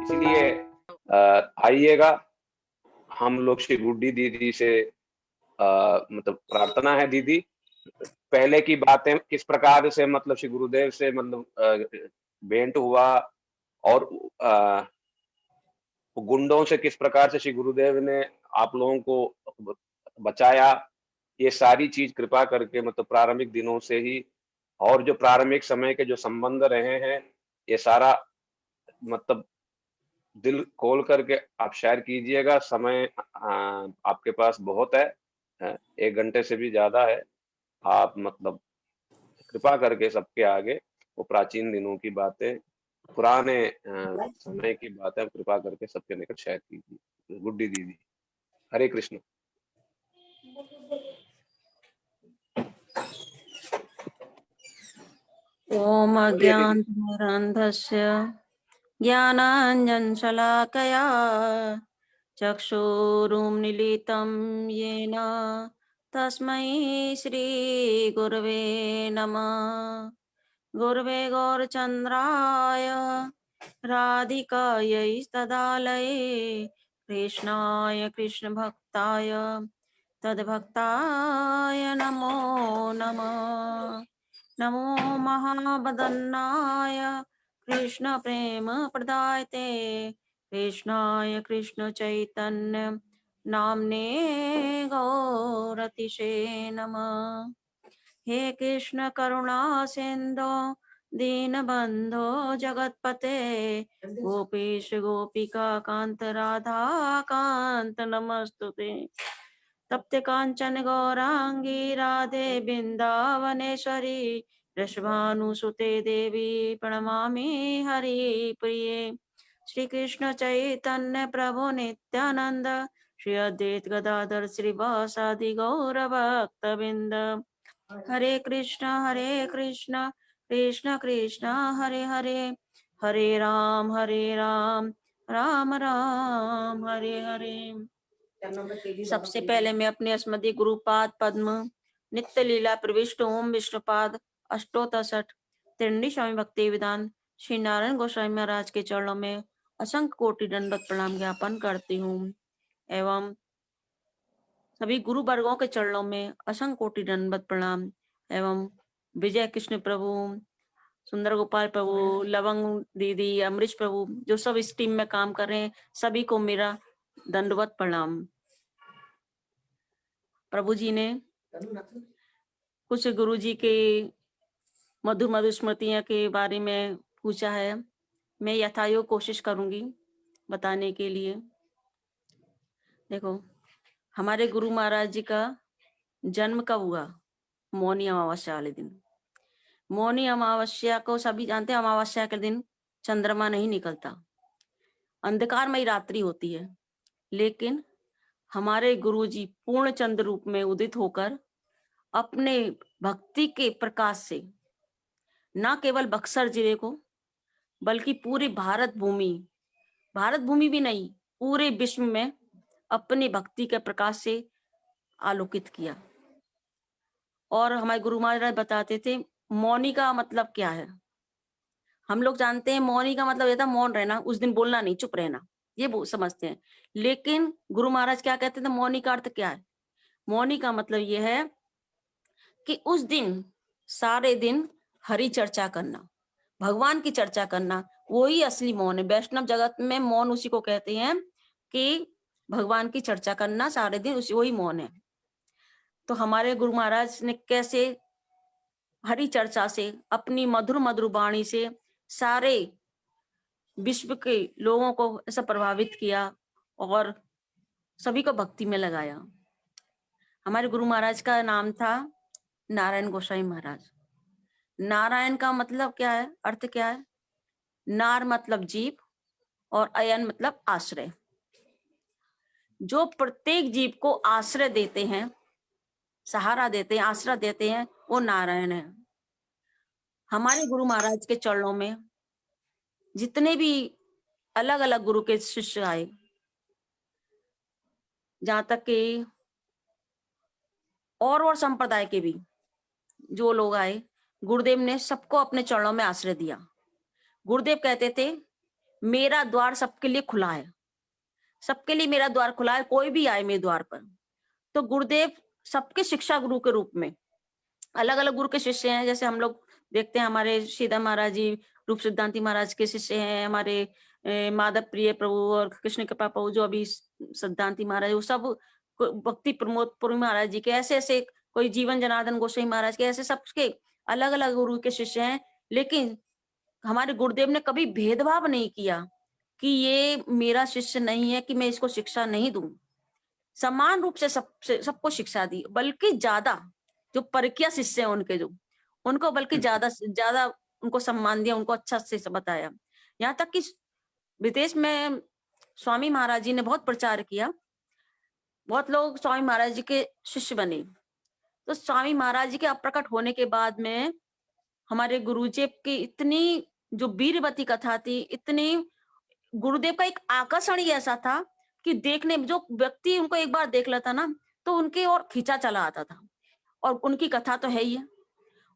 इसलिए आइएगा, हम लोग श्री गुड्डी दीदी से मतलब प्रार्थना है दीदी, पहले की बातें किस प्रकार से मतलब श्री गुरुदेव से मतलब भेंट हुआ और गुंडों से किस प्रकार से श्री गुरुदेव ने आप लोगों को बचाया, ये सारी चीज कृपा करके मतलब प्रारंभिक दिनों से ही और जो प्रारंभिक समय के जो संबंध रहे हैं, ये सारा मतलब दिल खोल करके आप शेयर कीजिएगा। समय आपके पास बहुत है, 1 घंटे से भी ज़्यादा है। आप मतलब कृपा करके सबके आगे वो प्राचीन दिनों की बातें, पुराने समय की बातें आप कृपा करके सबके निकट शेयर कीजिए। गुड्डी दीदी, हरे कृष्ण। ओम बोलिए दीदी। अज्ञानतिमिरान्धस्य ज्ञानाञ्जनशलाकया चक्षुरुन्मीलितं येन तस्मै श्रीगुरवे नमः। गुरवे गौरचन्द्राय राधिकायै तदालये कृष्णाय कृष्णभक्ताय तद्भक्ताय नमो नमः। नमो महावदन्नाय कृष्ण प्रेम प्रदायते कृष्णाय कृष्ण चैतन्य नाम्ने गौरतिशे नमः। हे कृष्ण करुणा सिंधो दीनबंधो जगतपते गोपीश गोपिका कांत राधा कांत नमस्तुते। तप्त कांचन गौरांगी राधे बिंदावनेश्वरी वृषभानुसुते देवी प्रणमामि हरि प्रिये। श्री कृष्ण चैतन्य प्रभु नित्यानंद श्री अद्वैत गदाधर श्रीवासादि गौर भक्तबिंद। हरे कृष्ण कृष्ण कृष्ण हरे हरे, हरे राम राम राम हरे हरे। सबसे पहले मैं अपने अस्मदीय गुरुपाद पद्म नित्य लीला प्रविष्ट ओम विष्णुपाद अष्टोत्तर त्रिंडी स्वामी भक्ति विधान श्री नारायण गोस्वामी महाराज के चरणों में असंख्य कोटि दंडवत प्रणाम ज्ञापन करती हूँ एवं सभी गुरु वर्गों के चरणों में असंख्य कोटि दंडवत प्रणाम एवं विजय कृष्ण प्रभु, सुंदर गोपाल प्रभु, लवंग दीदी, अमरीश प्रभु जो सब इस टीम में काम कर रहे हैं, सभी को मेरा दंडवत प्रणाम। प्रभु जी ने कुछ गुरु जी के मधुर मधुर स्मृतियों के बारे में पूछा है, मैं यथायोग कोशिश करूंगी बताने के लिए। देखो, हमारे गुरु महाराज जी का जन्म कब हुआ? मौनी अमावस्या वाले दिन। मौनी अमावस्या को सभी जानते हैं, अमावस्या के दिन चंद्रमा नहीं निकलता, अंधकारमयी रात्रि होती है। लेकिन हमारे गुरु जी पूर्ण चंद्र रूप में उदित होकर अपने भक्ति के प्रकाश से न केवल बक्सर जिले को बल्कि पूरी भारत भूमि भी नहीं, पूरे विश्व में अपनी भक्ति के प्रकाश से आलोकित किया। और हमारे गुरु महाराज बताते थे मौनी का मतलब क्या है। हम लोग जानते हैं मौनी का मतलब ये था मौन रहना, उस दिन बोलना नहीं, चुप रहना, ये समझते हैं। लेकिन गुरु महाराज क्या कहते थे, मौनी का अर्थ क्या है? मौनी का मतलब ये है कि उस दिन सारे दिन हरि चर्चा करना, भगवान की चर्चा करना, वही असली मौन है। वैष्णव जगत में मौन उसी को कहते हैं कि भगवान की चर्चा करना सारे दिन, उसी वही मौन है। तो हमारे गुरु महाराज ने कैसे हरि चर्चा से, अपनी मधुर मधुर वाणी से सारे विश्व के लोगों को ऐसा प्रभावित किया और सभी को भक्ति में लगाया। हमारे गुरु महाराज का नाम था नारायण गोसाई महाराज। नारायण का मतलब क्या है, अर्थ क्या है? नार मतलब जीव और अयन मतलब आश्रय। जो प्रत्येक जीव को आश्रय देते हैं, सहारा देते हैं, आश्रय देते हैं, वो नारायण है। हमारे गुरु महाराज के चरणों में जितने भी अलग अलग गुरु के शिष्य आए, जहां तक कि और संप्रदाय के भी जो लोग आए, गुरुदेव ने सबको अपने चरणों में आश्रय दिया। गुरुदेव कहते थे मेरा द्वार सबके लिए खुला है, सबके लिए मेरा द्वार खुला है, कोई भी आए मेरे द्वार पर। तो गुरुदेव सबके शिक्षा गुरु के रूप में अलग अलग गुरु के शिष्य हैं। जैसे हम लोग देखते हैं हमारे श्रीधर महाराज जी रूप सिद्धांति महाराज के शिष्य हैं, हमारे माधव प्रिय प्रभु और कृष्ण कृपा प्रभु जो अभी सिद्धांति महाराज, वो सब भक्ति प्रमोद पुरी महाराज जी के, ऐसे ऐसे कोई जीवन जनार्दन गोसाई महाराज के, ऐसे सबके अलग अलग गुरु के शिष्य हैं। लेकिन हमारे गुरुदेव ने कभी भेदभाव नहीं किया कि ये मेरा शिष्य नहीं है कि मैं इसको शिक्षा नहीं दूं। समान रूप से सबको शिक्षा दी, बल्कि ज्यादा जो परकिया शिष्य हैं उनके जो उनको बल्कि ज्यादा से ज्यादा उनको सम्मान दिया, उनको अच्छा से बताया। यहाँ तक कि विदेश में स्वामी महाराज जी ने बहुत प्रचार किया, बहुत लोग स्वामी महाराज जी के शिष्य बने। तो स्वामी महाराज जी के अप्रकट होने के बाद में हमारे गुरुजी की इतनी जो वीरवती कथा थी, इतनी गुरुदेव का एक आकर्षण ही ऐसा था कि देखने जो व्यक्ति उनको एक बार देख लेता ना तो उनके और खींचा चला आता था। और उनकी कथा तो है ही है,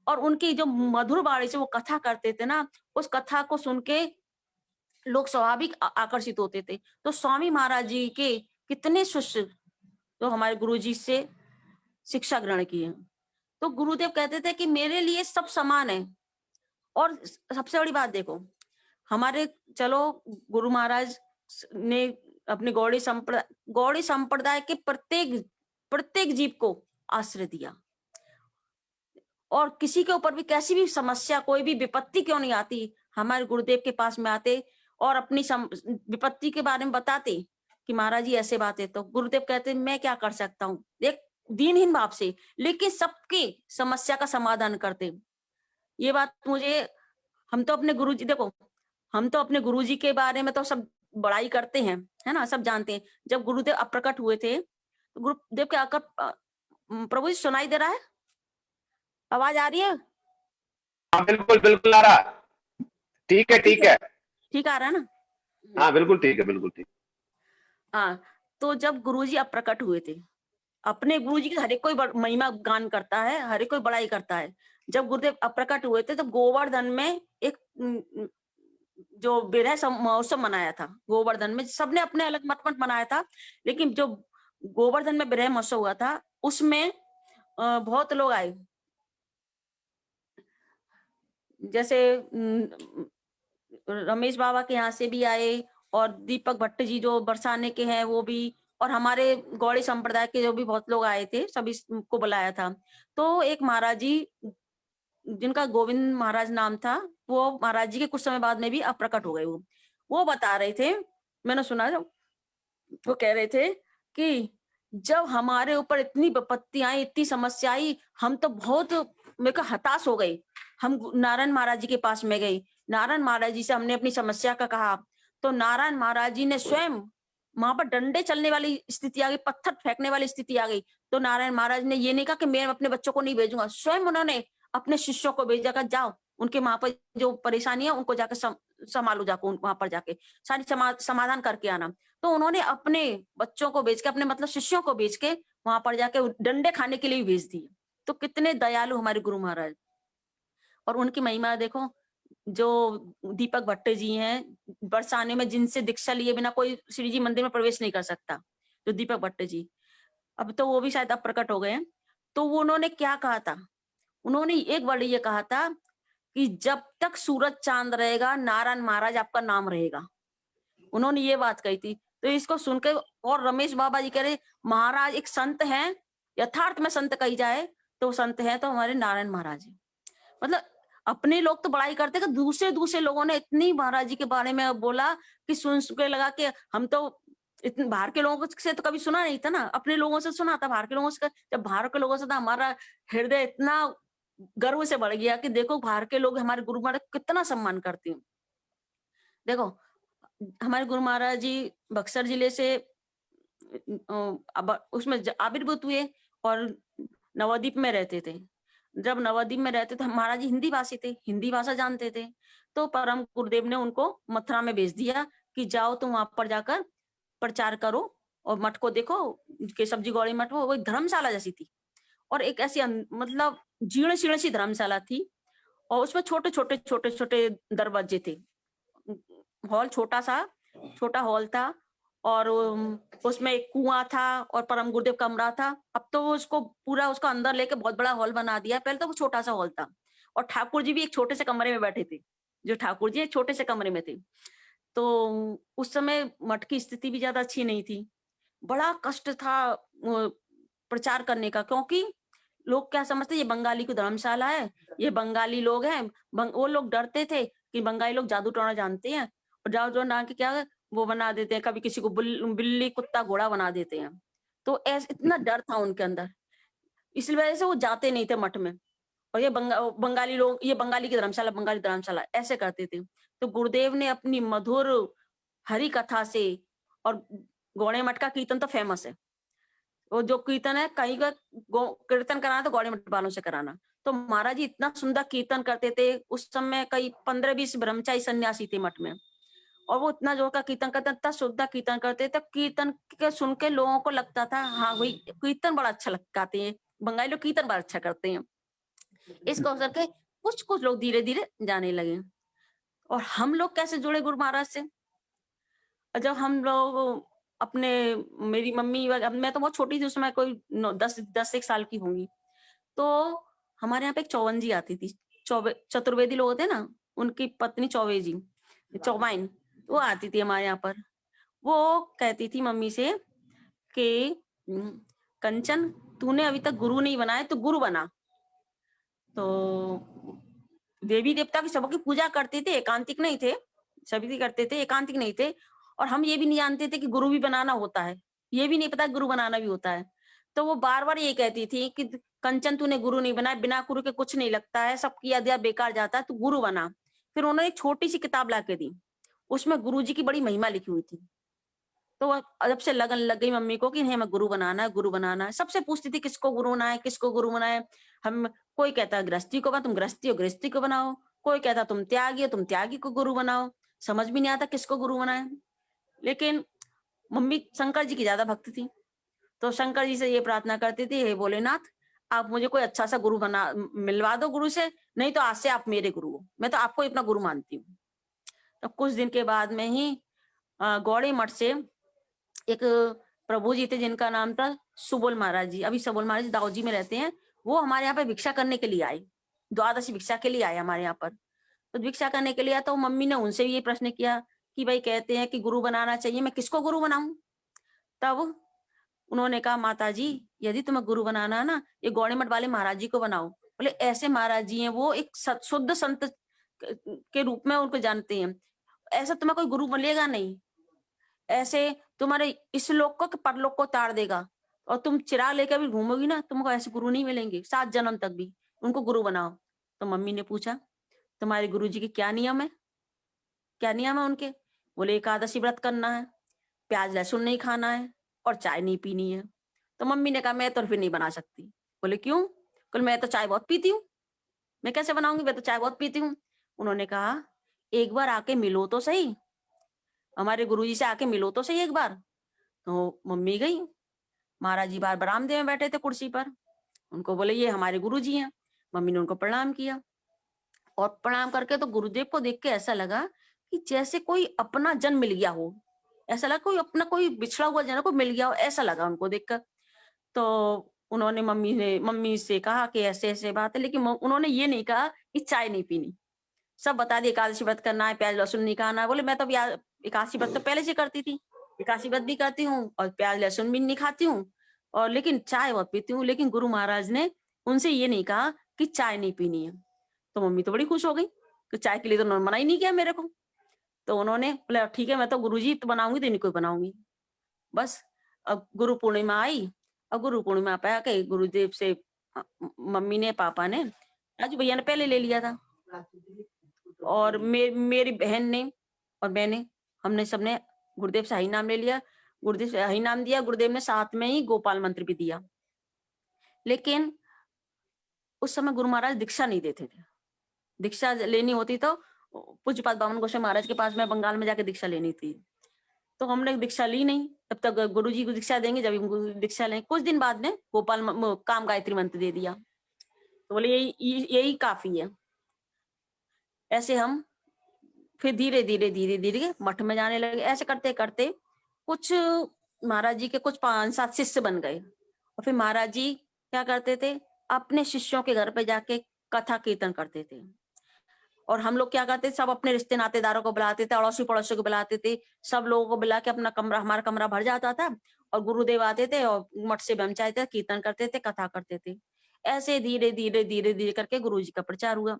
और उनकी जो मधुर वाणी से वो कथा करते थे ना, उस कथा को सुन के लोग स्वाभाविक आकर्षित होते थे। तो स्वामी महाराज जी के कितने शिष्य तो हमारे गुरुजी से शिक्षा ग्रहण किए। तो गुरुदेव कहते थे कि मेरे लिए सब समान है। और सबसे बड़ी बात देखो, हमारे चलो गुरु महाराज ने अपनी गौड़ी संप्रदाय के प्रत्येक जीव को आश्रय दिया, और किसी के ऊपर भी कैसी भी समस्या, कोई भी विपत्ति क्यों नहीं आती, हमारे गुरुदेव के पास में आते और अपनी विपत्ति के बारे में बताते कि महाराज जी ऐसे बात है। तो गुरुदेव कहते मैं क्या कर सकता हूँ, एक दीनहीन भाव से, लेकिन सबकी समस्या का समाधान करते। ये बात मुझे, हम तो अपने गुरुजी, देखो हम तो अपने गुरुजी के बारे में तो सब बड़ाई करते हैं, है ना, सब जानते हैं। जब गुरुदेव अप्रकट हुए थे तो गुरुदेव के आकर प्रभु जी सुनाई दे रहा है, आवाज आ रही है? हाँ बिल्कुल बिल्कुल आ रहा, ठीक है ठीक है, ठीक आ रहा है ना? हाँ बिल्कुल ठीक है, बिल्कुल ठीक। हाँ, तो जब गुरुजी अप्रकट हुए थे, अपने गुरुजी की हर एक कोई महिमा गान करता है, हर एक कोई बड़ाई करता है। जब गुरुदेव अप्रकट हुए थे तो गोवर्धन में एक जो विरह महोत्सव मनाया था, गोवर्धन में सबने अपने अलग मत मनाया था, लेकिन जो गोवर्धन में विरह महोत्सव हुआ था उसमें बहुत लोग आए। जैसे रमेश बाबा के यहाँ से भी आए, और दीपक भट्ट जी जो बरसाने के हैं वो भी, और हमारे गौड़ी संप्रदाय के जो भी बहुत लोग आए थे, सभी को बुलाया था। तो एक महाराज जी जिनका गोविंद महाराज नाम था, वो महाराज जी के कुछ समय बाद में भी अप्रकट हो गए। वो बता रहे थे, मैंने सुना, वो कह रहे थे कि जब हमारे ऊपर इतनी विपत्ति आई, इतनी समस्या आई, हम तो बहुत मेरे को हताश हो गए। हम नारायण महाराज जी के पास में गए, नारायण महाराज जी से हमने अपनी समस्या का कहा, तो नारायण महाराज जी ने स्वयं वहां पर डंडे चलने वाली स्थिति आ गई, पत्थर फेंकने वाली स्थिति आ गई। तो नारायण महाराज ने ये नहीं कहा कि मैं अपने बच्चों को नहीं भेजूंगा, स्वयं उन्होंने अपने शिष्यों को भेजा कर जाओ उनके वहां पर जो परेशानी है उनको जाकर संभालो, जाकर वहां पर जाके सारी समाधान करके आना। तो उन्होंने अपने बच्चों को भेज के, अपने मतलब शिष्यों को भेज के वहां पर जाके डंडे खाने के लिए भेज दिए। तो कितने दयालु हमारे गुरु महाराज। और उनकी महिमा देखो, जो दीपक भट्ट जी हैं, बरसाने में जिनसे दीक्षा लिए बिना कोई श्री जी मंदिर में प्रवेश नहीं कर सकता, जो दीपक भट्ट जी, अब तो वो भी शायद अब प्रकट हो गए हैं। तो वो उन्होंने क्या कहा था, उन्होंने एक वर्ड ये कहा था कि जब तक सूरज चांद रहेगा नारायण महाराज आपका नाम रहेगा। उन्होंने ये बात कही थी। तो इसको सुनकर और रमेश बाबा जी कह रहे महाराज एक संत हैं, यथार्थ में संत कही जाए तो संत है तो हमारे नारायण महाराज जी। मतलब अपने लोग तो बड़ाई करते कि दूसरे लोगों ने इतनी महाराज जी के बारे में बोला कि सुन के लगा कि हम तो इतने बाहर के लोगों से तो कभी सुना नहीं था ना, अपने लोगों से सुना था, बाहर के लोगों से जब बाहर के लोगों से था हमारा हृदय इतना गर्व से बढ़ गया कि देखो बाहर के लोग हमारे गुरु महाराज कितना सम्मान करते हैं। देखो हमारे गुरु महाराज जी बक्सर जिले से अब उसमें आविर्भूत हुए और नवद्वीप में रहते थे। जब नवद्वीप में रहते थे महाराज जी हिंदी भाषी थे, हिंदी भाषा जानते थे। तो परम गुरुदेव ने उनको मथुरा में भेज दिया कि जाओ तुम वहां पर जाकर प्रचार करो, और मठ को देखो, केशव जी गौड़ी मठ, वो एक धर्मशाला जैसी थी, और एक ऐसी मतलब जीर्ण शीर्ण सी धर्मशाला थी, और उसमें छोटे छोटे दरवाजे थे। हॉल छोटा हॉल था और उसमें एक कुआं था और परम गुरुदेव कमरा था। अब तो वो उसको पूरा उसका अंदर लेके बहुत बड़ा हॉल बना दिया। पहले तो वो छोटा सा हॉल था और ठाकुर जी भी एक छोटे से कमरे में बैठे थे। जो ठाकुर जी एक छोटे से कमरे में थे। तो उस समय मठ की स्थिति भी ज्यादा अच्छी नहीं थी। बड़ा कष्ट था प्रचार करने का, क्योंकि लोग क्या समझते ये बंगाली की धर्मशाला है, ये बंगाली लोग हैं। वो लोग डरते थे कि बंगाली लोग जादू टोना जानते हैं और जादू टोना के क्या वो बना देते हैं, कभी किसी को बिल्ली कुत्ता घोड़ा बना देते हैं। तो ऐसा इतना डर था उनके अंदर, इस वजह से वो जाते नहीं थे मठ में। और ये बंगाली लोग, ये बंगाली की धर्मशाला, बंगाली धर्मशाला ऐसे करते थे। तो गुरुदेव ने अपनी मधुर हरि कथा से, और गौड़े मठ का कीर्तन तो फेमस है। वो जो कीर्तन है कहीं का कीर्तन कराना तो गौड़े मठ वालों से कराना। तो महाराज जी इतना सुंदर कीर्तन करते थे। उस समय कई 15-20 ब्रह्मचारी सन्यासी थे मठ में, और वो इतना जोर का कीर्तन करते, इतना शुद्ध कीर्तन करते थे। कीर्तन के सुन के लोगों को लगता था हाँ भाई कीर्तन बड़ा अच्छा गाते हैं, बंगाली लोग कीर्तन बड़ा अच्छा करते हैं। इसको अवसर के कुछ कुछ लोग धीरे धीरे जाने लगे। और हम लोग कैसे जुड़े गुरु महाराज से? और जब हम लोग अपने, मेरी मम्मी अब मैं तो बहुत छोटी थी उस समय, कोई 10 एक साल की होंगी। तो हमारे यहाँ पे एक चौवन जी आती थी। चतुर्वेदी लोग होते हैं ना, उनकी पत्नी चौबे जी, चौबाइन, वो आती थी हमारे यहाँ पर। वो कहती थी मम्मी से कि कंचन तूने अभी तक गुरु नहीं बनाया तो गुरु बना। तो देवी देवता की सबकी पूजा करते थे, एकांतिक नहीं थे, सभी करते थे, एकांतिक नहीं थे। और हम ये भी नहीं जानते थे कि गुरु भी बनाना होता है, ये भी नहीं पता गुरु बनाना भी होता है। तो वो बार बार ये कहती थी कि कंचन तूने गुरु नहीं बनाया, बिना गुरु के कुछ नहीं लगता है, सब किया दिया बेकार जाता है, तू गुरु बना। फिर उन्होंने एक छोटी सी किताब ला के दी, उसमें गुरु जी की बड़ी महिमा लिखी हुई थी। तो जब से लगन लग गई मम्मी को कि नहीं हमें गुरु बनाना है, गुरु बनाना है। सबसे पूछती थी किसको गुरु बनाए, किसको गुरु बनाए। हम, कोई कहता गृहस्थी को बना, तुम गृहस्थी हो गृहस्थी को बनाओ। कोई कहता तुम त्यागी हो, तुम त्यागी को गुरु बनाओ। समझ भी नहीं आता किसको गुरु बनाए। लेकिन मम्मी शंकर जी की ज्यादा भक्त थी, तो शंकर जी से ये प्रार्थना करती थी, हे भोलेनाथ आप मुझे कोई अच्छा सा गुरु बना मिलवा दो गुरु से, नहीं तो आज से आप मेरे गुरु हो, मैं तो आपको ही अपना गुरु मानती हूँ। तो कुछ दिन के बाद में ही गौड़ी मठ से एक प्रभु जी थे जिनका नाम था सुबोल महाराज जी, अभी सुबोल महाराज जी दाऊद जी में रहते हैं। वो हमारे यहाँ पे भिक्षा करने के लिए आए, द्वादशी भिक्षा के लिए आए हमारे यहाँ पर। तो भिक्षा करने के लिए आया, तो मम्मी ने उनसे भी ये प्रश्न किया कि भाई कहते हैं कि गुरु बनाना चाहिए, मैं किसको गुरु बनाऊं? तब उन्होंने कहा माता जी यदि तुम्हें गुरु बनाना है ना, ये गौड़ी मठ वाले महाराज जी को बनाओ। बोले ऐसे महाराज जी हैं, वो एक शुद्ध संत के रूप में उनको जानते हैं, ऐसा तुम्हें कोई गुरु मिलेगा नहीं। ऐसे तुम्हारे इस लोक को परलोक को तार देगा, और तुम चिराग लेकर भी घूमोगी ना, तुमको ऐसे गुरु नहीं मिलेंगे 7 जन्म तक भी। उनको गुरु बनाओ। तो मम्मी ने पूछा तुम्हारे गुरु जी के क्या नियम है? क्या नियम है उनके? बोले एकादशी व्रत करना है, प्याज लहसुन नहीं खाना है, और चाय नहीं पीनी है। तो मम्मी ने कहा मैं तो फिर नहीं बना सकती। बोले क्यों? कल मैं तो चाय बहुत पीती हूँ, मैं कैसे बनाऊंगी, मैं तो चाय बहुत पीती हूँ। उन्होंने कहा एक बार आके मिलो तो सही, हमारे गुरुजी से आके मिलो तो सही एक बार। तो मम्मी गई, महाराज जी बार बरामदे में बैठे थे कुर्सी पर। उनको बोले ये हमारे गुरुजी हैं। मम्मी ने उनको प्रणाम किया, और प्रणाम करके तो गुरुदेव को देख के ऐसा लगा कि जैसे कोई अपना जन मिल गया हो, ऐसा लगा कोई अपना कोई बिछड़ा हुआ जन को मिल गया हो, ऐसा लगा उनको देखकर। तो उन्होंने मम्मी से कहा कि ऐसे ऐसे बात है, लेकिन उन्होंने ये नहीं कहा कि चाय नहीं पीनी। सब बता दिया एकादशी व्रत करना है, प्याज लहसुन नहीं खाना है। बोले मैं तो एकादशी व्रत तो पहले से करती थी, एकादशी व्रत भी करती हूँ और प्याज लहसुन भी नहीं खाती हूँ, और लेकिन चाय बहुत पीती हूँ। लेकिन गुरु महाराज ने उनसे ये नहीं कहा कि चाय नहीं पीनी है। तो मम्मी तो बड़ी खुश हो गई कि चाय के लिए तो उन्होंने मना ही नहीं किया मेरे को। तो उन्होंने बोला ठीक है मैं तो गुरुजी तो बनाऊंगी, तो इन्हीं को बनाऊंगी। बस अब गुरु पूर्णिमा आई, और गुरु पूर्णिमा पे आके गुरुदेव से मम्मी ने पापा ने, राजू भैया ने पहले ले लिया था, और मेरी बहन ने और मैंने, हमने सबने गुरुदेव से हरि नाम ले लिया। गुरुदेव से हरि नाम दिया, गुरुदेव ने साथ में ही गोपाल मंत्र भी दिया। लेकिन उस समय गुरु महाराज दीक्षा नहीं देते थे। दीक्षा लेनी होती तो पूज्यपाद बामन गोसाई महाराज के पास में बंगाल में जाके दीक्षा लेनी थी। तो हमने दीक्षा ली नहीं, तब तक गुरुजी को दीक्षा देंगे जब हम दीक्षा लें। कुछ दिन बाद ने काम गायत्री मंत्र दे दिया। तो बोले यही काफी है। ऐसे हम फिर धीरे धीरे मठ में जाने लगे। ऐसे करते करते कुछ महाराज जी के कुछ 5-7 शिष्य बन गए। और फिर महाराज जी क्या करते थे, अपने शिष्यों के घर पे जाके कथा कीर्तन करते थे। और हम लोग क्या करते थे, सब अपने रिश्ते नातेदारों को बुलाते थे, अड़ोसी पड़ोसी को बुलाते थे, सब लोगों को बुला के अपना कमरा, हमारा कमरा भर जाता था और गुरुदेव आते थे और मठ से ब्रह्मचारी थे, कीर्तन करते थे, कथा करते थे। ऐसे धीरे धीरे करके गुरु जी का प्रचार हुआ।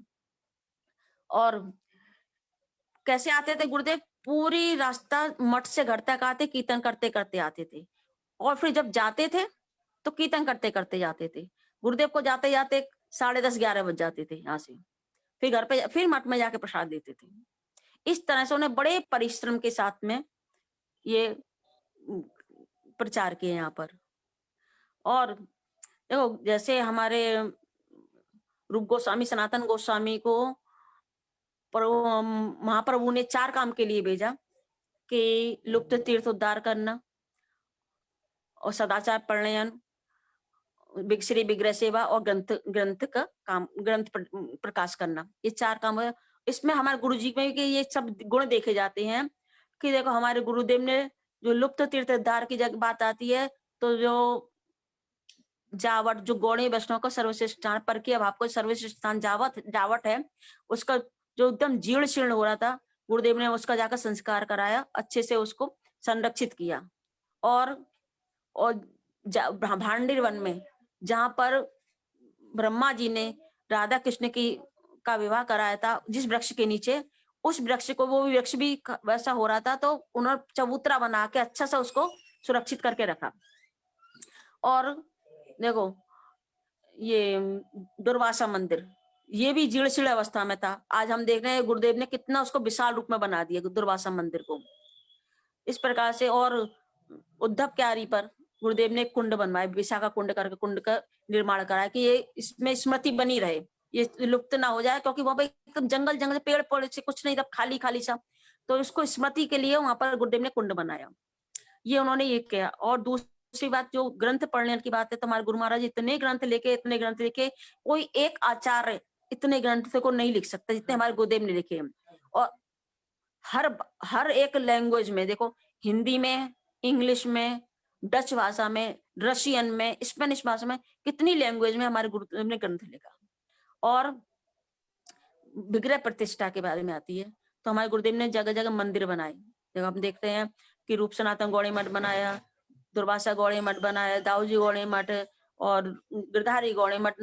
और कैसे आते थे गुरुदेव, पूरी रास्ता मठ से घर तक आते, कीर्तन करते करते आते थे। और फिर जब जाते थे तो कीर्तन करते करते जाते थे। गुरुदेव को जाते जाते 10:30-11 बज जाते थे यहाँ से। फिर घर पे, फिर मठ में जाके प्रसाद देते थे। इस तरह से उन्हें बड़े परिश्रम के साथ में ये प्रचार किए यहाँ पर। और देखो, जैसे हमारे रूप गोस्वामी, सनातन गोस्वामी को महाप्रभु ने 4 काम के लिए भेजा कि लुप्त तीर्थ उद्धार करना और सदाचार प्रणयन, श्री विग्रह सेवा और ग्रंथ ग्रंथ का काम, ग्रंथ प्रकाश करना। ये 4 काम है। इसमें हमारे गुरु जी में के ये सब गुण देखे जाते हैं कि देखो, हमारे गुरुदेव ने जो लुप्त तीर्थ उद्धार की जब बात आती है तो जो जावट, जो गौड़ी वैष्णव का सर्वश्रेष्ठ स्थान, पर के अभाव को सर्वश्रेष्ठ स्थान जावट है, उसका जो एकदम जीर्ण शीर्ण हो रहा था, गुरुदेव ने उसका जाकर संस्कार कराया, अच्छे से उसको संरक्षित किया। और भांडीर वन में जहां पर ब्रह्मा जी ने राधा कृष्ण की का विवाह कराया था, जिस वृक्ष के नीचे, उस वृक्ष को, वो वृक्ष भी वैसा हो रहा था, तो उन्होंने चबूतरा बना के अच्छा सा उसको सुरक्षित करके रखा। और देखो, ये दुर्वासा मंदिर, ये भी जीर्ण शीर्ण अवस्था में था। आज हम देख रहे हैं गुरुदेव ने कितना उसको विशाल रूप में बना दिया दुर्वासा मंदिर को। इस प्रकार से, और उद्धव क्यारी पर गुरुदेव ने एक कुंड बनवाया, विशाखा कुंड करके कुंड का निर्माण कराया कि ये इसमें स्मृति बनी रहे, ये लुप्त ना हो जाए, क्योंकि वहां पर एकदम जंगल जंगल, पेड़ पौधे से कुछ नहीं था, खाली खाली सा। तो इसको स्मृति के लिए वहां पर गुरुदेव ने कुंड बनाया। ये उन्होंने ये किया। और दूसरी बात, जो ग्रंथ पढ़ने की बात है, तो हमारे गुरु महाराज इतने ग्रंथ लेके, कोई एक आचार्य इतने ग्रंथ को नहीं लिख सकता जितने हमारे गुरुदेव ने लिखे हैं। और हर एक लैंग्वेज में, देखो, हिंदी में, इंग्लिश में, डच भाषा में, रशियन में, स्पेनिश भाषा में, कितनी लैंग्वेज में हमारे गुरुदेव ने ग्रंथ लिखा। और विग्रह प्रतिष्ठा के बारे में आती है तो हमारे गुरुदेव ने जगह जगह मंदिर बनाए। जब हम देखते हैं कि रूप सनातन गौड़ी मठ बनाया, दुर्वासा गौड़ी मठ बनाया, दाऊजी गौड़ी मठ और गिरधारी गौड़ी मठ,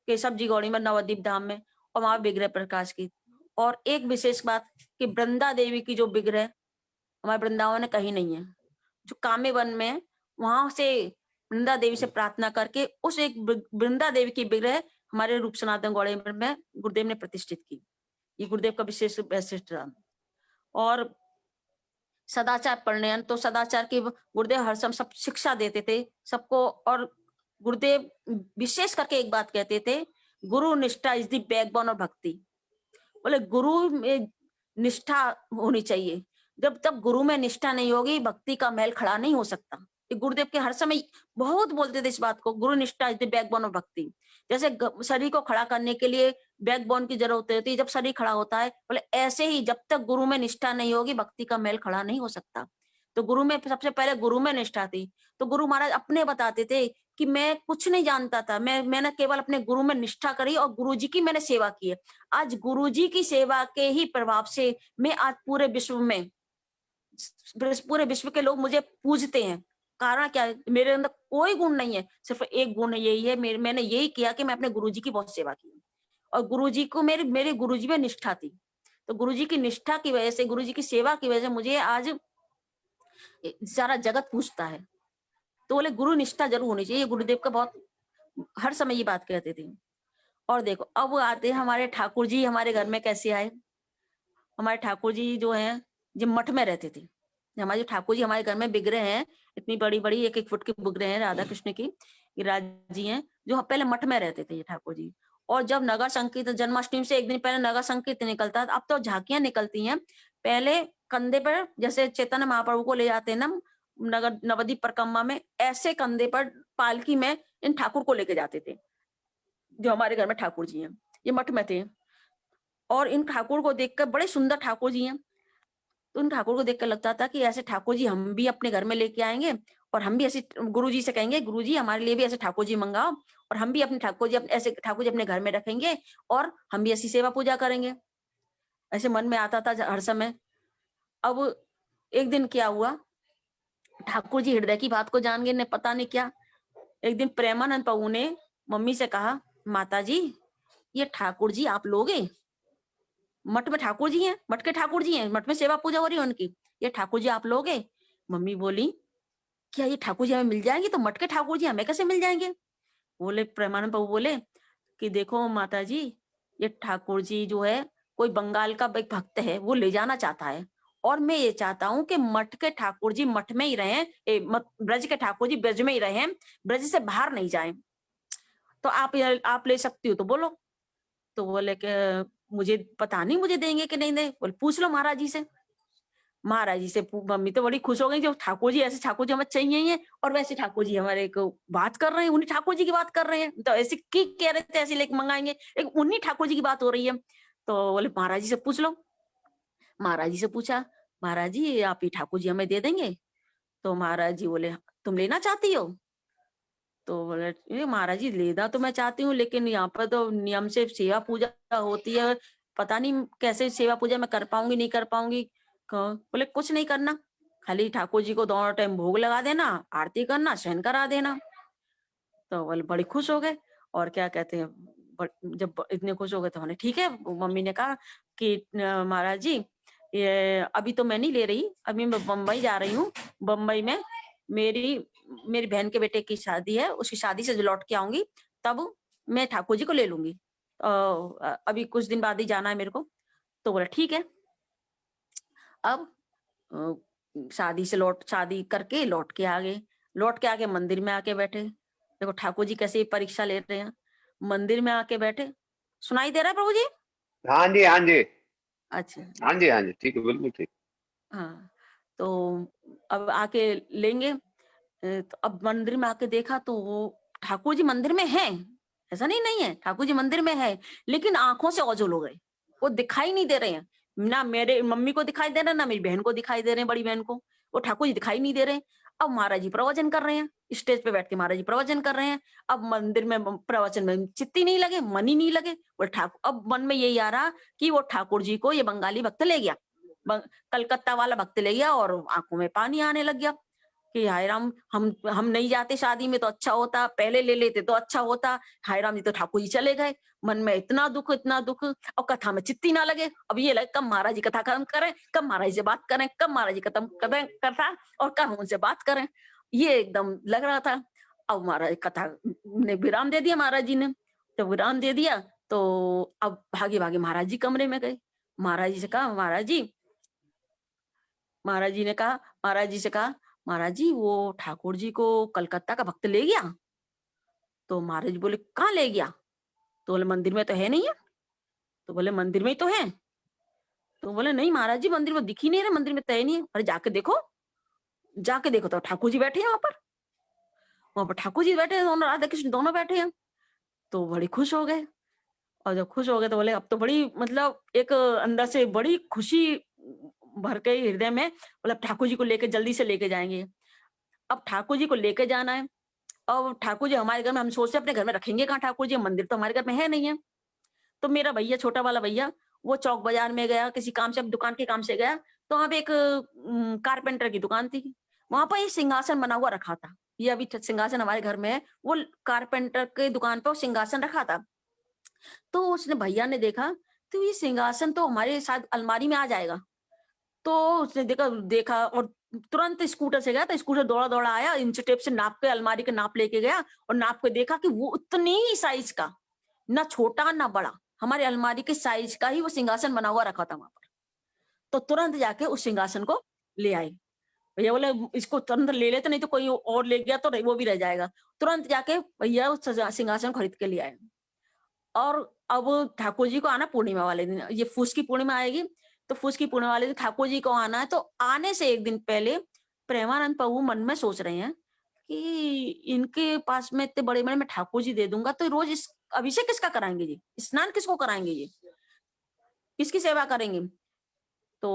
केशव जी गौड़ी मठ नवद्वीप धाम में, और वहां विग्रह प्रकाश की। और एक विशेष बात कि वृंदा देवी की जो विग्रह हमारे वृंदावन में कहीं नहीं है, जो कामे वन में, वहां से वृंदा देवी से प्रार्थना करके उस एक वृंदा देवी की विग्रह हमारे रूप सनातन गौड़ी मठ में गुरुदेव ने प्रतिष्ठित की। ये गुरुदेव का विशेष वैशिष्ट रहा। और सदाचार प्रणयन, तो सदाचार की गुरुदेव हर समय सब शिक्षा देते थे सबको। और गुरुदेव विशेष करके एक बात कहते थे, गुरु निष्ठा इज द बैकबोन ऑफ भक्ति। बोले गुरु में निष्ठा होनी चाहिए, जब तक गुरु में निष्ठा नहीं होगी भक्ति का महल खड़ा नहीं हो सकता। ये गुरुदेव के हर समय बहुत बोलते थे इस बात को, गुरु निष्ठा इज द बैकबोन ऑफ भक्ति। जैसे शरीर को खड़ा करने के लिए बैकबोन की जरूरत होती है, जब शरीर खड़ा होता है, बोले ऐसे ही जब तक गुरु में निष्ठा नहीं होगी भक्ति का महल खड़ा नहीं हो सकता। तो गुरु में, सबसे पहले गुरु में निष्ठा थी। तो गुरु महाराज अपने बताते थे कि मैं कुछ नहीं जानता था, मैंने केवल अपने गुरु में निष्ठा करी और गुरु जी की मैंने सेवा की है। आज गुरु जी की सेवा के ही प्रभाव से मैं आज पूरे विश्व के लोग मुझे पूजते हैं। कारण क्या है? मेरे अंदर कोई गुण नहीं है, सिर्फ एक गुण यही है, मैंने यही किया कि मैं अपने गुरु जी की बहुत सेवा की और गुरु जी को, मेरे गुरु जी में निष्ठा थी। तो गुरु जी की निष्ठा की वजह से, गुरु जी की सेवा की वजह से मुझे आज सारा जगत पूछता है। तो बोले गुरु निष्ठा जरूर होनी चाहिए, गुरुदेव का बहुत हर समय ये बात कहते थे। और देखो, अब आते हैं हमारे ठाकुर जी हमारे घर में कैसे आए। हमारे ठाकुर जी जो हैं, जो मठ में रहते थे, हमारे ठाकुर जी हमारे घर में विग्रह हैं, इतनी बड़ी बड़ी 1-1 फुट की विग्रह हैं राधा कृष्ण की, गिरिराज जी हैं, जो पहले मठ में रहते थे ये ठाकुर जी। और जब नगर संकीर्तन, जन्माष्टमी से एक दिन पहले नगर संकीर्तन निकलता था, अब तो झांकियां निकलती हैं। पहले कंधे पर, जैसे चैतन्य महाप्रभु को ले जाते हैं ना नगर नवद्वीप परिक्रमा में, ऐसे कंधे पर पालकी में इन ठाकुर को लेके जाते थे, जो हमारे घर में ठाकुर जी हैं, ये मठ में थे। और इन ठाकुर को देखकर, बड़े सुंदर ठाकुर जी हैं, तो उन ठाकुर को देखकर लगता था कि ऐसे ठाकुर जी हम भी अपने घर में लेके आएंगे, और हम भी ऐसे गुरुजी से कहेंगे, गुरुजी हमारे लिए भी ऐसे ठाकुर जी मंगाओ, और हम भी अपने ठाकुर जी ऐसे ठाकुर जी अपने घर में रखेंगे, और हम भी ऐसी सेवा पूजा करेंगे। ऐसे मन में आता था हर समय। अब एक दिन क्या हुआ, ठाकुर जी हृदय की बात को जान गए, ने पता नहीं क्या। एक दिन प्रेमानंद प्रभु ने मम्मी से कहा, माता जी ये ठाकुर जी आप लोगे? मठ में ठाकुर जी हैं, मठ के ठाकुर जी हैं, मठ में सेवा पूजा हो रही है उनकी, ये ठाकुर जी आप लोगे? मम्मी बोली, क्या ये ठाकुर जी हमें मिल जाएंगे? तो मठ के ठाकुर जी हमें कैसे मिल जाएंगे? बोले, प्रेमानंद प्रभु बोले कि देखो माता जी, ये ठाकुर जी जो है, कोई बंगाल का एक भक्त है, वो ले जाना चाहता है, और मैं ये चाहता हूँ कि मठ के ठाकुर जी मठ में ही रहें, ब्रज के ठाकुर जी ब्रज में ही रहें, ब्रज से बाहर नहीं जाएं। तो आप ले सकती हो तो बोलो। तो बोले कि मुझे पता नहीं, मुझे देंगे कि नहीं देंगे। बोले पूछ लो महाराज जी से। महाराज जी से मम्मी तो बड़ी खुश हो गई, जो ठाकुर जी, ऐसे ठाकुर जी हमें चाहिए ही है, और वैसे ठाकुर जी हमारे को बात कर रहे हैं, उन्हीं ठाकुर जी की बात कर रहे हैं, तो ऐसे की कह रहे थे ऐसे लेके मंगाएंगे, एक उन्हीं ठाकुर जी की बात हो रही है। तो बोले महाराज जी से पूछ लो। महाराज जी से पूछा, महाराज जी आप ये ठाकुर जी हमें दे देंगे? तो महाराज जी बोले, तुम लेना चाहती हो? तो बोले, ये महाराज जी लेना तो मैं चाहती हूँ, लेकिन यहाँ पर तो नियम से सेवा पूजा होती है, पता नहीं कैसे सेवा पूजा मैं कर पाऊंगी नहीं कर पाऊंगी। बोले कुछ नहीं करना, खाली ठाकुर जी को दोनों टाइम भोग लगा देना, आरती करना, शयन करा देना। तो बोले बड़ी खुश हो गए। और क्या कहते हैं, जब इतने खुश हो गए तो हमने ठीक है, मम्मी ने कहा कि महाराज जी ये अभी तो मैं नहीं ले रही, अभी मैं बम्बई जा रही हूँ, बम्बई में मेरी मेरी बहन के बेटे की शादी है, उसकी शादी से जो लौट के आऊंगी तब मैं ठाकुर जी को ले लूंगी। अभी कुछ दिन बाद ही जाना है मेरे को। तो बोला ठीक है। अब अ, शादी करके लौट के आ गए। लौट के आके मंदिर में आके बैठे। देखो ठाकुर जी कैसे परीक्षा ले रहे हैं। मंदिर में आके बैठे। सुनाई दे रहा है प्रभु जी? हाँ जी, हाँ जी। अच्छा। हाँ जी, हाँ जी, ठीक है, बिल्कुल ठीक। हाँ। तो अब आके लेंगे। तो अब मंदिर में आके देखा तो वो ठाकुर जी मंदिर में हैं। ऐसा नहीं है, ठाकुर जी मंदिर में है, लेकिन आंखों से ओझल हो गए। वो दिखाई नहीं दे रहे हैं। ना मेरे मम्मी को दिखाई दे रहे हैं, ना मेरी बहन को दिखाई दे रहे हैं, बड़ी बहन को। वो ठाकुर जी दिखाई नहीं दे रहे हैं। अब महाराज जी प्रवचन कर रहे हैं, स्टेज पे बैठ के महाराज जी प्रवचन कर रहे हैं। अब मंदिर में प्रवचन में चित्त ही नहीं लगे, मन ही नहीं लगे। वो ठाकुर, अब मन में यही आ रहा कि वो ठाकुर जी को ये बंगाली भक्त ले गया, कलकत्ता वाला भक्त ले गया, और आंखों में पानी आने लग गया कि हाय राम, हम नहीं जाते शादी में तो अच्छा होता, पहले ले लेते तो अच्छा होता। हाय राम, जी तो ठाकुर जी चले गए। मन में इतना दुख, इतना दुख। और कथा में चित्ती ना लगे। अब ये लगे कब महाराज जी कथा खत्म करें, कब महाराज जी से बात करें, कब महाराज जी खत्म करें कथा, और कब हम उनसे बात करें। ये एकदम लग रहा था। अब महाराज कथा ने विराम दे दिया, महाराज जी ने जब विराम दे दिया तो अब भागे भागे महाराज जी कमरे में गए। महाराज जी से कहा, महाराज जी से कहा, महाराज जी वो ठाकुर जी को कलकत्ता का भक्त ले गया। तो महाराज जी बोले, कहाँ ले गया? तो बोले मंदिर में तो है नहीं है। तो बोले मंदिर में ही तो है। तो बोले नहीं महाराज जी, मंदिर में दिख ही नहीं रहे, मंदिर में तो है नहीं है। अरे जाके देखो तो ठाकुर जी बैठे हैं वहां पर। वहां पर ठाकुर जी बैठे हैं, दोनों राधा कृष्ण दोनों बैठे हैं। तो बड़ी खुश हो गए। और जब खुश हो गए तो बोले अब तो बड़ी, मतलब एक अंदर से बड़ी खुशी भर गई हृदय में। बोले ठाकुर जी को लेके जल्दी से लेके जाएंगे। अब ठाकुर जी को लेके जाना है। और ठाकुर जी हमारे घर में, हम सोचते अपने घर में रखेंगे कहाँ ठाकुर जी, मंदिर तो हमारे घर में है नहीं है। तो मेरा भैया, छोटा वाला भैया, वो चौक बाजार में गया, किसी काम से, दुकान के काम से गया। तो वहां पे एक कारपेंटर की दुकान थी। वहां पर एक सिंहासन बना हुआ रखा था। ये अभी सिंहासन हमारे घर में है। वो कारपेंटर की दुकान पे वो सिंहासन रखा था। तो उसने, भैया ने देखा, तो ये सिंहासन तो हमारे साथ अलमारी में आ जाएगा। तो उसने देखा देखा और तुरंत स्कूटर से गया। तो स्कूटर दौड़ा दौड़ा आया, इंच टेप से नाप के, अलमारी के नाप लेके गया, और नाप के देखा कि वो उतनी ही साइज का, ना छोटा ना बड़ा, हमारे अलमारी के साइज का ही वो सिंहासन बना हुआ रखा था वहां पर। तो तुरंत जाके उस सिंहासन को ले आई। भैया बोले इसको तुरंत ले लेते, नहीं तो कोई और ले गया तो वो भी रह जाएगा। तुरंत जाके भैया उस सिंहासन खरीद के ले आए। और अब ठाकुर जी को आना पूर्णिमा वाले दिन, ये फूस की पूर्णिमा आएगी। तो फूस की पूर्णिमा वाले दिन ठाकुर जी को आना है। तो आने से एक दिन पहले प्रेमानंद प्रभु मन में सोच रहे हैं कि इनके पास में इतने बड़े बड़े मैं ठाकुर जी दे दूंगा तो रोज इस अभिषेक किसका कराएंगे जी, स्नान किसको कराएंगे जी। किसकी सेवा करेंगे? तो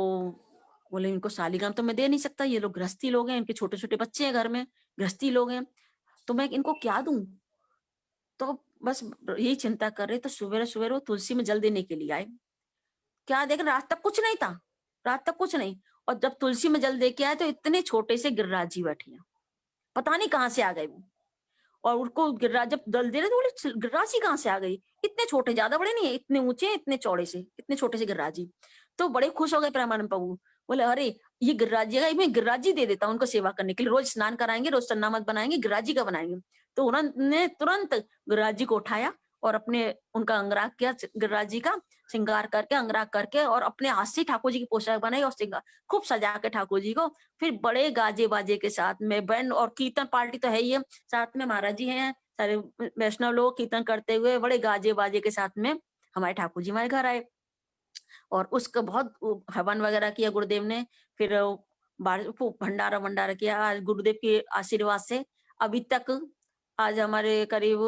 बोले इनको शालिग्राम तो मैं दे नहीं सकता, ये लोग गृहस्थी लोग हैं, इनके छोटे छोटे बच्चे हैं घर में, गृहस्थी लोग हैं, तो मैं इनको क्या दूं? तो बस यही चिंता कर रहे, तो सवेरे सवेरे वो तुलसी में जल देने के लिए आए। क्या देख, रात तक कुछ नहीं था, रात तक कुछ नहीं, और जब तुलसी में जल दे के आए तो इतने छोटे से गिरिराज जी बैठे हैं, पता नहीं कहाँ से आ गए वो। और उनको गिरिराज जब जल दे रहे तो बोले गिरिराज जी कहाँ से आ गई, इतने छोटे, ज्यादा बड़े नहीं है, इतने ऊंचे इतने चौड़े से, इतने छोटे से गिरिराज जी। तो बड़े खुश हो गए प्रेमानंद प्रभु, बोले अरे ये गिरिराज जी का, मैं गिरिराज जी दे देता हूँ उनको सेवा करने के लिए, रोज स्नान कराएंगे, रोज चन्नामत बनाएंगे, गिरिराज जी का बनाएंगे। तो उन्होंने तुरंत गिरिराज जी को उठाया और अपने उनका अंगराग किया, गिरिराज जी का श्रृंगार करके, अंगराग करके, और अपने हाथ से ठाकुर जी की पोशाक बनाई और श्रृंगार खूब सजा के ठाकुर जी को, फिर बड़े गाजे बाजे के साथ में बैंड और कीर्तन पार्टी तो है ही है, साथ में महाराज जी हैं, सारे वैष्णव लोग कीर्तन करते हुए बड़े गाजे बाजे के साथ में हमारे ठाकुर जी हमारे घर आए। और उसका बहुत हवन वगैरह किया गुरुदेव ने, फिर भंडारा वंडारा किया। आज गुरुदेव के आशीर्वाद से अभी तक, आज हमारे करीब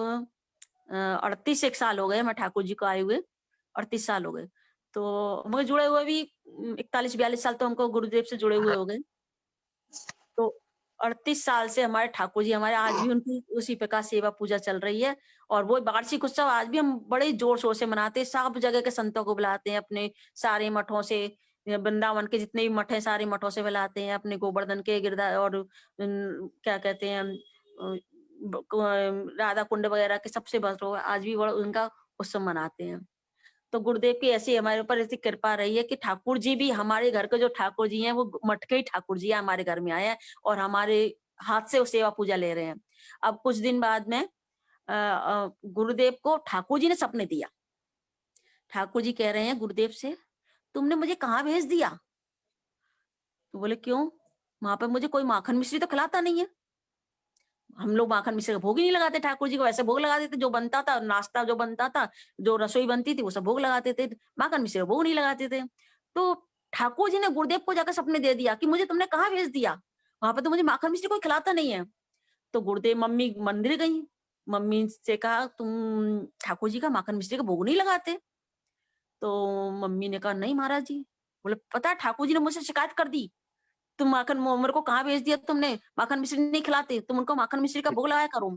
38 एक साल हो गए मैं ठाकुर जी को आए हुए, 38 साल हो गए। तो मगर जुड़े हुए भी 41-42 साल तो हमको गुरुदेव से जुड़े हुए हो गए। तो 38 साल से हमारे ठाकुर जी हमारे, आज भी उनकी उसी प्रकार सेवा पूजा चल रही है। और वो वार्षिक उत्सव आज भी हम बड़े जोर शोर से मनाते हैं, सब जगह के संतों को बुलाते हैं, अपने सारे मठों से, वृंदावन के जितने भी मठ है सारे मठों से बुलाते हैं, अपने गोवर्धन के गिरधा और क्या कहते हैं राधा कुंड वगैरह के सबसे बड़ो आज भी बड़ा उनका उत्सव मनाते हैं। तो गुरुदेव की ऐसी हमारे ऊपर ऐसी कृपा रही है कि ठाकुर जी भी, हमारे घर के जो ठाकुर जी हैं वो मठ के ही ठाकुर जी हैं, हमारे घर में आए हैं और हमारे हाथ से वो सेवा पूजा ले रहे हैं। अब कुछ दिन बाद में गुरुदेव को ठाकुर जी ने सपने दिया। ठाकुर जी कह रहे हैं गुरुदेव से, तुमने मुझे कहाँ भेज दिया? तो बोले क्यों? वहां पर मुझे कोई माखन मिश्री तो खिलाता नहीं है। हम लोग माखन मिश्री का भोग ही नहीं लगाते ठाकुर जी को, ऐसे भोग लगा देते, जो बनता था नाश्ता जो बनता था, जो रसोई बनती थी वो सब भोग लगाते थे, माखन मिश्री का भोग नहीं लगाते थे। तो ठाकुर जी ने गुरुदेव को जाकर सपने दे दिया कि मुझे तुमने कहाँ भेज दिया, वहां पर तो मुझे माखन मिश्री कोई खिलाता नहीं है। तो गुरुदेव मम्मी मंदिर गई, मम्मी से कहा तुम ठाकुर जी का माखन मिश्री का भोग नहीं लगाते? तो मम्मी ने कहा नहीं महाराज जी। बोले पता है ठाकुर जी ने मुझसे शिकायत कर दी, तुम माखन मेरे को कहाँ भेज दिया तुमने, माखन मिश्री नहीं खिलाते, तुम उनको माखन मिश्री का भोग लगाया करो।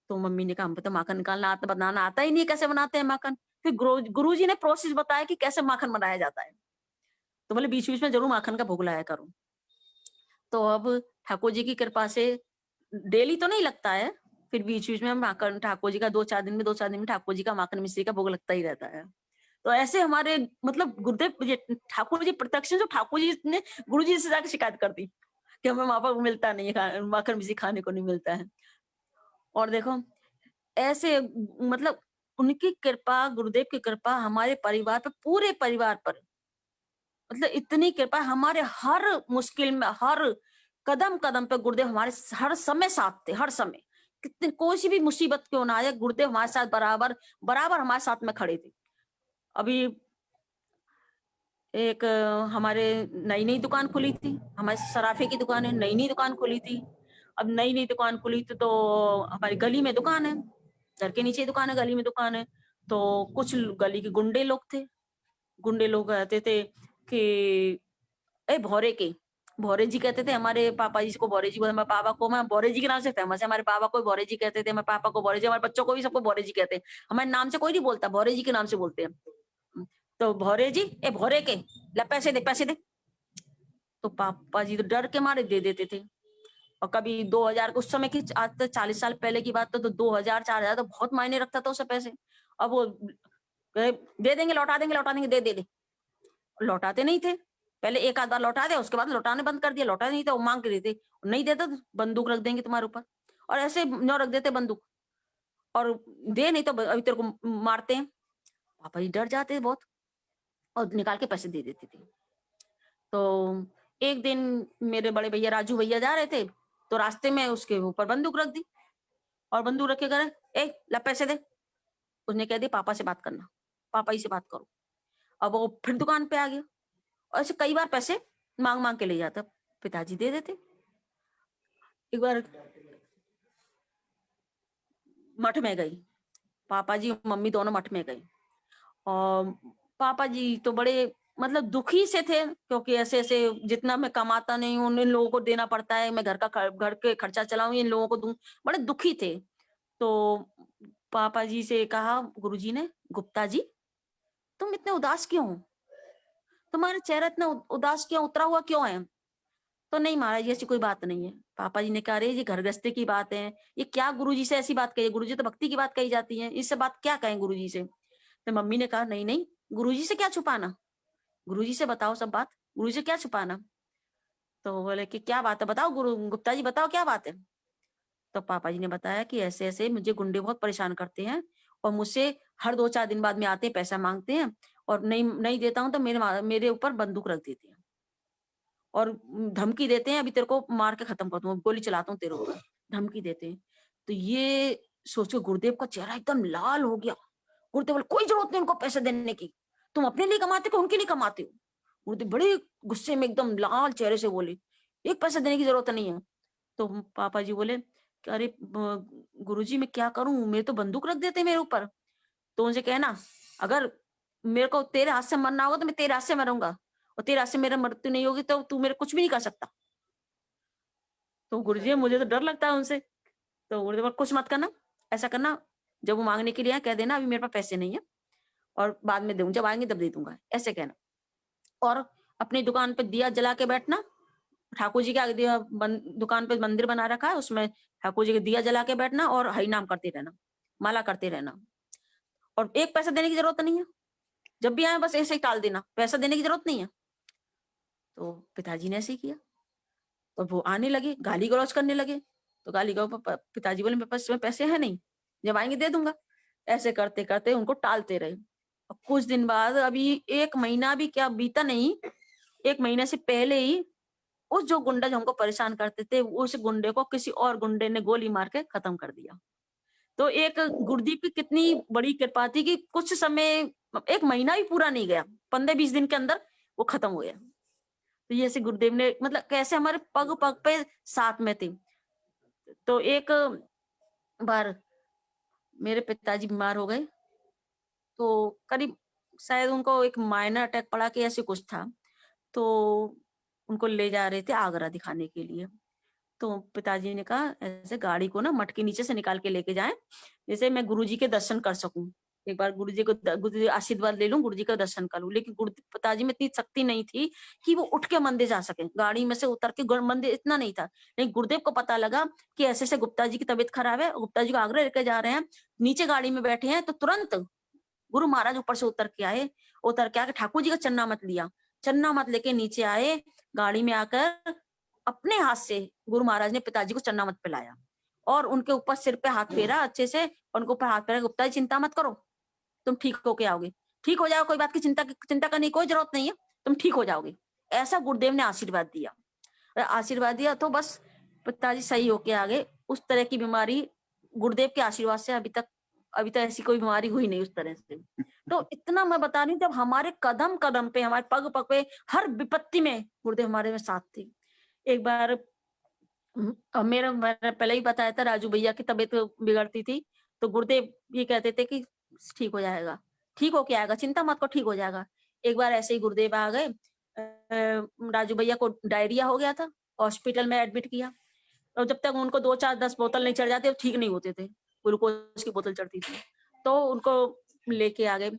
तो मम्मी ने कहा हमको तो माखन निकालना आता, बनाना आता ही नहीं है, कैसे बनाते हैं माखन? फिर गुरु जी ने प्रोसेस बताया कि कैसे माखन बनाया जाता है। तो बोले बीच बीच में जरूर माखन का भोग लाया करो। तो अब ठाकुर जी की कृपा से डेली तो नहीं लगता है, फिर बीच बीच में माखन ठाकुर जी का 2-4 दिन में ठाकुर जी का माखन मिश्री का भोग लगता ही रहता है। तो ऐसे हमारे मतलब गुरुदेव ठाकुर जी प्रत्यक्ष, जो ठाकुर जी ने गुरु जी से जाकर शिकायत कर दी कि हमें वहां पर मिलता नहीं है, माखन मिश्री खाने को नहीं मिलता है। और देखो ऐसे मतलब उनकी कृपा, गुरुदेव की कृपा हमारे परिवार पे, पूरे परिवार पर, मतलब इतनी कृपा हमारे हर मुश्किल में, हर कदम कदम पे गुरुदेव हमारे हर समय साथ थे, हर समय। कितनी कोई सी भी मुसीबत क्यों ना आए, गुरुदेव हमारे साथ बराबर बराबर हमारे साथ में खड़े थे। अभी एक हमारे नई नई दुकान खुली थी, हमारे सराफे की दुकान है, नई नई दुकान खुली थी। अब नई नई दुकान खुली थी तो हमारी गली में दुकान है, घर के नीचे दुकान है, गली में दुकान है। तो कुछ गली के गुंडे लोग थे, गुंडे लोग कहते थे कि ए भौरे के, भौरे जी कहते थे हमारे पापा जी को, भौरे जी को, हमारे पापा को, मैं भौरे जी के नाम से फेमस है, हमारे पापा को भौरे जी कहते थे, हमारे पापा को भौरे जी, हमारे बच्चों को भी सबको भौरे जी कहते हैं। हमारे नाम से कोई नहीं बोलता, भौरे जी के नाम से बोलते हैं। तो भौरे जी, ए भौरे के, ले पैसे दे, पैसे दे। तो पापा जी तो डर के मारे दे देते थे। और कभी 2000, उस समय की, आज से 40 साल पहले की बात, तो 2000 4000 तो बहुत मायने रखता था उसे पैसे। अब वो दे देंगे, लौटा देंगे, लौटा देंगे, दे दे दे, लौटाते नहीं थे। पहले एक आध बार लौटा दे, उसके बाद लौटाने बंद कर दिया, लौटा नहीं था, वो मांग के देते, नहीं देते तो बंदूक रख देंगे तुम्हारे ऊपर, और ऐसे न्यों रख देते बंदूक, और दे नहीं तो अभी तेरे को मारते हैं। पापा जी डर जाते बहुत और निकाल के पैसे दे देते थे। तो एक दिन मेरे बड़े भैया राजू भैया जा रहे थे, तो रास्ते में उसके ऊपर बंदूक रख दी, और बंदूक रख के कह रहे ए ला पैसे दे। उसने कह दिया पापा से बात करना, पापा ही से बात करो। अब वो फिर दुकान पे आ गया, और ऐसे कई बार पैसे मांग मांग के ले जाता, पिताजी दे देते। एक बार मठ में गई, पापा जी मम्मी दोनों मठ में गए, और पापा जी तो बड़े मतलब दुखी से थे, क्योंकि ऐसे-ऐसे जितना मैं कमाता नहीं हूँ, इन लोगों को देना पड़ता है, मैं घर के खर्चा चलाऊँ, इन लोगों को दूँ, बड़े दुखी थे। तो पापा जी से कहा गुरुजी ने, "गुप्ता जी, तुम इतने उदास क्यों हो? तुम्हारा चेहरा इतना उदास क्यों, उतरा हुआ क्यों है?" तो नहीं महाराज जी, ऐसी कोई बात नहीं है। पापा जी ने कहा, अरे ये घर गृहस्थी की बात है, ये क्या गुरुजी से ऐसी बात कही है? गुरुजी तो भक्ति की बात कही जाती है, इससे बात क्या कहें गुरुजी से? तो मम्मी ने कहा, नहीं नहीं, गुरुजी से क्या छुपाना, गुरुजी से बताओ सब बात, गुरुजी से क्या छुपाना? तो बोले कि क्या बात है, बताओ गुरु गुप्ता जी, बताओ क्या बात है? तो पापा जी ने बताया कि ऐसे ऐसे मुझे गुंडे बहुत परेशान करते हैं, और मुझसे हर 2-4 दिन बाद में आते हैं, पैसा मांगते हैं, और नहीं नहीं देता हूँ तो मेरे ऊपर बंदूक रख देते हैं, और धमकी देते हैं, अभी तेरे को मार के खत्म कर दूंगा, गोली चलाता हूँ तेरे ऊपर, धमकी देते हैं। तो ये सोच के गुरुदेव का चेहरा एकदम लाल हो गया। गुरुदेव बोले, कोई जरूरत नहीं उनको पैसे देने की, तुम अपने लिए कमाते हो, उनके लिए कमाते हो? गुरुदेव बड़े गुस्से में एकदम लाल चेहरे से बोले, एक पैसा देने की जरूरत नहीं है। तो पापा जी बोले कि अरे गुरुजी मैं क्या करूं, मेरे तो बंदूक रख देते मेरे ऊपर। तो उनसे कहना, अगर मेरे को तेरे हाथ से मरना होगा तो मैं तेरे हाथ से मरूंगा, और तेरे हाथ से मेरा मृत्यु नहीं होगी तो तू मेरे कुछ भी नहीं कर सकता। तो गुरुजी मुझे तो डर लगता है उनसे। तो गुरुदेव बोले, कुछ मत करना, ऐसा करना, जब वो मांगने के लिए आए कह देना अभी मेरे पास पैसे नहीं है, और बाद में दूंगा, जब आएंगे तब दे दूंगा, ऐसे कहना। और अपनी दुकान पे दिया जला के बैठना, ठाकुर जी के आगे दुकान पे मंदिर बना रखा है, उसमें ठाकुर जी के दिया जला के बैठना और हरि नाम करते रहना, माला करते रहना, और एक पैसा देने की जरूरत नहीं है, जब भी आए बस ऐसे ही टाल देना, पैसा देने की जरूरत नहीं है। तो पिताजी ने ऐसे ही किया। तो वो आने लगे, गाली गलौज करने लगे। तो पिताजी बोले, मेरे पास इसमें पैसे हैं नहीं, जब आएंगे दे दूंगा। ऐसे करते करते उनको टालते रहे। और कुछ दिन बाद, अभी 1 महीना भी क्या बीता नहीं, 1 महीने से पहले ही उस जो गुंडा जो हमको परेशान करते थे, उस गुंडे को किसी और गुंडे ने गोली मार के खत्म कर दिया। तो एक गुरुदीप की कितनी बड़ी कृपा थी कि कुछ समय, 1 महीना भी पूरा नहीं गया, 15-20 दिन के अंदर वो खत्म हो गया। तो ये ऐसे गुरुदेव ने मतलब कैसे हमारे पग पग पे साथ में थे। तो एक बार मेरे पिताजी बीमार हो गए, तो करीब शायद उनको एक माइनर अटैक पड़ा कि ऐसे कुछ था। तो उनको ले जा रहे थे आगरा दिखाने के लिए। तो पिताजी ने कहा, ऐसे गाड़ी को ना मठ के नीचे से निकाल के लेके जाएं, जैसे मैं गुरुजी के दर्शन कर सकूं, एक बार गुरुजी आशीर्वाद ले लूं, गुरुजी का दर्शन कर लूं। लेकिन गुरु पिताजी में इतनी शक्ति नहीं थी कि वो उठ के मंदिर जा सके, गाड़ी में से उतर के मंदिर इतना नहीं था। लेकिन गुरुदेव को पता लगा कि ऐसे ऐसे गुप्ता जी की तबीयत खराब है, गुप्ता जी को आगरा लेके जा रहे हैं, नीचे गाड़ी में बैठे हैं। तो तुरंत गुरु महाराज ऊपर से उतर के आए, उतर के आके ठाकुर जी का चन्ना मत लिया, चन्ना मत लेके नीचे आए, गाड़ी में आकर अपने हाथ से गुरु महाराज ने पिताजी को चन्ना मत पिलाया, और उनके ऊपर सिर पे हाथ फेरा अच्छे से, और उनके ऊपर हाथ फेरा, गुप्ता जी चिंता मत करो, तुम ठीक होके आओगे, ठीक हो जाओ, कोई बात की चिंता करने की कोई जरूरत नहीं है, तुम ठीक हो जाओगे। ऐसा गुरुदेव ने आशीर्वाद दिया। आशीर्वाद दिया तो बस पिताजी सही होके आ गए। उस तरह की बीमारी गुरुदेव के आशीर्वाद से अभी तक ऐसी कोई बीमारी हुई नहीं उस तरह से। तो इतना मैं बता रही हूँ, जब हमारे कदम कदम पे, हमारे पग पग पे, हर विपत्ति में गुरुदेव हमारे में साथ थे। एक बार मैंने पहले ही बताया था, राजू भैया की तबीयत बिगड़ती थी, तो गुरुदेव ये कहते थे कि ठीक हो जाएगा, ठीक होके आएगा, चिंता मत करो, ठीक हो जाएगा। एक बार ऐसे ही गुरुदेव आ गए, राजू भैया को डायरिया हो गया था, हॉस्पिटल में एडमिट किया, और जब तक उनको 2-4-10 बोतल नहीं चढ़ जाते, वो ठीक नहीं होते थे, ग्लूकोज की बोतल चढ़ती थी। तो उनको लेके आ गए,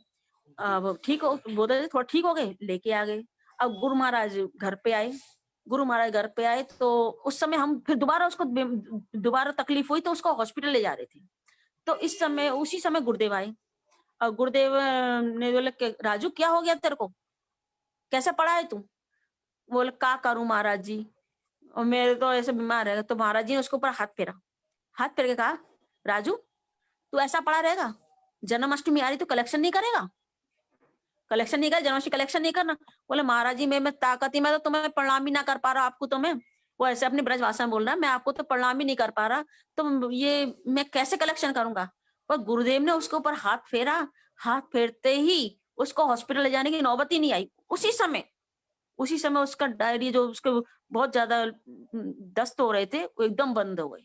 अब ठीक हो, बोतल थोड़ा ठीक हो गए, लेके आ गए। अब गुरु महाराज घर पे आए, तो उस समय हम फिर दोबारा तकलीफ हुई, तो उसको हॉस्पिटल ले जा रहे थे। तो उसी समय गुरुदेव आए, और गुरुदेव ने बोले कि राजू क्या हो गया तेरे को, कैसे पड़ा है तू? बोले, क्या करूं महाराज जी, और मेरे तो ऐसे बीमार है। तो महाराज जी ने उसके ऊपर हाथ फेरा, हाथ फेर के कहा, राजू तू ऐसा पड़ा रहेगा, जन्माष्टमी आ रही तो कलेक्शन नहीं करेगा, कलेक्शन नहीं कर, जन्माष्टमी कलेक्शन नहीं करना। बोले, महाराज जी मैं ताकत ही, मैं तो तुम्हें प्रणाम ही ना कर पा रहा, आपको तो मैं, वो ऐसे अपनी ब्रज भाषा में बोल रहा है, मैं आपको तो प्रणाम ही नहीं कर पा रहा, तो ये मैं कैसे कलेक्शन करूंगा? पर गुरुदेव ने उसके ऊपर हाथ फेरा, हाथ फेरते ही उसको हॉस्पिटल ले जाने की नौबत ही नहीं आई। उसी समय उसका डायरिया, जो उसके बहुत ज्यादा दस्त हो रहे थे, वो एकदम बंद हो गए,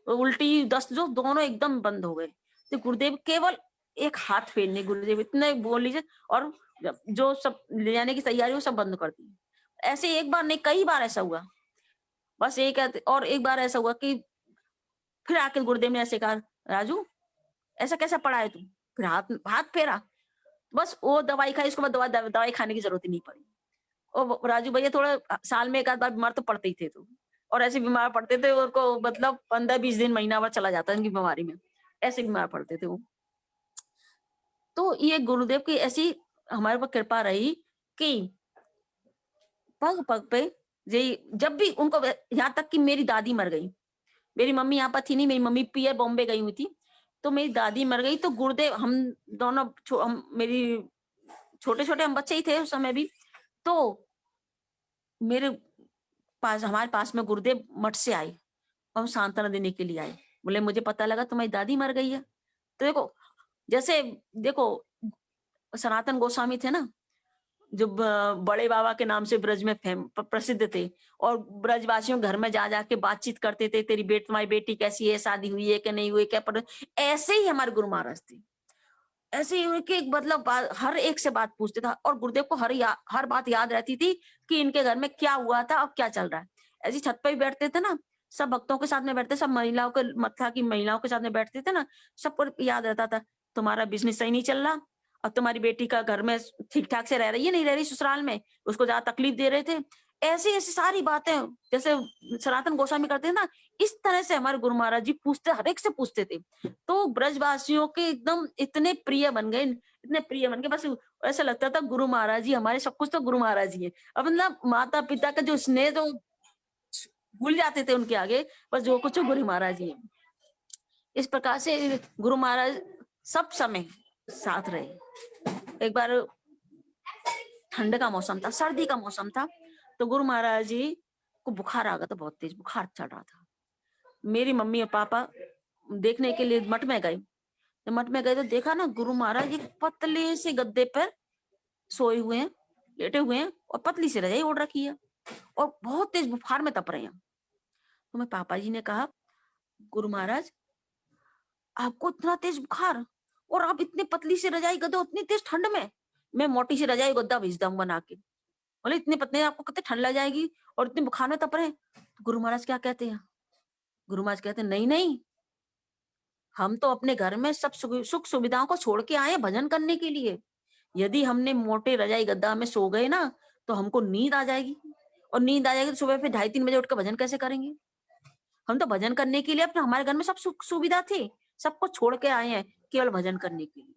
उल्टी दस्त जो दोनों एकदम बंद हो गए। तो गुरुदेव केवल एक हाथ फेरने गुरुदेव इतने बोल लीजिए, और जो सब ले जाने की तैयारी वो सब बंद कर दी। ऐसे एक बार नहीं, कई बार ऐसा हुआ। बस एक और एक बार ऐसा हुआ कि फिर आके गुरुदेव ने ऐसे कहा, राजू ऐसा कैसा पड़ा है तू? फिर हाथ हाथ फेरा, बस वो दवाई खाई, उसके बाद दवाई खाने की जरूरत ही नहीं पड़ी। ओ राजू भैया थोड़ा साल में एक आध बार बीमार तो पड़ते ही थे तो, और ऐसे बीमार पड़ते थे उनको, मतलब 15-20 दिन महीना भर चला जाता उनकी बीमारी में, ऐसे बीमार पड़ते थे वो। तो ये गुरुदेव की ऐसी हमारे पर कृपा रही कि पग पग पे ये, जब भी उनको, यहाँ तक कि मेरी दादी मर गई, मेरी मम्मी यहाँ पर थी नहीं, मेरी मम्मी पीयर बॉम्बे गई हुई थी, तो मेरी दादी मर गई तो गुरुदेव, हम दोनों मेरी छोटे छोटे हम बच्चे ही थे उस समय भी, तो मेरे पास, हमारे पास में गुरुदेव मठ से आए और सांत्वना देने के लिए आए। बोले मुझे पता लगा तुम्हारी दादी मर गई है। तो देखो, जैसे देखो, सनातन गोस्वामी थे ना, जो बड़े बाबा के नाम से ब्रज में प्रसिद्ध थे, और ब्रजवासियों घर में जा जाके बातचीत करते थे, तेरी तुम्हारी बेटी कैसी है, शादी हुई है कि नहीं हुई, क्या पढ़, ऐसे ही हमारे गुरु महाराज थे। ऐसे ही उनके मतलब हर एक से बात पूछते था, और गुरुदेव को हर बात याद रहती थी कि इनके घर में क्या हुआ था और क्या चल रहा है। ऐसी छत पे भी बैठते थे ना, सब भक्तों के साथ में बैठते, सब महिलाओं के मतलब की महिलाओं के साथ में बैठते थे ना, सबको याद रहता था, तुम्हारा बिजनेस सही नहीं चल रहा, अब तुम्हारी बेटी का घर में ठीक ठाक से रह रही है, नहीं रह रही ससुराल में, उसको ज्यादा तकलीफ दे रहे थे। ऐसी ऐसी सारी बातें जैसे सनातन गोस्वामी करते थे ना, इस तरह से हमारे गुरु महाराज जी पूछते, हर एक से पूछते थे। तो ब्रजवासियों के एकदम इतने प्रिय बन गए, इतने प्रिय बन गए, बस ऐसा लगता था गुरु महाराज जी हमारे, सब कुछ तो गुरु महाराज जी है। अब मतलब माता पिता का जो स्नेह, जो भूल जाते थे उनके आगे, बस जो कुछ गुरु महाराज जी है। इस प्रकार से गुरु महाराज सब समय साथ रहे। एक बार ठंड का मौसम था, सर्दी का मौसम था, तो गुरु महाराज जी को बुखार आ गया था, बहुत तेज बुखार चढ़ रहा था। मेरी मम्मी और पापा देखने के लिए मठ में गए। जब मठ में गए तो देखा ना, गुरु महाराज एक पतले से गद्दे पर सोए हुए हैं, लेटे हुए हैं, और पतली सी रजाई ओढ़ रखी है, और बहुत तेज बुखार में तप रहे हैं। तो मैं पापा जी ने कहा, गुरु महाराज आपको इतना तेज बुखार, और आप इतनी पतली सी रजाई गद्दा, उतनी तेज ठंड में? मैं मोटी सी रजाई गद्दा भेजता हूँ बना के। बोले इतने पतले आपको कितने ठंड लग जाएगी, और इतने बुखार में तप रहे हैं। तो गुरु महाराज क्या कहते हैं, गुरु महाराज कहते हैं, नहीं नहीं, हम तो अपने घर में सब सुख सुविधाओं को छोड़ के आए भजन करने के लिए। यदि हमने मोटे रजाई गद्दा में सो गए ना, तो हमको नींद आ जाएगी, और नींद आ जाएगी तो सुबह फिर 2:30-3 बजे उठकर भजन कैसे करेंगे? हम तो भजन करने के लिए, अपने हमारे घर में सब सुख सुविधा थी, सबको छोड़ के आए हैं केवल भजन करने के लिए।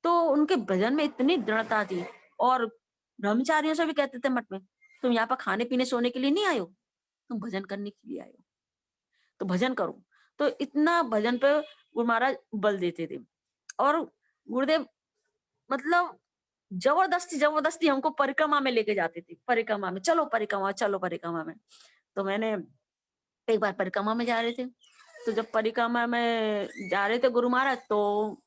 तो उनके भजन में इतनी दृढ़ता थी, और ब्रह्मचारियों से भी कहते थे मठ में, तुम यहाँ पर खाने पीने सोने के लिए नहीं आए हो, तुम भजन करने के लिए आए हो, तो भजन करो। तो इतना भजन पे गुरु महाराज बल देते थे। और गुरुदेव मतलब जबरदस्ती जबरदस्ती हमको परिक्रमा में लेके जाते थे, परिक्रमा में, चलो परिक्रमा, चलो परिक्रमा में। तो मैंने एक बार परिक्रमा में जा रहे थे, तो जब परिक्रमा में जा रहे थे गुरु महाराज, तो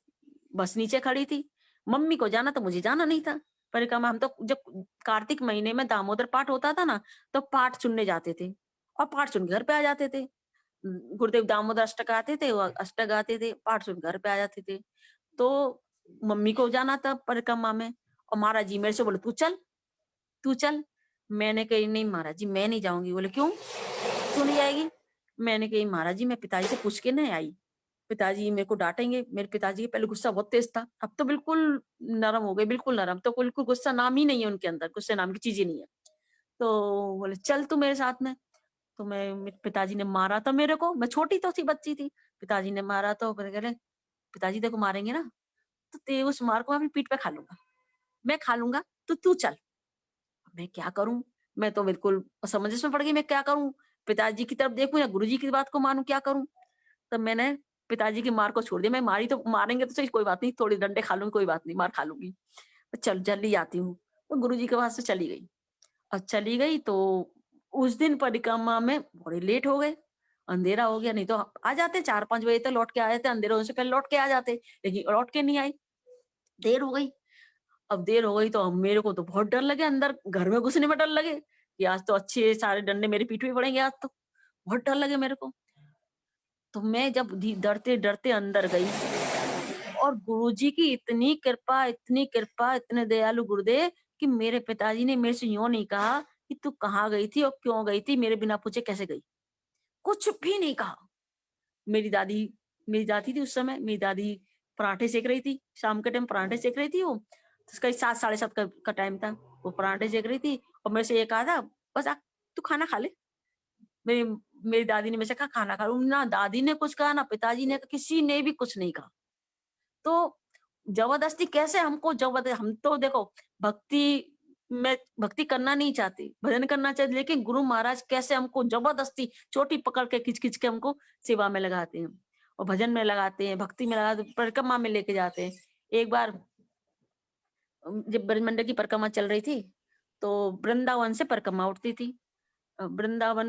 बस नीचे खड़ी थी। मम्मी को जाना, तो मुझे जाना नहीं था परिक्रमा। हम तो जब कार्तिक महीने में दामोदर पाठ होता था ना, तो पाठ सुनने जाते थे, और पाठ सुन के घर पे आ जाते थे। गुरुदेव दामोदर अष्टक आते थे, वो अष्टक गाते थे, पाठ सुन घर पे आ जाते थे। तो मम्मी को जाना था परिक्रमा में, और महाराज जी मेरे से बोले, तू चल, तू चल। मैंने कही, नहीं महाराज जी मैं नहीं जाऊंगी। बोले क्यों, क्यों नहीं जाएगी? मैंने कही, महाराज जी मैं पिताजी से पूछ के नहीं आई, पिताजी मेरे को डांटेंगे। मेरे पिताजी के पहले गुस्सा बहुत तेज था, अब तो बिल्कुल नरम हो गए, बिल्कुल नरम, तो बिल्कुल गुस्सा नाम ही नहीं है उनके अंदर, गुस्से नाम की चीज ही नहीं है। तो बोले चल तू मेरे साथ में। तो मेरे पिताजी ने मारा था मेरे को, मैं छोटी तो थी, बच्ची थी। पिताजी ने मारा तो फिर कह रहे, पिताजी देखो मारेंगे ना, तो ते उस मार को मैं अपनी पीठ पे खा लूंगा, मैं खा लूंगा, तो तू चल। मैं क्या करूं, मैं तो बिल्कुल असमंजस में पड़ गई, मैं क्या करूं, पिताजी की तरफ देखूं या गुरुजी की बात को मानूं, क्या करूं? तब मैंने पिताजी की मार को छोड़ दिया। मैं मारी तो मारेंगे तो सही, कोई बात नहीं, थोड़ी डंडे खा लूंगी, कोई बात नहीं, मार खा लूंगी, चल जल्दी आती हूँ। तो गुरुजी के पास से चली गई, और चली गई तो उस दिन परिक्रमा में बड़े लेट हो गए, अंधेरा हो गया। नहीं तो आ जाते 4-5 बजे तक, लौट के आ जाते, अंधेरा होने से पहले लौट के आ जाते, लेकिन लौट के नहीं आई, देर हो गई। अब देर हो गई तो अब मेरे को तो बहुत डर लगे, अंदर घर में घुसने में डर लगे कि आज तो अच्छे सारे डंडे मेरी पीठ पे पड़ेंगे, आज तो बहुत डर लगे मेरे को। तो मैं जब डरते डरते अंदर गई, और गुरुजी की इतनी कृपा, इतने दयालु गुरुदेव कि मेरे पिताजी ने मेरे से यूँ नहीं कहा कि तू कहाँ गई थी और क्यों गई थी? मेरे बिना पूछे कैसे गई? कुछ भी नहीं कहा। मेरी दादी मेरी दादी थी उस समय, मेरी दादी पराठे सेक रही थी, शाम के टाइम पराठे सेक रही थी वो। तो उसका 7 साढ़े 7 का टाइम था। वो पराठे सेक रही थी और मेरे से ये कहा था, "बस तू खाना खा ले।" मेरी मेरी दादी ने मेरे से कहा, "खाना खा।" ना दादी ने कुछ कहा, ना पिताजी ने, किसी ने भी कुछ नहीं कहा। तो जबरदस्ती कैसे हमको जबरदस्त हम तो देखो भक्ति करना नहीं चाहती, भजन करना चाहती, लेकिन गुरु महाराज कैसे हमको जबरदस्ती चोटी पकड़ के खींच-खींच के हमको सेवा में लगाते हैं और भजन में लगाते हैं, भक्ति में लगाते हैं, परिक्रमा में लेके जाते हैं। एक बार जब ब्रजमंडल की परिक्रमा चल रही थी, तो वृंदावन से परिक्रमा उठती थी। वृंदावन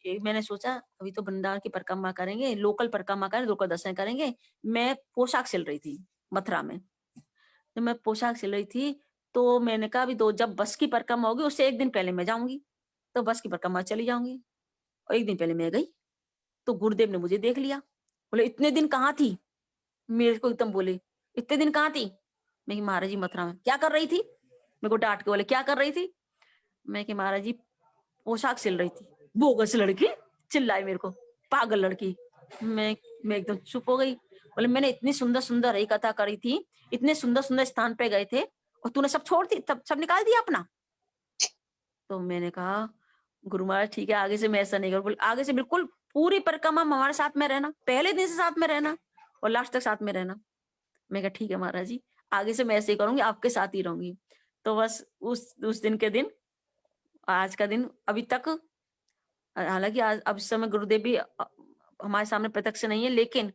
मैंने सोचा अभी तो वृंदावन की परिक्रमा करेंगे, लोकल परिक्रमा करें, लोकल दर्शन करेंगे। मैं पोशाक सिल रही थी मथुरा में। जब मैं पोशाक सिल रही थी, तो मैंने कहा अभी दो जब बस की परिक्रमा होगी उससे 1 दिन पहले मैं जाऊँगी, तो बस की परिक्रमा चली जाऊँगी। और 1 दिन पहले मैं गई, तो गुरुदेव ने मुझे देख लिया। बोले, "इतने दिन कहाँ थी?" मेरे को एकदम बोले, "इतने दिन कहाँ थी?" मैं कि महाराज जी मथुरा में। "क्या कर रही थी?" मेरे को डाँट के बोले, "क्या कर रही थी?" मैं कि महाराज जी पोशाक सिल रही थी। "बोगस लड़की!" चिल्लाई मेरे को, "पागल लड़की!" मैं मैं एकदम चुप हो गई। बोले, "मैंने इतनी सुंदर-सुंदर हरि कथा करी थी, इतने सुंदर-सुंदर स्थान पे गए थे और तूने सब छोड़ दी तब सब निकाल दिया अपना?" तो मैंने कहा, "गुरु महाराज ठीक है, आगे से मैं ऐसा नहीं करूँ।" बोले, "आगे से बिल्कुल पूरी परिक्रमा में हमारे साथ में रहना, पहले दिन से साथ में रहना और लास्ट तक साथ में रहना।" मैं कहा, "ठीक है महाराज जी, आगे से मैं ऐसे ही करूँगी, आपके साथ ही रहूँगी।" तो बस उस दिन के दिन, आज का दिन अभी तक हालाँकि आज अब इस समय गुरुदेव भी हमारे सामने प्रत्यक्ष नहीं है, लेकिन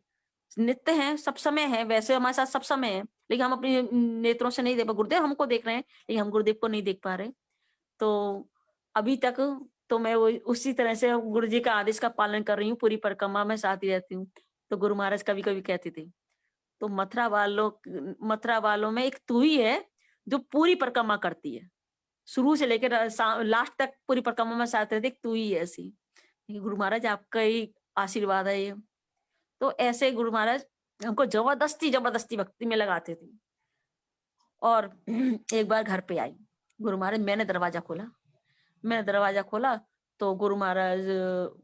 नित्य हैं, सब समय है, वैसे हमारे साथ सब समय है, लेकिन हम अपने नेत्रों से नहीं देख पा गुरुदेव हमको देख रहे हैं, लेकिन हम गुरुदेव को नहीं देख पा रहे। तो अभी तक तो मैं वो उसी तरह से गुरु जी का आदेश का पालन कर रही हूँ, पूरी परिक्रमा में साथ ही रहती हूँ। तो गुरु महाराज कभी-कभी कहते थे, "तो मथुरा वालों में एक तू ही है, जो पूरी परिक्रमा करती है। शुरू से लेकर लास्ट तक पूरी परिक्रमा में साथ रहती है, एक तू ही है ऐसी।" ये गुरु महाराज आपका ही आशीर्वाद है ये। तो ऐसे गुरु महाराज हमको जबरदस्ती भक्ति में लगाते थे। और एक बार घर पे आई, गुरु महाराज मैंने दरवाजा खोला तो गुरु महाराज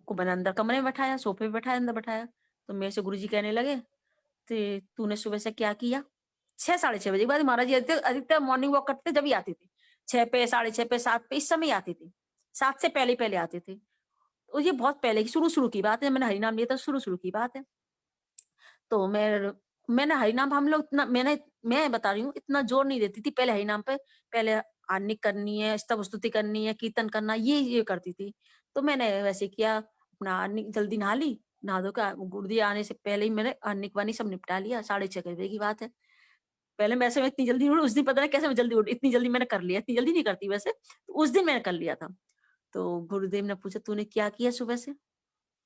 को मैंने अंदर कमरे में बैठाया, सोफे पे बैठाया, अंदर बैठाया। तो मेरे से गुरुजी कहने लगे, "ते तूने सुबह से क्या किया?" 6 साढ़े 6 बजे के बाद महाराज जी अधिकतर मॉर्निंग वॉक करते थे जब ही आती थी। 6 पे, साढ़े 6 पे, 7 पे इस समय ही आती थी। 7 से पहले-पहले आते थे। तो ये बहुत पहले की शुरू-शुरू की बात है, मैंने हरिनाम लिया था शुरू-शुरू की बात है। तो मैंने हरिनाम हम लोग इतना मैं बता रही हूँ इतना जोर नहीं देती थी पहले हरिनाम पे। पहले आरनिक करनी है, स्तव स्तुति करनी है, कीर्तन करना ये करती थी। तो मैंने वैसे किया अपना आरनिक जल्दी नहा ली, नहा धो के गुरुजी आने से पहले ही मैंने आरनिक-वारनिक सब निपटा लिया, साढ़े 6 बजे की बात है। पहले वैसे मैं इतनी जल्दी उठी उस दिन पता नहीं कैसे मैं जल्दी उठी, इतनी जल्दी मैंने कर लिया, इतनी जल्दी नहीं करती वैसे। तो उस दिन मैंने कर लिया था। तो गुरुदेव ने पूछा तूने क्या किया सुबह से?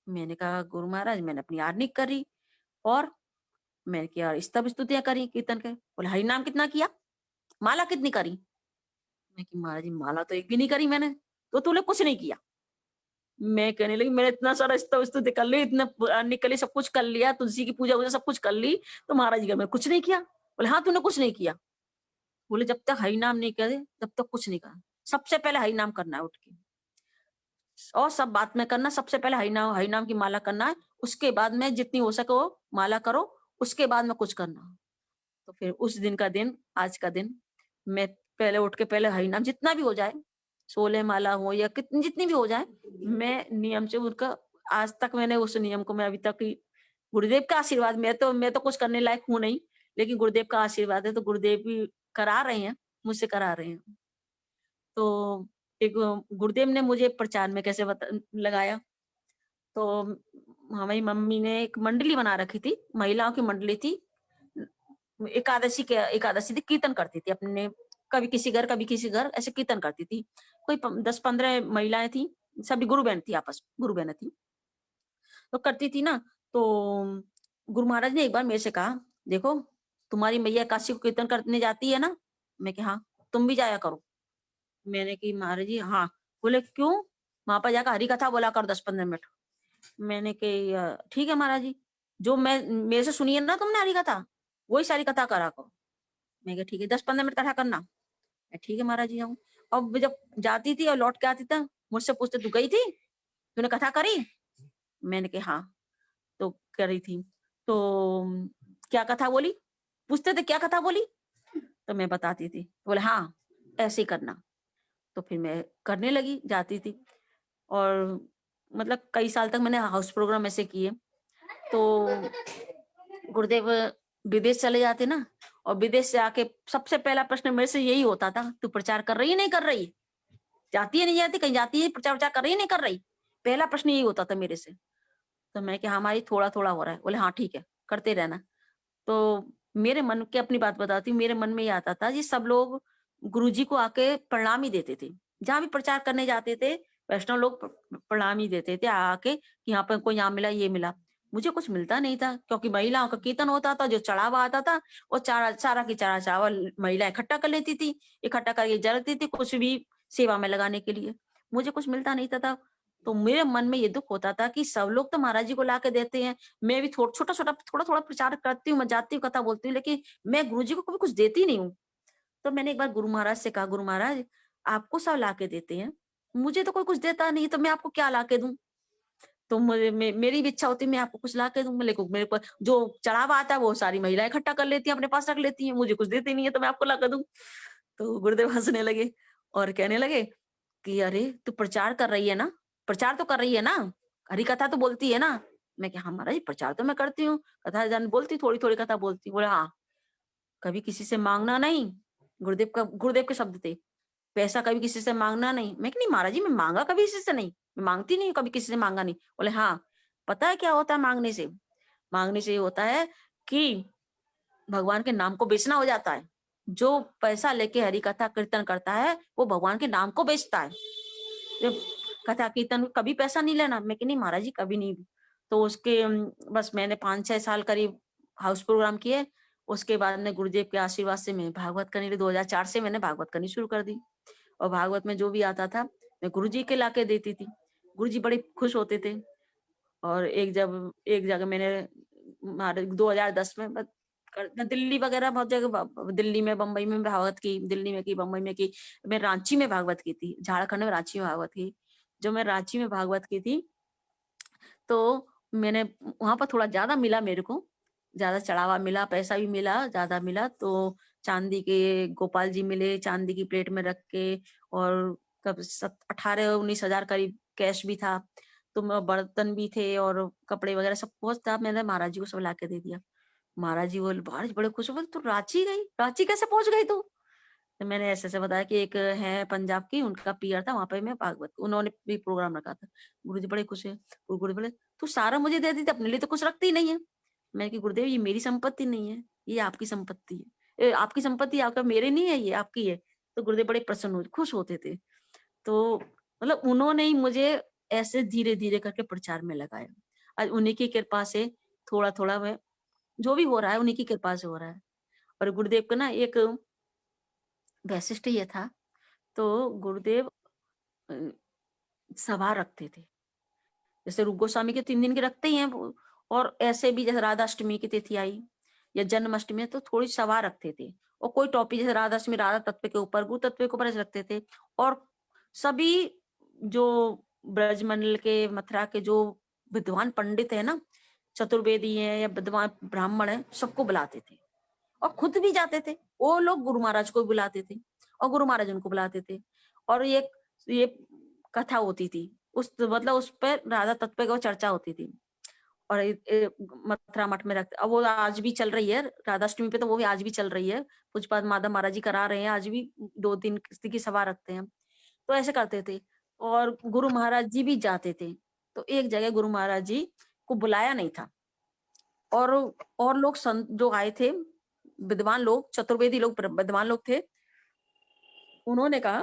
मैंने कहा गुरु महाराज मैंने अपनी आरनिक करी और मैंने किया स्तव स्तुतियाँ करी कीर्तन के। बोले हरिनाम कितना किया? माला कितनी करी? मैं कि महाराज जी माला तो एक भी नहीं करी मैंने, तो तूने कुछ नहीं किया। मैं कहने लगी मैंने इतना सारा स्तव स्तुति कर ली, इतना आरनिक कर ली, सब कुछ कर लिया, तुलसी की पूजा-वूजा सब कुछ कर ली, तो महाराज जी का मैं कुछ नहीं किया। बोले हाँ, तूने कुछ नहीं किया। बोले जब तक हरिनाम नहीं करे, तब तक कुछ नहीं करना। सबसे पहले हरिनाम करना है उठ के और सब बाद में करना, सबसे पहले हरिनाम हरिनाम की माला करना है, उसके बाद में जितनी हो सके वो माला करो, उसके बाद में कुछ करना। तो फिर उस दिन का दिन, आज का दिन, मैं पहले उठ के पहले हरिनाम जितना भी हो जाए, 16 माला हो या कितनी जितनी भी हो जाए, मैं नियम से उनका आज तक मैंने उस नियम को मैं अभी तक ही गुरुदेव का आशीर्वाद मैं तो कुछ करने लायक हूँ नहीं, लेकिन गुरुदेव का आशीर्वाद है तो गुरुदेव भी करा रहे हैं, मुझसे करा रहे हैं। तो एक गुरुदेव ने मुझे प्रचार में कैसे लगाया, तो हमारी मम्मी ने एक मंडली बना रखी थी, महिलाओं की मंडली थी। एकादशी थी, कीर्तन करती थी अपने कभी किसी घर ऐसे कीर्तन करती थी। कोई 10-15 महिलाएँ थी, सभी गुरु बहन थी गुरु बहनें थी। तो करती थी ना, तो गुरु महाराज ने एक बार मेरे से कहा, "देखो, तुम्हारी मैया काशी को कीर्तन करने जाती है ना?" मैं कि, "हाँ।" "तुम भी जाया करो।" मैंने कि, "महाराज जी हाँ।" बोले, "क्यों?" "वहाँ पर जाकर हरि कथा बोला करो 10-15 मिनट।" मैंने कि ठीक है महाराज जी।" जो मैं मेरे से सुनी है ना तुमने हरी कथा, वही सारी कथा करा करो। मैं कहा ठीक है, 10-15 मिनट कथा करना। मैं ठीक है महाराज जी जाऊँ। अब जब जाती थी और लौट के आती था, मुझसे पूछते तू गई थी? तूने कथा करी? मैंने कहा हाँ, तो करी थी। तो क्या कथा बोली? पूछते थे क्या कथा बोली? तो मैं बताती थी। बोले हाँ, ऐसे ही करना। तो फिर मैं करने लगी, जाती थी और मतलब कई साल तक मैंने हाउस प्रोग्राम ऐसे किए। तो गुरुदेव विदेश चले जाते ना, और विदेश से आके सबसे पहला प्रश्न मेरे से यही होता था, तू प्रचार कर रही है नहीं कर रही? जाती है नहीं जाती, कहीं जाती है प्रचार प्रचार कर रही है नहीं कर रही? पहला प्रश्न यही होता था मेरे से। तो मैं कि हमारी थोड़ा थोड़ा हो रहा है। बोले हाँ ठीक है, करते रहना। तो मेरे मन की अपनी बात बताती हूँ, मेरे मन में ये आता था, ये सब लोग गुरुजी को आके प्रणाम ही देते थे। जहाँ भी प्रचार करने जाते थे, वैष्णव लोग प्रणाम ही देते थे आके कि यहाँ पे कोई यहाँ मिला, ये मिला। मुझे कुछ मिलता नहीं था, क्योंकि महिलाओं का कीर्तन होता था, जो चढ़ावा आता था, वो सारा की सारा चावल महिला इकट्ठा कर लेती थी, इकट्ठा करके जरती थी कुछ भी सेवा में लगाने के लिए। मुझे कुछ मिलता नहीं था। तो मेरे मन में ये दुख होता था कि सब लोग तो महाराज जी को ला के देते हैं, मैं भी छोटा-छोटा, थोड़ा-थोड़ा प्रचार करती हूँ, मैं जाती हूँ, कथा बोलती हूँ, लेकिन मैं गुरुजी को कभी कुछ देती नहीं हूँ। तो मैंने एक बार गुरु महाराज से कहा, गुरु महाराज आपको सब ला के देते हैं, मुझे तो कोई कुछ देता नहीं, तो मैं आपको क्या ला के दूँ? तो मेरी भी इच्छा होती है मैं आपको कुछ ला के दूँ, लेकिन मेरे को जो चढ़ावा आता है वो सारी महिलाएँ इकट्ठा कर लेती हैं, अपने पास रख लेती हैं, मुझे कुछ देती नहीं है, तो मैं आपको ला के दूँ। तो गुरुदेव हँसने लगे और कहने लगे कि अरे! तू प्रचार कर रही है ना? प्रचार तो कर रही है ना? हरी कथा तो बोलती है ना? मैं कहा, हाँ महाराज प्रचार तो मैं करती हूँ, कथा जान बोलती थोड़ी-थोड़ी कथा बोलती हूँ। बोले हाँ, कभी किसी से माँगना नहीं। गुरुदेव के शब्द थे, पैसा कभी किसी से माँगना नहीं। मैं कही नहीं महाराज जी मैं माँगा कभी किसी से नहीं, मैं माँगती नहीं हूँ, कभी किसी से माँगा नहीं। बोले हाँ, पता है क्या होता है माँगने से? माँगने से ये होता है कि भगवान के नाम को बेचना हो जाता है। जो पैसा लेके हरि कथा कीर्तन करता है, वो भगवान के नाम को बेचता है। जब कथा कीर्तन में कभी पैसा नहीं लेना। मैं कि नहीं महाराज जी कभी नहीं। तो उसके बस मैंने 5-6 साल करीब हाउस प्रोग्राम किए। उसके बाद में गुरुदेव के आशीर्वाद से मैं भागवत करने लगी। 2004 से मैंने भागवत करनी शुरू कर दी और भागवत में जो भी आता था मैं गुरुजी के लाके देती थी। गुरुजी बड़े खुश होते थे। और एक जगह मैंने 2010 में मैं दिल्ली वगैरह बहुत जगह दिल्ली में, बम्बई में भागवत की, दिल्ली में की, बम्बई में की। मैं रांची में भागवत की थी, झारखंड में रांची में भागवत की। जो मैं रांची में भागवत की थी, तो मैंने वहाँ पर थोड़ा ज़्यादा मिला मेरे को, ज़्यादा चढ़ावा मिला, पैसा भी मिला, ज़्यादा मिला। तो चांदी के गोपाल जी मिले, चांदी की प्लेट में रख के, और कब 18-19 हजार करीब कैश भी था। तो बर्तन भी थे और कपड़े वगैरह सब कुछ था। मैंने महाराज जी को सब ला के दे दिया। महाराज जी बोले, महाराज बड़े खुश हुए, बोले तू रांची गई? रांची कैसे पहुंच गई तू? तो मैंने ऐसे-ऐसे बताया कि एक है पंजाब की, उनका पीआर था, वहाँ पे मैं भागवत उन्होंने भी प्रोग्राम रखा था। गुरुजी बड़े खुश हैं। और गुरु बोले, "तू सारा मुझे दे देती, अपने लिए तो कुछ रखती ही नहीं है।" मैंने कहा, "गुरुदेव ये मेरी संपत्ति नहीं है, ये आपकी संपत्ति है। आपकी संपत्ति आपका, मेरे नहीं है, ये आपकी है।" तो गुरुदेव बड़े प्रसन्न हो खुश होते थे। तो मतलब उन्होंने ही मुझे ऐसे धीरे-धीरे करके प्रचार में लगाया। आज उन्हीं की कृपा से थोड़ा-थोड़ा मैं जो भी हो रहा है, उन्हीं की कृपा से हो रहा है। और गुरुदेव का ना एक वैशिष्ट्य ये था, तो गुरुदेव अ, सभा रखते थे। जैसे रूप गोस्वामी के 3 दिन के रखते ही हैं वो, और ऐसे भी जैसे राधाष्टमी की तिथि आई या जन्माष्टमी है, तो थोड़ी सभा रखते थे। और कोई टॉपिक जैसे राधाष्टमी राधा तत्व के ऊपर, गुरु तत्व के ऊपर ऐसे रखते थे। और सभी जो ब्रजमंडल के, मथुरा के जो विद्वान पंडित है ना, चतुर्वेदी हैं या विद्वान ब्राह्मण हैं, सबको बुलाते थे और खुद भी जाते थे। वो लोग गुरु महाराज को भी बुलाते थे और गुरु महाराज उनको बुलाते थे। और ये कथा होती थी, उस मतलब उस पे राधा तत्व पे वो चर्चा होती थी। और मथुरा मठ में रखते, अब वो आज भी चल रही है, राधाष्टमी पे तो वो भी आज भी चल रही है। पूज्यपाद माधव महाराज जी करा रहे हैं, आज भी 2 दिन किसी की सभा रखते हैं। तो ऐसे करते थे और गुरु महाराज जी भी जाते थे। तो एक जगह गुरु महाराज जी को बुलाया नहीं था, और और लोग संत जो आए थे, विद्वान लोग, चतुर्वेदी लोग, विद्वान लोग थे। उन्होंने कहा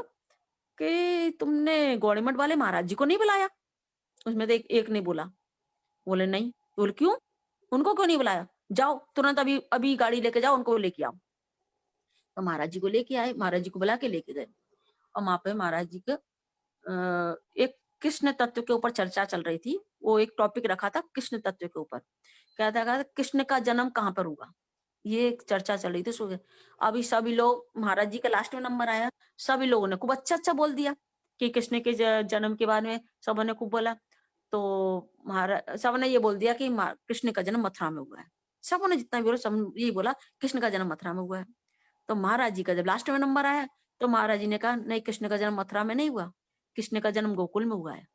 कि तुमने गौड़ीमठ वाले महाराज जी को नहीं बुलाया? उसमें से एक ने बोला। बोले नहीं। बोले क्यों? उनको क्यों नहीं बुलाया? जाओ तुरंत, अभी अभी गाड़ी लेके जाओ, उनको लेके आओ। तो महाराज जी को लेके आए, महाराज जी को बुला के लेके गए। और वहां पे महाराज जी का एक कृष्ण तत्व के ऊपर चर्चा चल रही थी। वो एक टॉपिक रखा था कृष्ण तत्व के ऊपर, कहता कहता कृष्ण का जन्म कहाँ पर हुआ, ये एक चर्चा चल रही थी सुबह। अभी सभी लोग, महाराज जी का लास्ट में नंबर आया, सभी लोगों ने खूब अच्छा बोल दिया कि कृष्ण के जन्म के बारे में सबों ने खूब बोला। तो महाराज सबने ये बोल दिया कि कृष्ण का जन्म मथुरा में हुआ है। सबों ने जितना भी बोला सब यही बोला कृष्ण का जन्म मथुरा में हुआ है। तो महाराज जी का जब लास्ट में नंबर आया तो महाराज जी ने कहा नहीं, कृष्ण का जन्म मथुरा में नहीं हुआ, कृष्ण का जन्म गोकुल में हुआ है।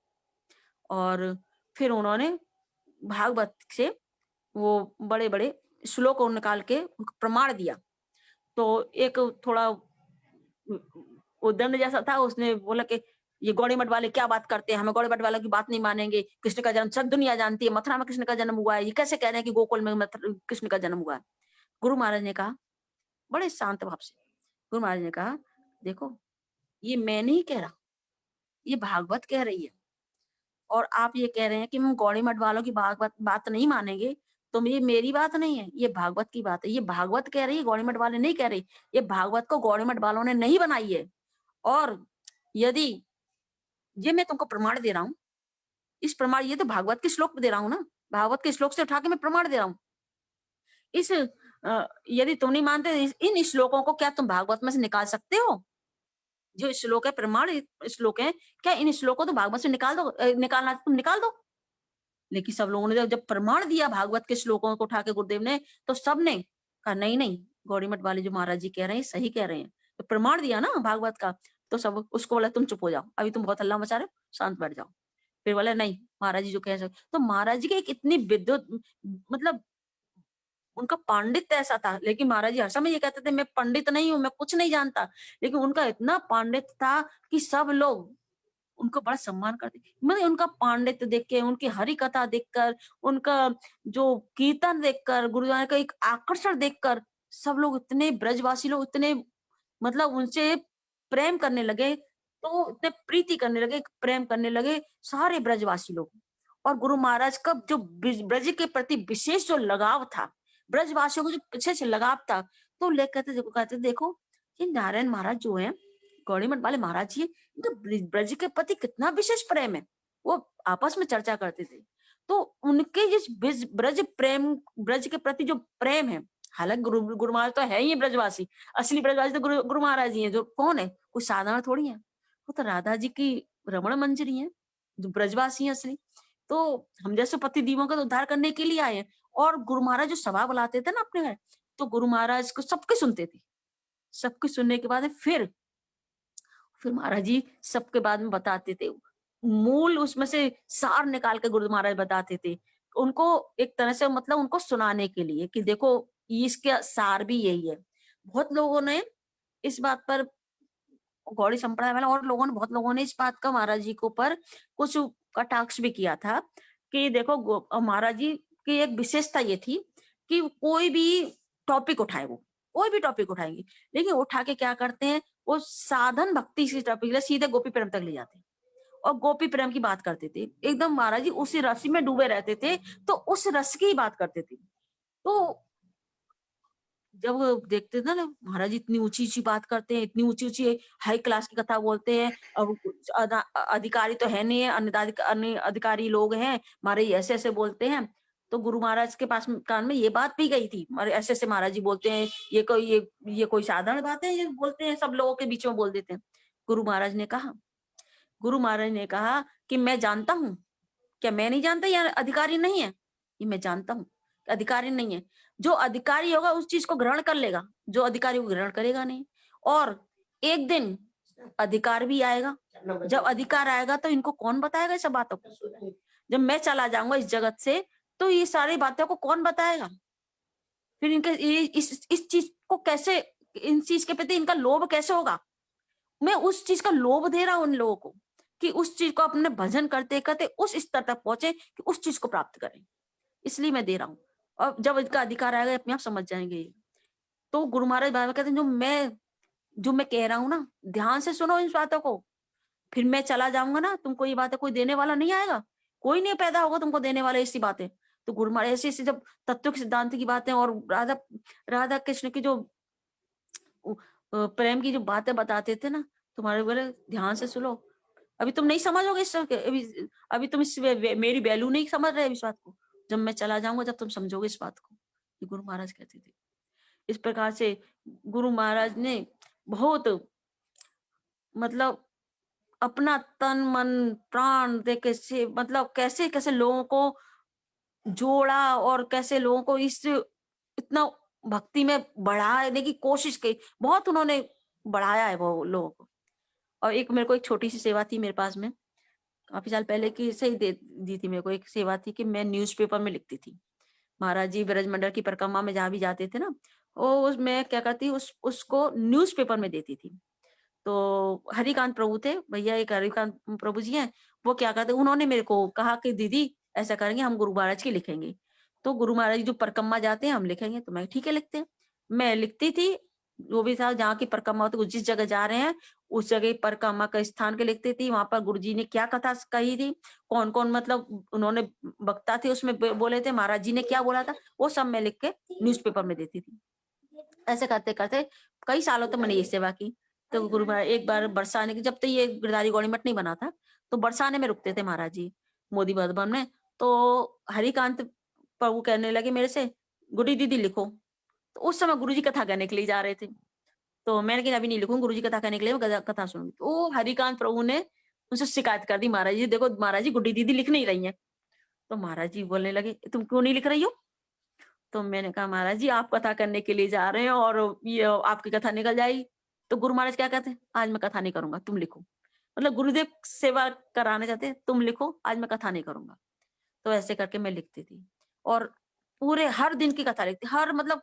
और फिर उन्होंने भागवत से वो बड़े बड़े श्लोक को निकाल के उनको प्रमाण दिया। तो एक थोड़ा उद्दंड जैसा था, उसने बोला कि ये गौड़ी मठ वाले क्या बात करते हैं, हमें गौड़ी मठ वालों की बात नहीं मानेंगे, कृष्ण का जन्म सब दुनिया जानती है, मथुरा में कृष्ण का जन्म हुआ है, ये कैसे कह रहे हैं कि गोकुल में कृष्ण का जन्म हुआ है। गुरु महाराज ने कहा बड़े शांत भाव से, गुरु महाराज ने कहा देखो ये मैं नहीं कह रहा, ये भागवत कह रही है, और आप ये कह रहे हैं कि हम गौड़ी मठ वालों की भागवत बात नहीं मानेंगे, तो ये मेरी बात नहीं है, ये भागवत की बात है, ये भागवत कह रही है, गौड़ी मठ वाले नहीं कह रहे, ये भागवत को गौड़ी मठ वालों ने नहीं बनाई है। और यदि ये मैं तुमको प्रमाण दे रहा हूँ, इस प्रमाण, ये तो भागवत के श्लोक दे रहा हूँ ना, भागवत के श्लोक से उठा के मैं प्रमाण दे रहा हूँ। इस यदि तुम नहीं मानते इन श्लोकों को क्या तुम भागवत में से निकाल सकते हो? जो श्लोक है प्रमाण श्लोक है, क्या इन श्लोकों को तो भागवत से निकाल दो, निकालना तुम निकाल दो। लेकिन सब लोगों ने जब प्रमाण दिया भागवत के श्लोकों को उठा के गुरुदेव ने, तो सबने कहा नहीं नहीं, गौड़ी मठ वाले जो महाराज जी कह रहे हैं सही कह रहे हैं। तो प्रमाण दिया ना भागवत का, तो सब उसको बोला तुम चुप हो जाओ, अभी तुम बहुत हल्ला मचा रहे हो, शांत बैठ जाओ। फिर बोले नहीं, महाराज जी जो कह रहे, तो महाराज जी की एक इतनी विद्युत, मतलब उनका पांडित्य ऐसा था। लेकिन महाराज जी हर समय ये कहते थे मैं पंडित नहीं हूँ, मैं कुछ नहीं जानता, लेकिन उनका इतना पांडित्य था कि सब लोग उनको बड़ा सम्मान करते। मतलब उनका पांडित्य देख के, उनकी हरि कथा देखकर, उनका जो कीर्तन देखकर, गुरुद्वारा का एक आकर्षण देखकर सब लोग, इतने ब्रजवासी लोग इतने मतलब उनसे प्रेम करने लगे, तो इतने प्रीति करने लगे, प्रेम करने लगे सारे ब्रजवासी लोग। और गुरु महाराज का जो ब्रज के प्रति विशेष जो लगाव था, ब्रजवासियों को जो विशेष लगाव था, तो ले कहते देखो ये नारायण महाराज जो है, गौड़ी मठ वाले महाराज जी, इनका ब्रज के प्रति कितना विशेष प्रेम है। वो आपस में चर्चा करते थे। तो उनके जिस ब्रज प्रेम, ब्रज के प्रति जो प्रेम है, हालांकि गुरु महाराज तो है ही ब्रजवासी, असली ब्रजवासी तो गुरु महाराज जी हैं। जो कौन है, कोई साधारण थोड़ी है, वो तो राधा जी की रमण मंजरी है, जो ब्रजवासी है असली। तो हम जैसे पति दीवों का उद्धार करने के लिए आए हैं। और गुरु महाराज जो सभा बुलाते थे ना अपने घर, तो गुरु महाराज को सबके सुनते थे। सबके सुनने के बाद फिर महाराज जी सबके बाद में बताते थे, मूल उसमें से सार निकाल के गुरु महाराज बताते थे उनको, एक तरह से मतलब उनको सुनाने के लिए कि देखो इसके सार भी यही है। बहुत लोगों ने इस बात पर, गौड़ी संप्रदाय वाला और लोगों ने, बहुत लोगों ने इस बात का महाराज जी के ऊपर कुछ कटाक्ष भी किया था कि देखो महाराज जी की एक विशेषता ये थी कि कोई भी टॉपिक उठाए, वो कोई भी टॉपिक उठाएंगे, लेकिन उठा के क्या करते हैं, वो साधन भक्ति से टॉपिक सीधे गोपी प्रेम तक ले जाते हैं और गोपी प्रेम की बात करते थे। एकदम महाराज जी उसी रस में डूबे रहते थे, तो उस रस की ही बात करते थे। तो जब वो देखते थे ना महाराज जी इतनी ऊंची ऊंची बात करते हैं, इतनी ऊंची ऊंची हाई क्लास की कथा बोलते हैं, और कुछ अधिकारी तो है नहीं है, अन्य अधिकारी लोग हैं, महाराज जी ऐसे ऐसे बोलते हैं। तो गुरु महाराज के पास कान में ये बात भी गई थी, और ऐसे ऐसे महाराज जी बोलते हैं, ये कोई साधारण बात है, ये बोलते हैं सब लोगों के बीच में बोल देते हैं। गुरु महाराज ने कहा, गुरु महाराज ने कहा कि मैं जानता हूँ, क्या मैं नहीं जानता या अधिकारी नहीं है, ये मैं जानता हूँ अधिकारी नहीं है। जो अधिकारी होगा उस चीज को ग्रहण कर लेगा, जो अधिकारी को ग्रहण करेगा नहीं। और एक दिन अधिकार भी आएगा, जब अधिकार आएगा तो इनको कौन बताएगा ये सब बातों को। जब मैं चला जाऊंगा इस जगत से, तो ये सारी बातों को कौन बताएगा। फिर इनके इस चीज को कैसे, इन चीज के प्रति इनका लोभ कैसे होगा। मैं उस चीज का लोभ दे रहा हूं उन लोगों को कि उस चीज को अपने भजन करते करते उस स्तर तक पहुंचे कि उस चीज को प्राप्त करें, इसलिए मैं दे रहा हूँ। और जब इसका अधिकार आएगा अपने आप समझ जाएंगे ये। तो गुरु महाराज बाबा कहते हैं जो मैं कह रहा हूँ ना, ध्यान से सुनो इन बातों को। फिर मैं चला जाऊंगा ना, तुमको ये बातें कोई देने वाला नहीं आएगा, कोई नहीं पैदा होगा तुमको देने वाले ऐसी बातें। तो गुरु महाराज ऐसी ऐसी जब तत्व के सिद्धांत की बातें और राधा राधा कृष्ण की जो प्रेम की जो बातें बताते थे ना, तुम्हारे बोले ध्यान से सुनो। अभी तुम नहीं समझोगे इस अभी तुम मेरी वैल्यू नहीं समझ रहे इस बात को। जब मैं चला जाऊंगा जब तुम समझोगे इस बात को, ये गुरु महाराज कहते थे। इस प्रकार से गुरु महाराज ने बहुत मतलब अपना तन मन प्राण दे के से मतलब कैसे कैसे लोगों को जोड़ा और कैसे लोगों को इस इतना भक्ति में बढ़ाने की कोशिश की। बहुत उन्होंने बढ़ाया है वो लोगों को। और एक मेरे को एक छोटी सी सेवा थी मेरे पास में, काफी साल पहले की सही दे दी थी मेरे को। एक सेवा थी कि मैं न्यूज़पेपर में लिखती थी। महाराज जी ब्रजमंडल की परिक्रमा में जहाँ भी जाते थे ना, मैं क्या करती उसको न्यूज़पेपर में देती थी। तो हरिकांत प्रभु थे भैया, एक हरिकांत प्रभु जी हैं, वो क्या करते, उन्होंने मेरे को कहा कि दीदी ऐसा करेंगे, हम गुरु महाराज की लिखेंगे। तो गुरु महाराज जी जो परिक्रमा जाते हैं हम लिखेंगे। तो मैं ठीक है लिखते हैं। मैं लिखती थी जो भी था, जहाँ की परिक्रमा होती, जिस जगह जा रहे हैं उस जगह परिक्रमा का स्थान के लिखती थी, वहां पर गुरु जी ने क्या कथा कही थी, कौन कौन मतलब उन्होंने वक्ता थे उसमें बोले थे, महाराज जी ने क्या बोला था, वो सब मैं लिख के न्यूज़पेपर में देती थी। ऐसे करते करते कई सालों तक मैंने ये सेवा की। तो गुरु महाराज एक बार बरसाने की, जब तक ये गिरधारी गौड़ी मठ नहीं बना था, तो बरसाने में रुकते थे महाराज जी मोदी भवन में। तो हरिकांत प्रभु कहने लगे मेरे से, गुडी दीदी लिखो। तो उस समय गुरु जी कथा कहने के लिए जा रहे थे। तो मैंने कहा अभी नहीं लिखूंगी, गुरु जी कथा कहने के लिए मैं कथा सुनूंगी। तो हरिकांत प्रभु ने उनसे शिकायत कर दी, महाराज जी देखो महाराज जी गुड्डी दीदी लिख नहीं रही है। तो महाराज जी बोलने लगे तुम क्यों नहीं लिख रही हो। तो मैंने कहा महाराज जी आप कथा करने के लिए जा रहे हैं और ये आपकी कथा निकल जाएगी। तो गुरु महाराज क्या कहते हैं, आज मैं कथा नहीं करूंगा, तुम लिखो। मतलब गुरुदेव सेवा कराने चाहते हैं, तुम लिखो, आज मैं कथा नहीं करूंगा। तो ऐसे करके मैं लिखती थी और पूरे हर दिन की कथा लिखती, हर मतलब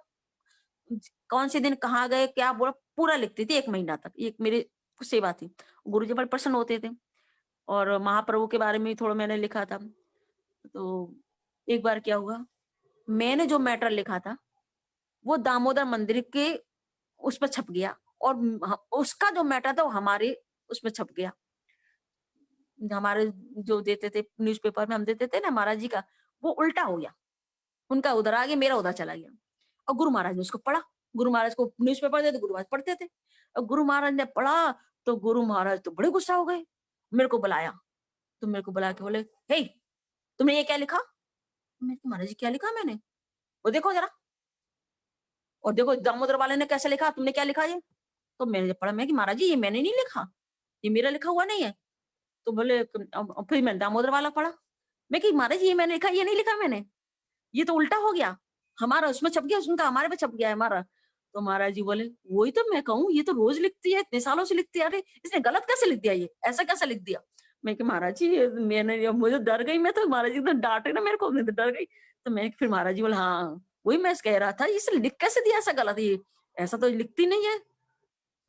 कौन से दिन कहाँ गए क्या बोला पूरा लिखती थी, 1 महीना तक। ये मेरी सेवा थी। गुरु जी बड़े प्रसन्न होते थे। और महाप्रभु के बारे में भी थोड़ा मैंने लिखा था। तो एक बार क्या हुआ, मैंने जो मैटर लिखा था वो दामोदर मंदिर के उस पर छप गया और उसका जो मैटर था वो हमारे उसमें छप गया। हमारे जो देते थे न्यूज़पेपर में हम देते थे ना महाराज जी का, वो उल्टा हो गया। उनका उधर आ गया, मेरा उधर चला गया। और गुरु महाराज ने उसको पढ़ा। गुरु महाराज को न्यूज़पेपर देते, गुरु महाराज पढ़ते थे। और गुरु महाराज ने पढ़ा तो गुरु महाराज तो बड़े गुस्सा हो गए। मेरे को बुलाया, तो मेरे को बुला के बोले, हे तुमने ये क्या लिखा। मैंने कहा महाराज जी क्या लिखा मैंने, वो देखो जरा, और देखो दामोदर वाले ने कैसे लिखा, तुमने क्या लिखा ये। तो मैंने जब पढ़ा, मैं कि महाराज जी ये मैंने नहीं लिखा, ये मेरा लिखा हुआ नहीं है। तो बोले फिर मैंने दामोदर वाला पढ़ा। मैं कि महाराज जी ये मैंने लिखा, ये नहीं लिखा मैंने, ये तो उल्टा हो गया, हमारा उसमें छप गया, उनका हमारे पे छप गया है हमारा। तो महाराज जी बोले वही तो मैं कहूँ, ये तो रोज लिखती है, इतने सालों से लिखती है, अरे इसने गलत कैसे लिख दिया, ये ऐसा कैसे लिख दिया। मैं कि महाराज जी मुझे डर गई, मैं तो महाराज जी तो डांटे ना मेरे को, मैं तो डर गई। तो मैं फिर महाराज जी बोले हाँ वही मैं कह रहा था, इसे लिख कैसे दिया ऐसा गलत, ये ऐसा तो लिखती नहीं है।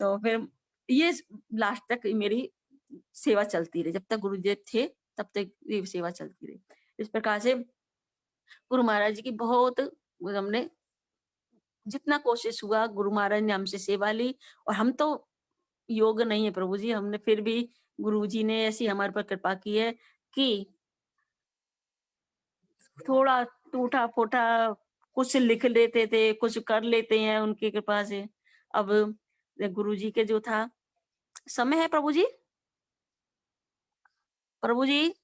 तो फिर ये लास्ट तक मेरी सेवा चलती रही, जब तक गुरुदेव थे तब तक ये सेवा चलती रही। इस प्रकार से गुरु महाराज जी की बहुत हमने जितना कोशिश हुआ, गुरु महाराज ने हमसे सेवा ली। और हम तो योग्य नहीं है प्रभु जी, हमने फिर भी गुरु जी ने ऐसी हमारे पर कृपा की है कि थोड़ा टूटा फूटा कुछ लिख लेते थे, कुछ कर लेते हैं उनकी कृपा से। अब गुरु जी के जो था समय है प्रभु जी, प्रभु जी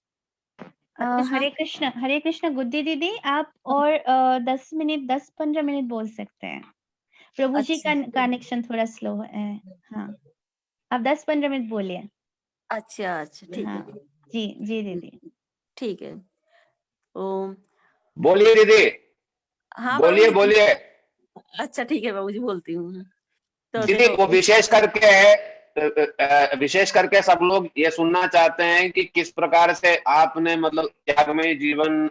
हरे कृष्णा। हरे कृष्ण गुड्डी दीदी, आप और 10-15 मिनट बोल सकते हैं। प्रभु जी का अच्छा कनेक्शन थोड़ा स्लो है। हाँ, आप 10-15 मिनट बोलिए। अच्छा अच्छा ठीक हाँ है जी जी दीदी। ठीक है। ओम बोलिए दीदी, हाँ प्रभु बोलिए जी। बोलिए। अच्छा ठीक है प्रभु जी, बोलती हूँ। तो दीदी देखो वो विशेष करके सब लोग ये सुनना चाहते हैं कि किस प्रकार से आपने मतलब त्यागमय जीवन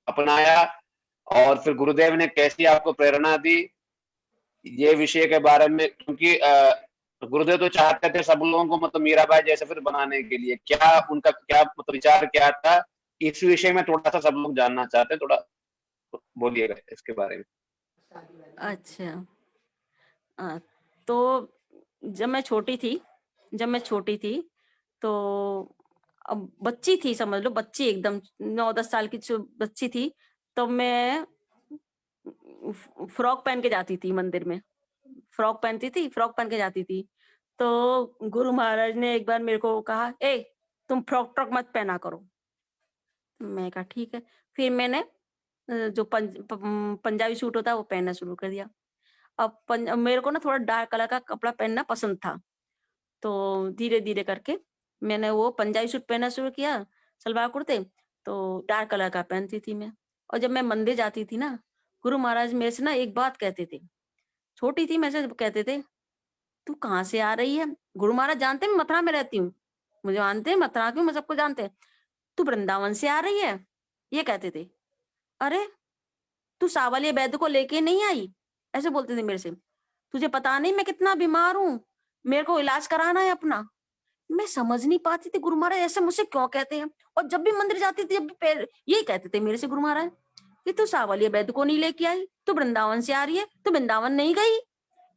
अपनाया और फिर गुरुदेव ने कैसी आपको प्रेरणा दी, ये विषय के बारे में। क्योंकि गुरुदेव तो चाहते थे सब लोगों को मतलब मीराबाई जैसे फिर बनाने के लिए, क्या उनका क्या मतलब विचार क्या था, इस विषय में थोड़ा सा सब लोग जानना चाहते हैं, थोड़ा बोलिएगा इसके बारे में। अच्छा तो जब मैं छोटी थी तो अब बच्ची थी, समझ लो बच्ची एकदम 9-10 साल की बच्ची थी। तो मैं फ्रॉक पहन के जाती थी मंदिर में, फ्रॉक पहनती थी, फ्रॉक पहन के जाती थी। तो गुरु महाराज ने एक बार मेरे को कहा, ए तुम फ्रॉक ट्रॉक मत पहना करो। मैं कहा ठीक है। फिर मैंने जो पंजाबी सूट होता है वो पहनना शुरू कर दिया। अब मेरे को ना थोड़ा डार्क कलर का कपड़ा पहनना पसंद था। तो धीरे-धीरे करके मैंने वो पंजाबी सूट पहनना शुरू किया, सलवार कुर्ते, तो डार्क कलर का पहनती थी मैं। और जब मैं मंदिर जाती थी ना, गुरु महाराज मेरे से ना एक बात कहते थे। छोटी थी मेरे से कहते थे, "तू कहाँ से आ रही है?" गुरु महाराज जानते हैं मैं मथुरा में रहती हूँ। मुझे जानते हैं मथुरा की, मैं सबको जानते हैं। "तू वृंदावन से आ रही है?" ये कहते थे। "अरे! तू सावलिया वैद्य को लेके नहीं आई?" ऐसे बोलते थे मेरे से। "तुझे पता नहीं मैं कितना बीमार हूँ? मेरे को इलाज कराना है अपना।" मैं समझ नहीं पाती थी गुरु महाराज ऐसे मुझसे क्यों कहते हैं। और जब भी मंदिर जाती थी, जब भी पैर यही कहते थे मेरे से गुरु महाराज कि तू सावलिया वैद्य को नहीं लेके आई, तू वृंदावन से आ रही है, तू वृंदावन नहीं गई।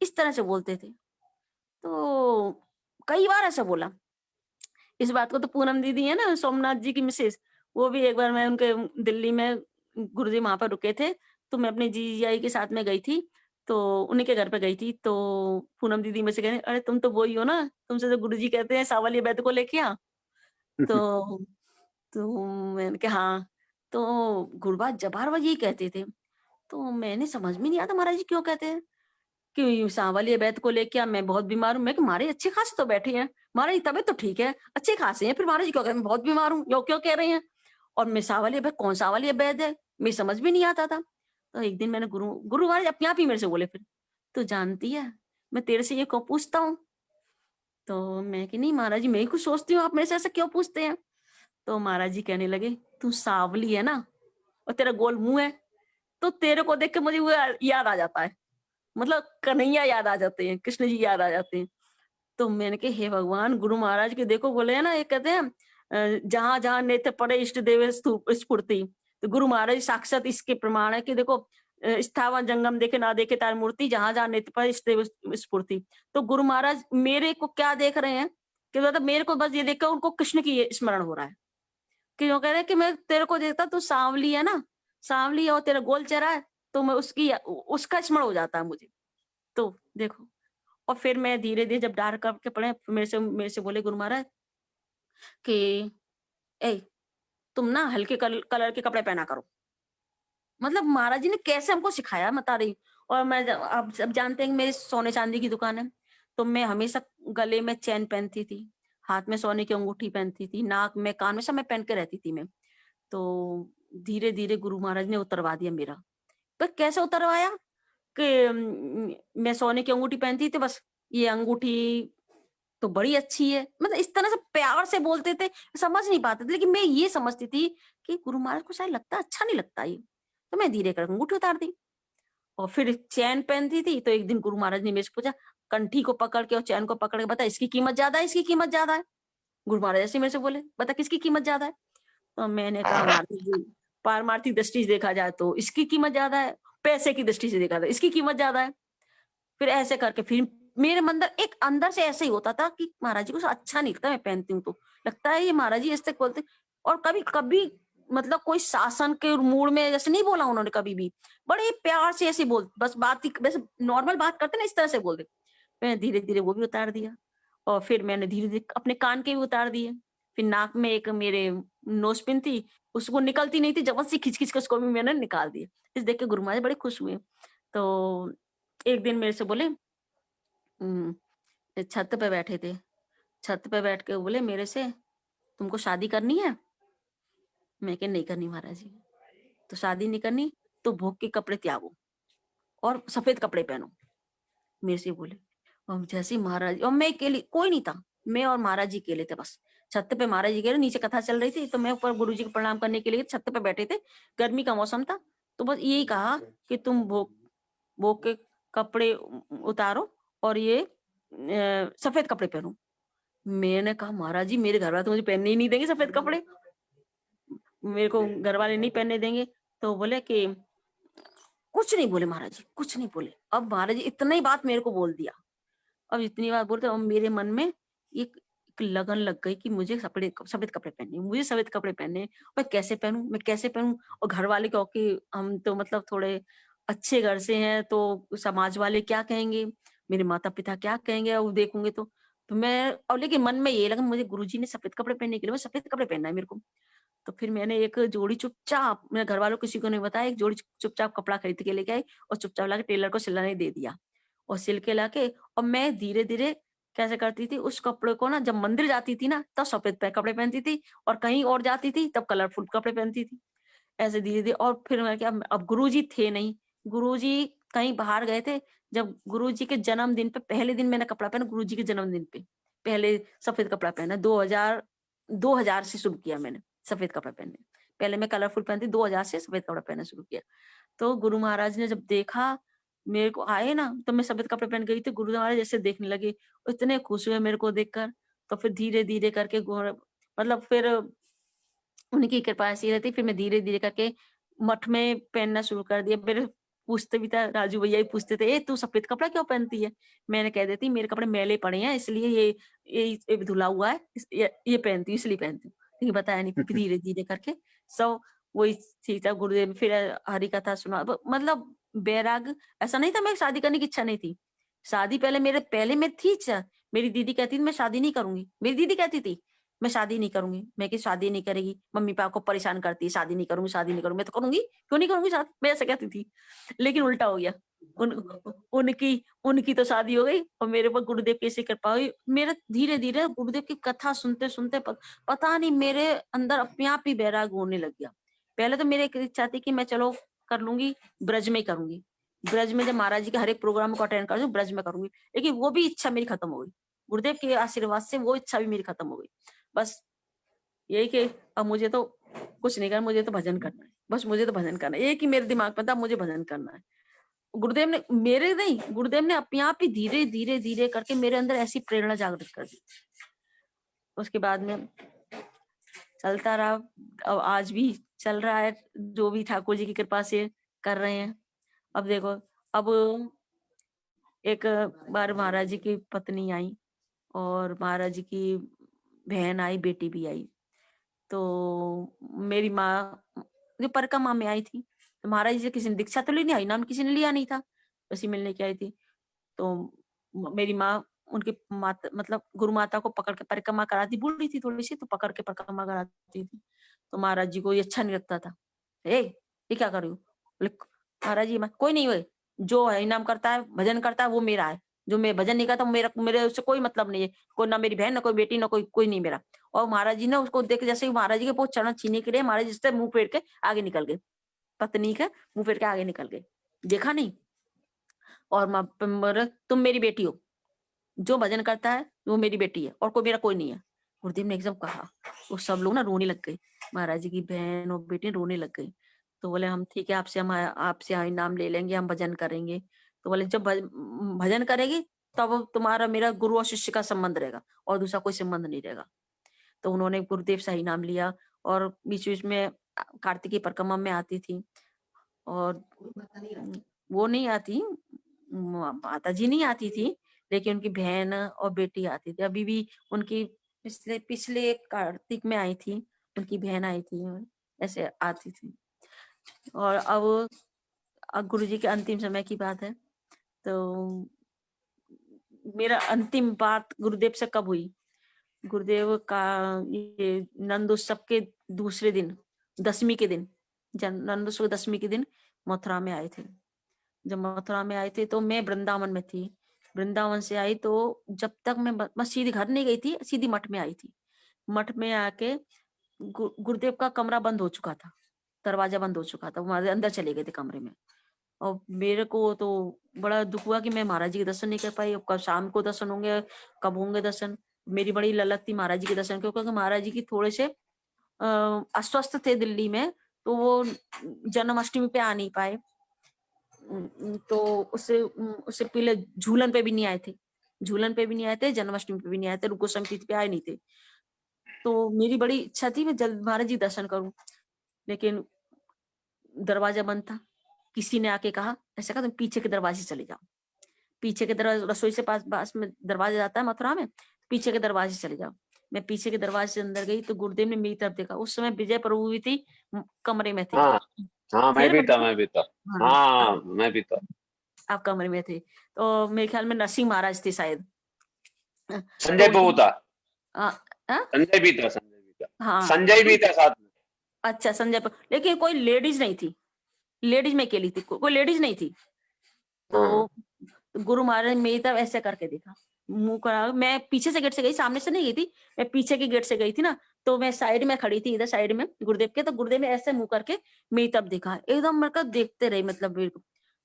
इस तरह से बोलते थे। तो कई बार ऐसा बोला। इस बात को तो पूनम दीदी है ना, सोमनाथ जी की मिसेज, वो भी एक बार मैं उनके दिल्ली में, गुरुजी वहां पर रुके थे, तो मैं अपने जीजाई के साथ में गई थी, तो उन्हीं के घर पे गई थी। तो पूनम दीदी में से कह रहे, अरे तुम तो वही हो ना, तुमसे तो गुरुजी कहते हैं सावलिया वैद्य को लेके आ। तो मैंने कहा हाँ। तो गुरुबा जबार यही कहते थे। तो मैंने समझ में नहीं आता महाराज जी क्यों कहते हैं कि सांवलिया वैद्य को लेके आ, मैं बहुत बीमार हूँ। मैं कि महाराज अच्छे खासे तो बैठे हैं, महाराज तबीयत तो ठीक है, अच्छे खासे हैं, फिर महाराज जी क्यों कह रहे हैं मैं बहुत बीमार हूँ, यो क्यों कह रहे हैं। और मैं सांवलिया वैद्य, कौन सांवलिया वैद्य है, मेरी समझ भी नहीं आता था। तो एक दिन मैंने गुरु महाराज अपने आप ही मेरे से बोले, फिर तू जानती है मैं तेरे से ये क्यों पूछता हूँ। तो मैं कि नहीं महाराज जी, मैं ही कुछ सोचती हूँ आप मेरे से ऐसा क्यों पूछते हैं। तो महाराज जी कहने लगे, तू सांवली है ना और तेरा गोल मुंह है, तो तेरे को देख के मुझे वो याद आ जाता है, मतलब कन्हैया याद आ जाते हैं, कृष्ण जी याद आ जाते हैं। तो मैंने कहा हे भगवान, गुरु महाराज के देखो बोले है ना, ये कहते हैं जहां जहां नेत्र पड़े इष्ट देव स्फूर्ति। तो गुरु महाराज साक्षात इसके प्रमाण है कि देखो स्थावर जंगम देखे ना देखे तार मूर्ति, जहां जहां नेत्र पड़े इष्ट देव स्फूर्ति। तो गुरु महाराज मेरे को क्या देख रहे हैं कि मतलब मेरे को बस ये देखकर उनको कृष्ण की स्मरण हो रहा है, कि वो कह रहे हैं कि मैं तेरे को देखता, तू सांवली है ना, सांवली है और तेरा गोल चेहरा है, तो मैं उसका स्मरण हो जाता है मुझे। तो देखो, और फिर मैं धीरे-धीरे जब डार्क करके पढ़े, मेरे से बोले गुरु महाराज कि ए तुम ना हल्के कलर के कपड़े पहना करो। मतलब महाराज जी ने कैसे हमको सिखाया मैं बता रही हूँ। और मैं आप सब जानते हैं कि मेरी सोने चांदी की दुकान है, तो मैं हमेशा गले में चैन पहनती थी, हाथ में सोने की अंगूठी पहनती थी, नाक में, कान में सब मैं पहन के रहती थी मैं। तो धीरे-धीरे गुरु महाराज ने उतरवा दिया मेरा। तो कैसे उतरवाया कि मैं सोने की अंगूठी पहनती थी, बस ये अंगूठी तो बड़ी अच्छी है। मतलब इस तरह से प्यार से बोलते थे, समझ नहीं पाते थे, लेकिन मैं ये समझती थी कि गुरु महाराज को शायद लगता है अच्छा नहीं लगता ये। तो मैं धीरे करके अंगूठी उतार दी। और फिर चैन पहनती थी, तो एक दिन गुरु महाराज ने मेरे से पूछा, कंठी को पकड़ के और चैन को पकड़ के, बता इसकी कीमत ज्यादा है, इसकी कीमत ज्यादा है। गुरु महाराज ऐसे मेरे से बोले, बता किसकी कीमत ज्यादा है। तो मैंने कहा महाराज जी, पारमार्थिक दृष्टि से देखा जाए तो इसकी कीमत ज्यादा है, पैसे की दृष्टि से देखा जाए इसकी कीमत ज्यादा है। फिर ऐसे करके फिर मेरे अंदर एक अंदर से ऐसे ही होता था कि महाराज जी को अच्छा नहीं लगता मैं पहनती हूँ, तो लगता है ये महाराज जी ऐसे बोलते। और कभी कभी मतलब कोई शासन के मूड में जैसे नहीं बोला उन्होंने कभी भी, बड़े प्यार से ऐसे बोल, बस बात ही वैसे नॉर्मल बात करते ना इस तरह से बोल दे। मैंने धीरे धीरे वो भी उतार दिया। और फिर मैंने धीरे धीरे अपने कान के भी उतार दिए। फिर नाक में एक मेरे नोजपिन थी, उसको निकलती नहीं थी, जबरदस्ती खींच खींच के उसको भी मैंने निकाल दिया। इस देख के गुरु महाराज बड़े खुश हुए। तो एक दिन मेरे से बोले, छत पे बैठे थे, छत पे बैठ के बोले मेरे से, तुमको शादी करनी है। मैं कहा नहीं करनी महाराज जी। तो शादी नहीं करनी तो भोग के कपड़े त्यागो और सफेद कपड़े पहनो, मेरे से बोले। और जैसे ही महाराज, और मैं अकेली, कोई नहीं था, मैं और महाराज जी अकेले थे बस। छत पे महाराज जी गए, नीचे कथा चल रही थी, तो मैं ऊपर गुरु जी को प्रणाम करने के लिए छत पे बैठे थे। गर्मी का मौसम था, तो बस यही कहा कि तुम भोग भोग के कपड़े उतारो और ये सफेद कपड़े पहनो। मैंने कहा महाराज जी, मेरे घर वाले तो मुझे पहनने ही नहीं देंगे सफेद कपड़े, मेरे को घर वाले नहीं पहनने देंगे। तो बोले कि कुछ नहीं बोले महाराज जी, कुछ नहीं बोले। अब महाराज जी इतना ही बात मेरे को बोल दिया, अब इतनी बात बोलते, अब मेरे मन में एक लगन लग गई कि मुझे सफेद कपड़े पहनने, मुझे सफेद कपड़े पहनने। मैं कैसे पहनूं, मैं कैसे पहनूं। और घर वाले, क्योंकि हम तो मतलब थोड़े अच्छे घर से हैं, तो समाज वाले क्या कहेंगे, मेरे माता पिता क्या कहेंगे, वो देखूंगे तो मैं, और लेकिन मन में ये लगा मुझे गुरुजी ने सफेद कपड़े पहनने के लिए, सफेद कपड़े पहनना है मेरे को। तो फिर मैंने एक जोड़ी चुपचाप, मेरे घर वालों किसी को नहीं बताया, एक जोड़ी चुपचाप कपड़ा खरीद के लेके आई और चुपचाप लाके टेलर को सिलाने दे दिया। और सिल के लाके और मैं धीरे धीरे कैसे करती थी, उस कपड़े को ना, जब मंदिर जाती थी ना तब सफेद कपड़े पहनती थी, और कहीं और जाती थी तब कलरफुल कपड़े पहनती थी। ऐसे धीरे धीरे, और फिर मैं क्या, अब गुरुजी थे नहीं, गुरुजी कहीं बाहर गए थे। जब गुरुजी के जन्मदिन पे पहले दिन मैंने कपड़ा पहना, गुरुजी के जन्मदिन पे पहले सफेद कपड़ा पहना। 2000 से शुरू किया मैंने सफेद कपड़ा पहनने। पहले मैं कलरफुल पहनती, 2000 से सफेद कपड़ा पहनना शुरू किया। तो गुरु महाराज ने जब देखा मेरे को आए ना, तो मैं सफेद कपड़े पहन गई थी, गुरु महाराज जैसे देखने लगे, इतने खुश हुए मेरे को देखकर। तो फिर धीरे धीरे करके मतलब फिर उनकी कृपा ऐसी रहती, फिर मैं धीरे धीरे करके मठ में पहनना शुरू कर दिया। मेरे पूछते भी था, राजू भैया ही पूछते थे, ए तू सफेद कपड़ा क्यों पहनती है? मैंने कह देती मेरे कपड़े मैले पड़े हैं, इसलिए ये धुला हुआ है, ये पहनती हूँ, इसलिए पहनती हूँ। लेकिन बताया नहीं, फिर धीरे धीरे करके सब वही ठीक था। गुरुदेव फिर हरि कथा सुना, मतलब बैराग ऐसा नहीं था, मैं शादी करने की इच्छा नहीं थी। शादी पहले में थी इच्छा। मेरी दीदी कहती थी मैं शादी नहीं करूंगी, मेरी दीदी कहती थी मैं शादी नहीं करूंगी। मैं कि शादी नहीं करेगी, मम्मी पापा को परेशान करती है, शादी नहीं करूंगी, शादी नहीं करूंगी। मैं तो करूंगी, क्यों नहीं करूंगी शादी, मैं ऐसा कहती थी। लेकिन उल्टा हो गया, उनकी तो शादी हो गई और मेरे पर गुरुदेव की ऐसी कृपा हुई। मेरा धीरे धीरे गुरुदेव की कथा सुनते सुनते पता नहीं मेरे अंदर अपने आप ही बैराग होने लग गया। पहले तो मेरी एक इच्छा थी कि मैं चलो कर लूंगी, ब्रज में ही करूंगी, ब्रज में जब महाराज जी के हर एक प्रोग्राम को अटेंड कर ब्रज में करूंगी। लेकिन वो भी इच्छा मेरी खत्म हो गई, गुरुदेव के आशीर्वाद से वो इच्छा भी मेरी खत्म हो गई। बस यही कि अब मुझे तो कुछ नहीं करना, मुझे तो भजन करना है, बस मुझे तो भजन करना है, एक ही मेरे दिमाग में था, मुझे भजन करना है। गुरुदेव ने मेरे नहीं, गुरुदेव ने अपने आप ही धीरे धीरे धीरे करके मेरे अंदर ऐसी प्रेरणा जागृत कर दी। उसके बाद में चलता रहा, अब आज भी चल रहा है, जो भी ठाकुर जी की कृपा से कर रहे हैं। अब देखो, अब एक बार महाराज जी की पत्नी आई और महाराज जी की बहन आई, बेटी भी आई। तो मेरी माँ जो परिक्रमा में आई थी, तो महाराज जी से किसी ने दीक्षा तो ली नहीं, आई नाम किसी ने लिया नहीं था, वैसी मिलने की आई थी। तो मेरी माँ उनकी माता, मतलब गुरु माता को पकड़ के परिक्रमा कराती, बूढ़ी थी थोड़ी सी, तो पकड़ के परिक्रमा कराती थी। तो महाराज जी को ये अच्छा नहीं लगता था। ये क्या कर रही हो? महाराज जी, कोई नहीं हुए, जो है इनाम करता है, भजन करता है, वो मेरा है। जो मैं भजन नहीं करता, मेरे उससे कोई मतलब नहीं है, कोई ना मेरी बहन, ना कोई बेटी, ना कोई नहीं मेरा। और महाराज जी ने उसको देख, जैसे महाराज जी के बहुत चरण छीने के लिए महाराज जी से मुंह फेर के आगे निकल गए, पत्नी के मुंह फेर के आगे निकल गए, देखा नहीं। और तुम मेरी बेटी हो, जो भजन करता है वो मेरी बेटी है, और कोई मेरा कोई नहीं है। गुरुदेव ने एकदम कहा, वो सब लोग ना रोने लग गए, महाराज जी की बहन और बेटी रोने लग गई। तो बोले हम ठीक है, हम आपसे नाम ले लेंगे, हम भजन करेंगे। तो बोले जब भजन करेगी तब तुम्हारा मेरा गुरु और शिष्य का संबंध रहेगा, और दूसरा कोई संबंध नहीं रहेगा। तो उन्होंने गुरुदेव से ही नाम लिया, और बीच बीच में कार्तिकी परिक्रमा में आती थी, और वो नहीं आती, माता जी नहीं आती थी, लेकिन उनकी बहन और बेटी आती थी। अभी भी उनकी पिछले कार्तिक में आई थी, उनकी बहन आई थी, ऐसे आती थी। और अब गुरु जी के अंतिम समय की बात है, तो मेरा अंतिम बात गुरुदेव से कब हुई, गुरुदेव का ये नंदोत्सव के दूसरे दिन, दशमी के दिन, नंदोत्सव दशमी के दिन मथुरा में आए थे। जब मथुरा में आए थे तो मैं वृंदावन में थी, वृंदावन से आई तो जब तक मैं सीधी घर नहीं गई थी, सीधी मठ में आई थी। मठ में आके गुरुदेव का कमरा बंद हो चुका था, दरवाजा बंद हो चुका था, वो अंदर चले गए थे कमरे में। और मेरे को तो बड़ा दुख हुआ कि मैं महाराज जी के दर्शन नहीं कर पाई। कब शाम को दर्शन होंगे, कब होंगे दर्शन, मेरी बड़ी ललक थी महाराज जी के दर्शन की, क्योंकि महाराज जी की थोड़े से अस्वस्थ थे दिल्ली में, तो वो जन्माष्टमी पे आ नहीं पाए। तो उससे पहले झूलन पे भी नहीं आए थे, जन्माष्टमी पे भी नहीं आए थे, रुको संगीत पे आए नहीं थे। तो मेरी बड़ी इच्छा थी मैं जल्द महाराज जी दर्शन करूं, लेकिन दरवाजा बंद था। किसी ने आके कहा, ऐसा कहा तुम पीछे के दरवाजे चले जाओ, पीछे के दरवाजे, रसोई से पास में दरवाजा जाता है मथुरा में, पीछे के दरवाजे चले जाओ। मैं पीछे के दरवाजे से अंदर गई तो गुरुदेव ने मेरी तरफ देखा। उस समय विजय प्रभु भी थी, कमरे में थे। हाँ, मैं भी था। हाँ, मैं भी था। आप कमरे में थे, तो मेरे ख्याल में नरसिंह महाराज थे शायद, संजय प्रभु था, हाँ, संजय भी था, हाँ, संजय भी था साथ में। अच्छा संजय लेकिन कोई लेडीज नहीं थी, लेडीज में अकेली थी, कोई लेडीज नहीं थी। हाँ, तो गुरु महाराज ने मेरी तरफ ऐसे करके देखा, मुंह करा, मैं पीछे से गेट से गई, सामने से नहीं गई थी, मैं पीछे के गेट से गई थी ना, तो मैं साइड में खड़ी थी, इधर साइड में गुरुदेव के, तो गुरुदेव ने ऐसे मुंह करके मेरी तरफ देखा, एकदम मेरे को देखते रहे, मतलब मेरे को।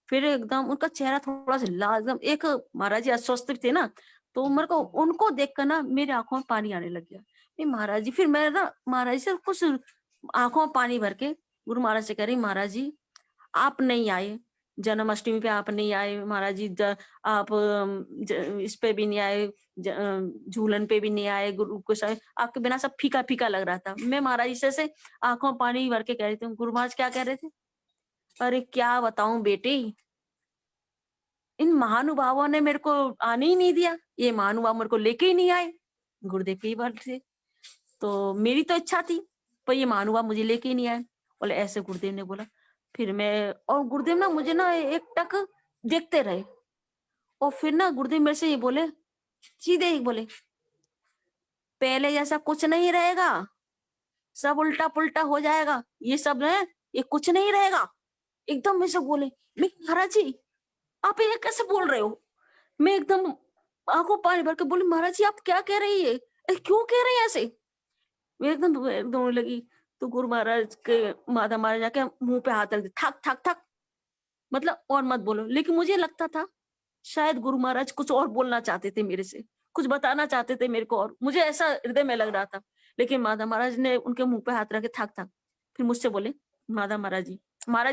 फिर एकदम उनका चेहरा थोड़ा सा लाल, एकदम एक महाराज जी अस्वस्थ थे ना, तो मेरे को उनको देखकर ना मेरी आंखों में पानी आने लग गया। नहीं महाराज जी, फिर मैं ना महाराज जी से कुछ आंखों में पानी भर के गुरु महाराज से कह रही, महाराज जी आप नहीं आए, जन्माष्टमी पे आप नहीं आए महाराज जी, आप इस पे भी नहीं आए, झूलन पे भी नहीं आए, गुरु को आपके बिना सब फीका फीका लग रहा था। मैं महाराज जी से आंखों में पानी भर के कह रही थी, गुरु महाराज क्या कह रहे थे? अरे क्या बताऊं बेटी, इन महानुभावों ने मेरे को आने ही नहीं दिया, ये महानुभाव मेरे को लेके ही नहीं आए, गुरुदेव की बात से। तो मेरी तो इच्छा थी, पर ये महानुभाव मुझे लेके ही नहीं आए। बोले ऐसे गुरुदेव ने बोला। फिर मैं, और गुरुदेव ना मुझे ना एक टक देखते रहे, और फिर ना गुरुदेव मेरे से ये बोले, सीधे ही बोले, पहले जैसा कुछ नहीं रहेगा, सब उल्टा पुल्टा हो जाएगा, ये सब है, ये कुछ नहीं रहेगा, एकदम ऐसे बोले। मैं महाराज जी आप ये कैसे बोल रहे हो? मैं एकदम आंखों पानी भर के बोली, महाराज जी आप क्या कह रही है, क्यों कह रही है ऐसे? मैं एकदम एकदम लगी। तो गुरु महाराज के, माता महाराज जाके मुंह पे हाथ रख दिया, थक थक थक, मतलब और मत बोलो। लेकिन मुझे लगता था शायद गुरु महाराज कुछ और बोलना चाहते थे मेरे से, कुछ बताना चाहते थे मेरे को, और मुझे ऐसा हृदय में लग रहा था। लेकिन माता महाराज ने उनके मुंह पे हाथ रखे, थक थक। फिर मुझसे बोले, माता महाराज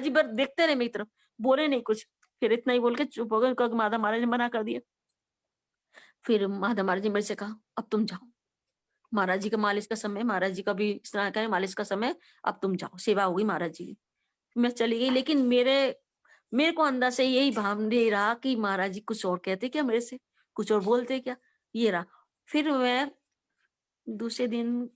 जी बस देखते रहे मेरी तरफ, बोले नहीं कुछ। फिर इतना ही बोल के चुप हो गए, क्योंकि माता महाराज ने मना कर दिया। फिर माता महाराज ने मेरे से कहा, अब तुम जाओ, महाराज जी का मालिश का समय, महाराज जी का भी स्नान का मालिश का समय, अब तुम जाओ, सेवा होगी महाराज जी की। मैं चली गई, लेकिन मेरे को अंदर से यही भाव नहीं रहा कि महाराज जी कुछ और कहते क्या मेरे से, कुछ और बोलते क्या, ये रहा। फिर मैं दूसरे दिन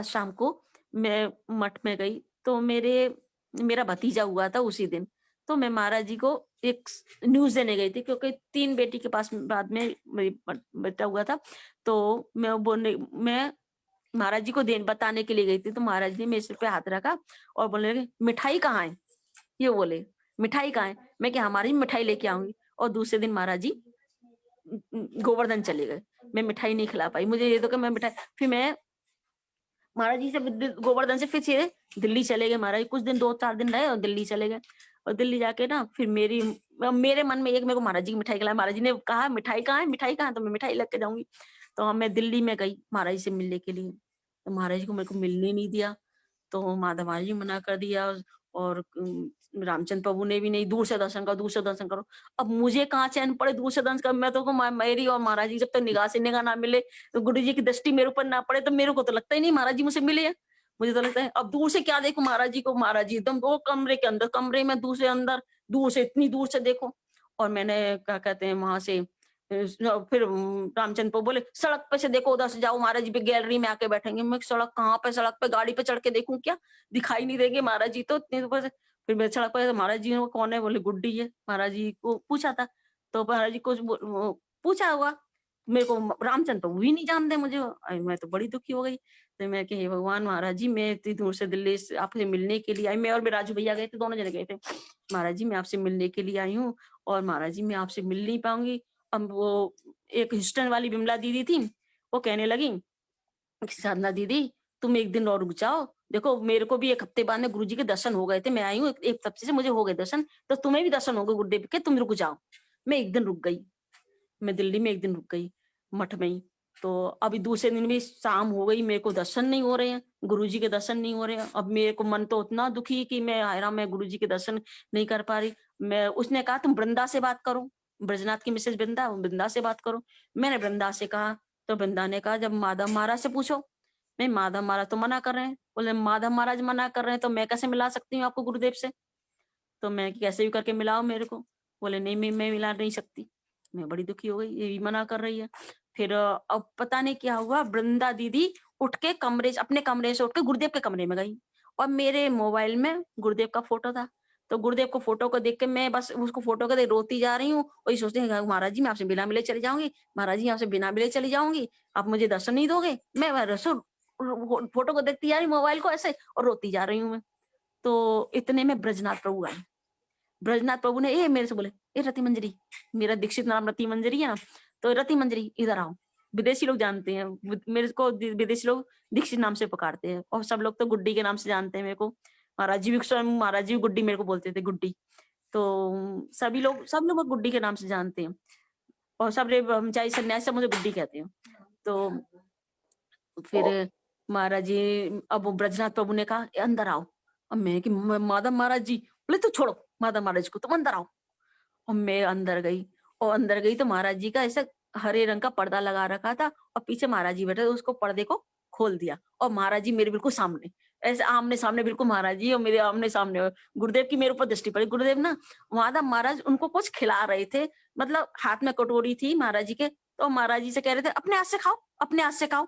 शाम को मैं मठ में गई, तो मेरा भतीजा हुआ था उसी दिन। तो मैं महाराज जी को एक न्यूज देने गई थी, क्योंकि 3 बेटी के पास बाद में मेरी बेटा हुआ था। तो मैं महाराज जी को बताने के लिए गई थी। तो महाराज ने मेरे सिर पे हाथ रखा और बोलने लगे, मिठाई कहाँ है? ये बोले, मिठाई कहाँ है? मैं क्या, हमारी मिठाई लेके आऊंगी। और दूसरे दिन महाराज जी गोवर्धन चले गए, मैं मिठाई नहीं खिला पाई। मुझे ये तो कि मैं मिठाई, फिर मैं महाराज जी से गोवर्धन से फिर सीधे दिल्ली चले गए। महाराज कुछ दिन, 2-4 दिन रहे और दिल्ली चले गए। और दिल्ली जाके ना फिर मेरे मन में एक, मेरे को महाराज जी की मिठाई खिलाई। महाराज जी ने कहा मिठाई कहाँ है, मिठाई कहाँ है, तो मैं मिठाई लेके जाऊंगी। तो मैं दिल्ली में गई महाराज जी से मिलने के लिए, तो महाराज जी को मेरे को मिलने नहीं दिया। तो माधव महाराज जी मना कर दिया, और रामचंद्र प्रभु ने भी नहीं, दूर से दर्शन करो, दूर से दर्शन करो। अब मुझे कहाँ चैन पड़े दूर से दर्शन कर, मैं तो मेरी और महाराज जी जब तक निगाह से निगाह ना मिले, तो गुरु जी की दृष्टि मेरे ऊपर ना पड़े, तो मेरे को तो लगता ही नहीं महाराज जी मुझसे मिले हैं। मुझे तो लगता है अब दूर से क्या देखो महाराज जी को, महाराज जी एकदम वो कमरे के अंदर, कमरे में दूर से अंदर, दूर से, इतनी दूर से देखो। और मैंने क्या कहते हैं वहां से फिर रामचंद्र प्रभु बोले, सड़क पे से देखो, उधर से जाओ, महाराज जी पे गैलरी में आके बैठेंगे। मैं सड़क कहाँ पे, सड़क पे गाड़ी पे चढ़ के देखूं क्या, दिखाई नहीं देंगे महाराज जी तो इतनी ऊपर से। फिर मैं सड़क पर, महाराज जी ने, कौन है? बोले गुड्डी है। महाराज जी को पूछा था, तो महाराज जी कुछ पूछा हुआ, मेरे को रामचंद्र प्रभु भी नहीं जानते मुझे। मैं तो बड़ी दुखी हो गई। तो मैं कि हे भगवान, महाराज जी मैं इतनी दूर से दिल्ली से आपसे मिलने के लिए आई, मैं और मेरे राजू भैया गए थे, दोनों जने गए थे। महाराज जी मैं आपसे मिलने के लिए आई हूँ, और महाराज जी मैं आपसे मिल नहीं पाऊंगी। अब वो एक ह्यूस्टन वाली बिमला दीदी थी, वो कहने लगी, साधना दीदी तुम एक दिन और रुक जाओ, देखो मेरे को भी 1 हफ्ते बाद में गुरुजी के दर्शन हो गए थे, मैं आई हूँ एक हफ्ते से, मुझे हो गए दर्शन, तो तुम्हें भी दर्शन हो गए गुरुदेव के, तुम रुक जाओ। मैं एक दिन रुक गई, मैं दिल्ली में एक दिन रुक गई मठ में ही। तो अभी दूसरे दिन भी शाम हो गई, मेरे को दर्शन नहीं हो रहे हैं, गुरुजी के दर्शन नहीं हो रहे हैं। अब मेरे को मन तो उतना दुखी कि मैं आयरा, मैं गुरुजी के दर्शन नहीं कर पा रही। उसने कहा तुम वृंदा से बात करो, ब्रजनाथ की मिसेज वृंदा से बात करो। मैंने वृंदा से कहा, तो वृंदा ने कहा जब माधव महाराज से पूछो। मैं, माधव महाराज तो मना कर रहे हैं। बोले माधव महाराज मना कर रहे हैं तो मैं कैसे मिला सकती हूँ आपको गुरुदेव से? तो मैं कैसे भी करके मिलाओ मेरे को। बोले नहीं, मैं मिला नहीं सकती। मैं बड़ी दुखी हो गई, ये भी मना कर रही है। फिर अब पता नहीं क्या हुआ, वृंदा दीदी उठ के अपने कमरे से उठ के गुरुदेव के कमरे में गई, और मेरे मोबाइल में गुरुदेव का फोटो था। तो गुरुदेव को फोटो को देख के मैं बस उसको फोटो को देख रोती जा रही हूँ, वही सोचते हैं महाराज जी मैं आपसे बिना मिले चली जाऊंगी, महाराज जी आपसे बिना मिले चली जाऊंगी, आप मुझे दर्शन नहीं दोगे। मैं फोटो को देखती जा रही मोबाइल को ऐसे और रोती जा रही हूँ मैं। तो इतने में ब्रजनाथ प्रभु आए। ब्रजनाथ प्रभु ने मेरे से बोले, रति मंजरी, मेरा दीक्षित नाम रति मंजरी है ना, तो रति मंजरी इधर आओ। विदेशी लोग जानते हैं मेरे को, विदेशी लोग दीक्षित नाम से पुकारते हैं और सब लोग तो गुड्डी के नाम से जानते हैं मेरे को। महाराज जी भी, स्वयं महाराज जी गुड्डी मेरे को बोलते थे, गुड्डी। तो सब लोग गुड्डी के नाम से जानते हैं और सब चाहे सन्यासी सब मुझे गुड्डी कहते हैं। तो फिर महाराज जी, अब ब्रजनाथ प्रभु ने कहा अंदर आओ। अब मैं कि माधव महाराज जी, बोले तो छोड़ो माधव महाराज को, तुम अंदर आओ। और मैं अंदर गई तो महाराज जी का ऐसा हरे रंग का पर्दा लगा रखा था और पीछे महाराज जी बैठे, उसको पर्दे को खोल दिया और महाराज जी मेरे बिल्कुल सामने, ऐसे आमने सामने, बिल्कुल महाराज जी और मेरे आमने सामने। गुरुदेव की मेरे ऊपर दृष्टि पड़ी। गुरुदेव ना माधव महाराज उनको कुछ खिला रहे थे, मतलब हाथ में कटोरी थी महाराज जी के, तो महाराज जी से कह रहे थे अपने हाथ से खाओ, अपने हाथ से खाओ।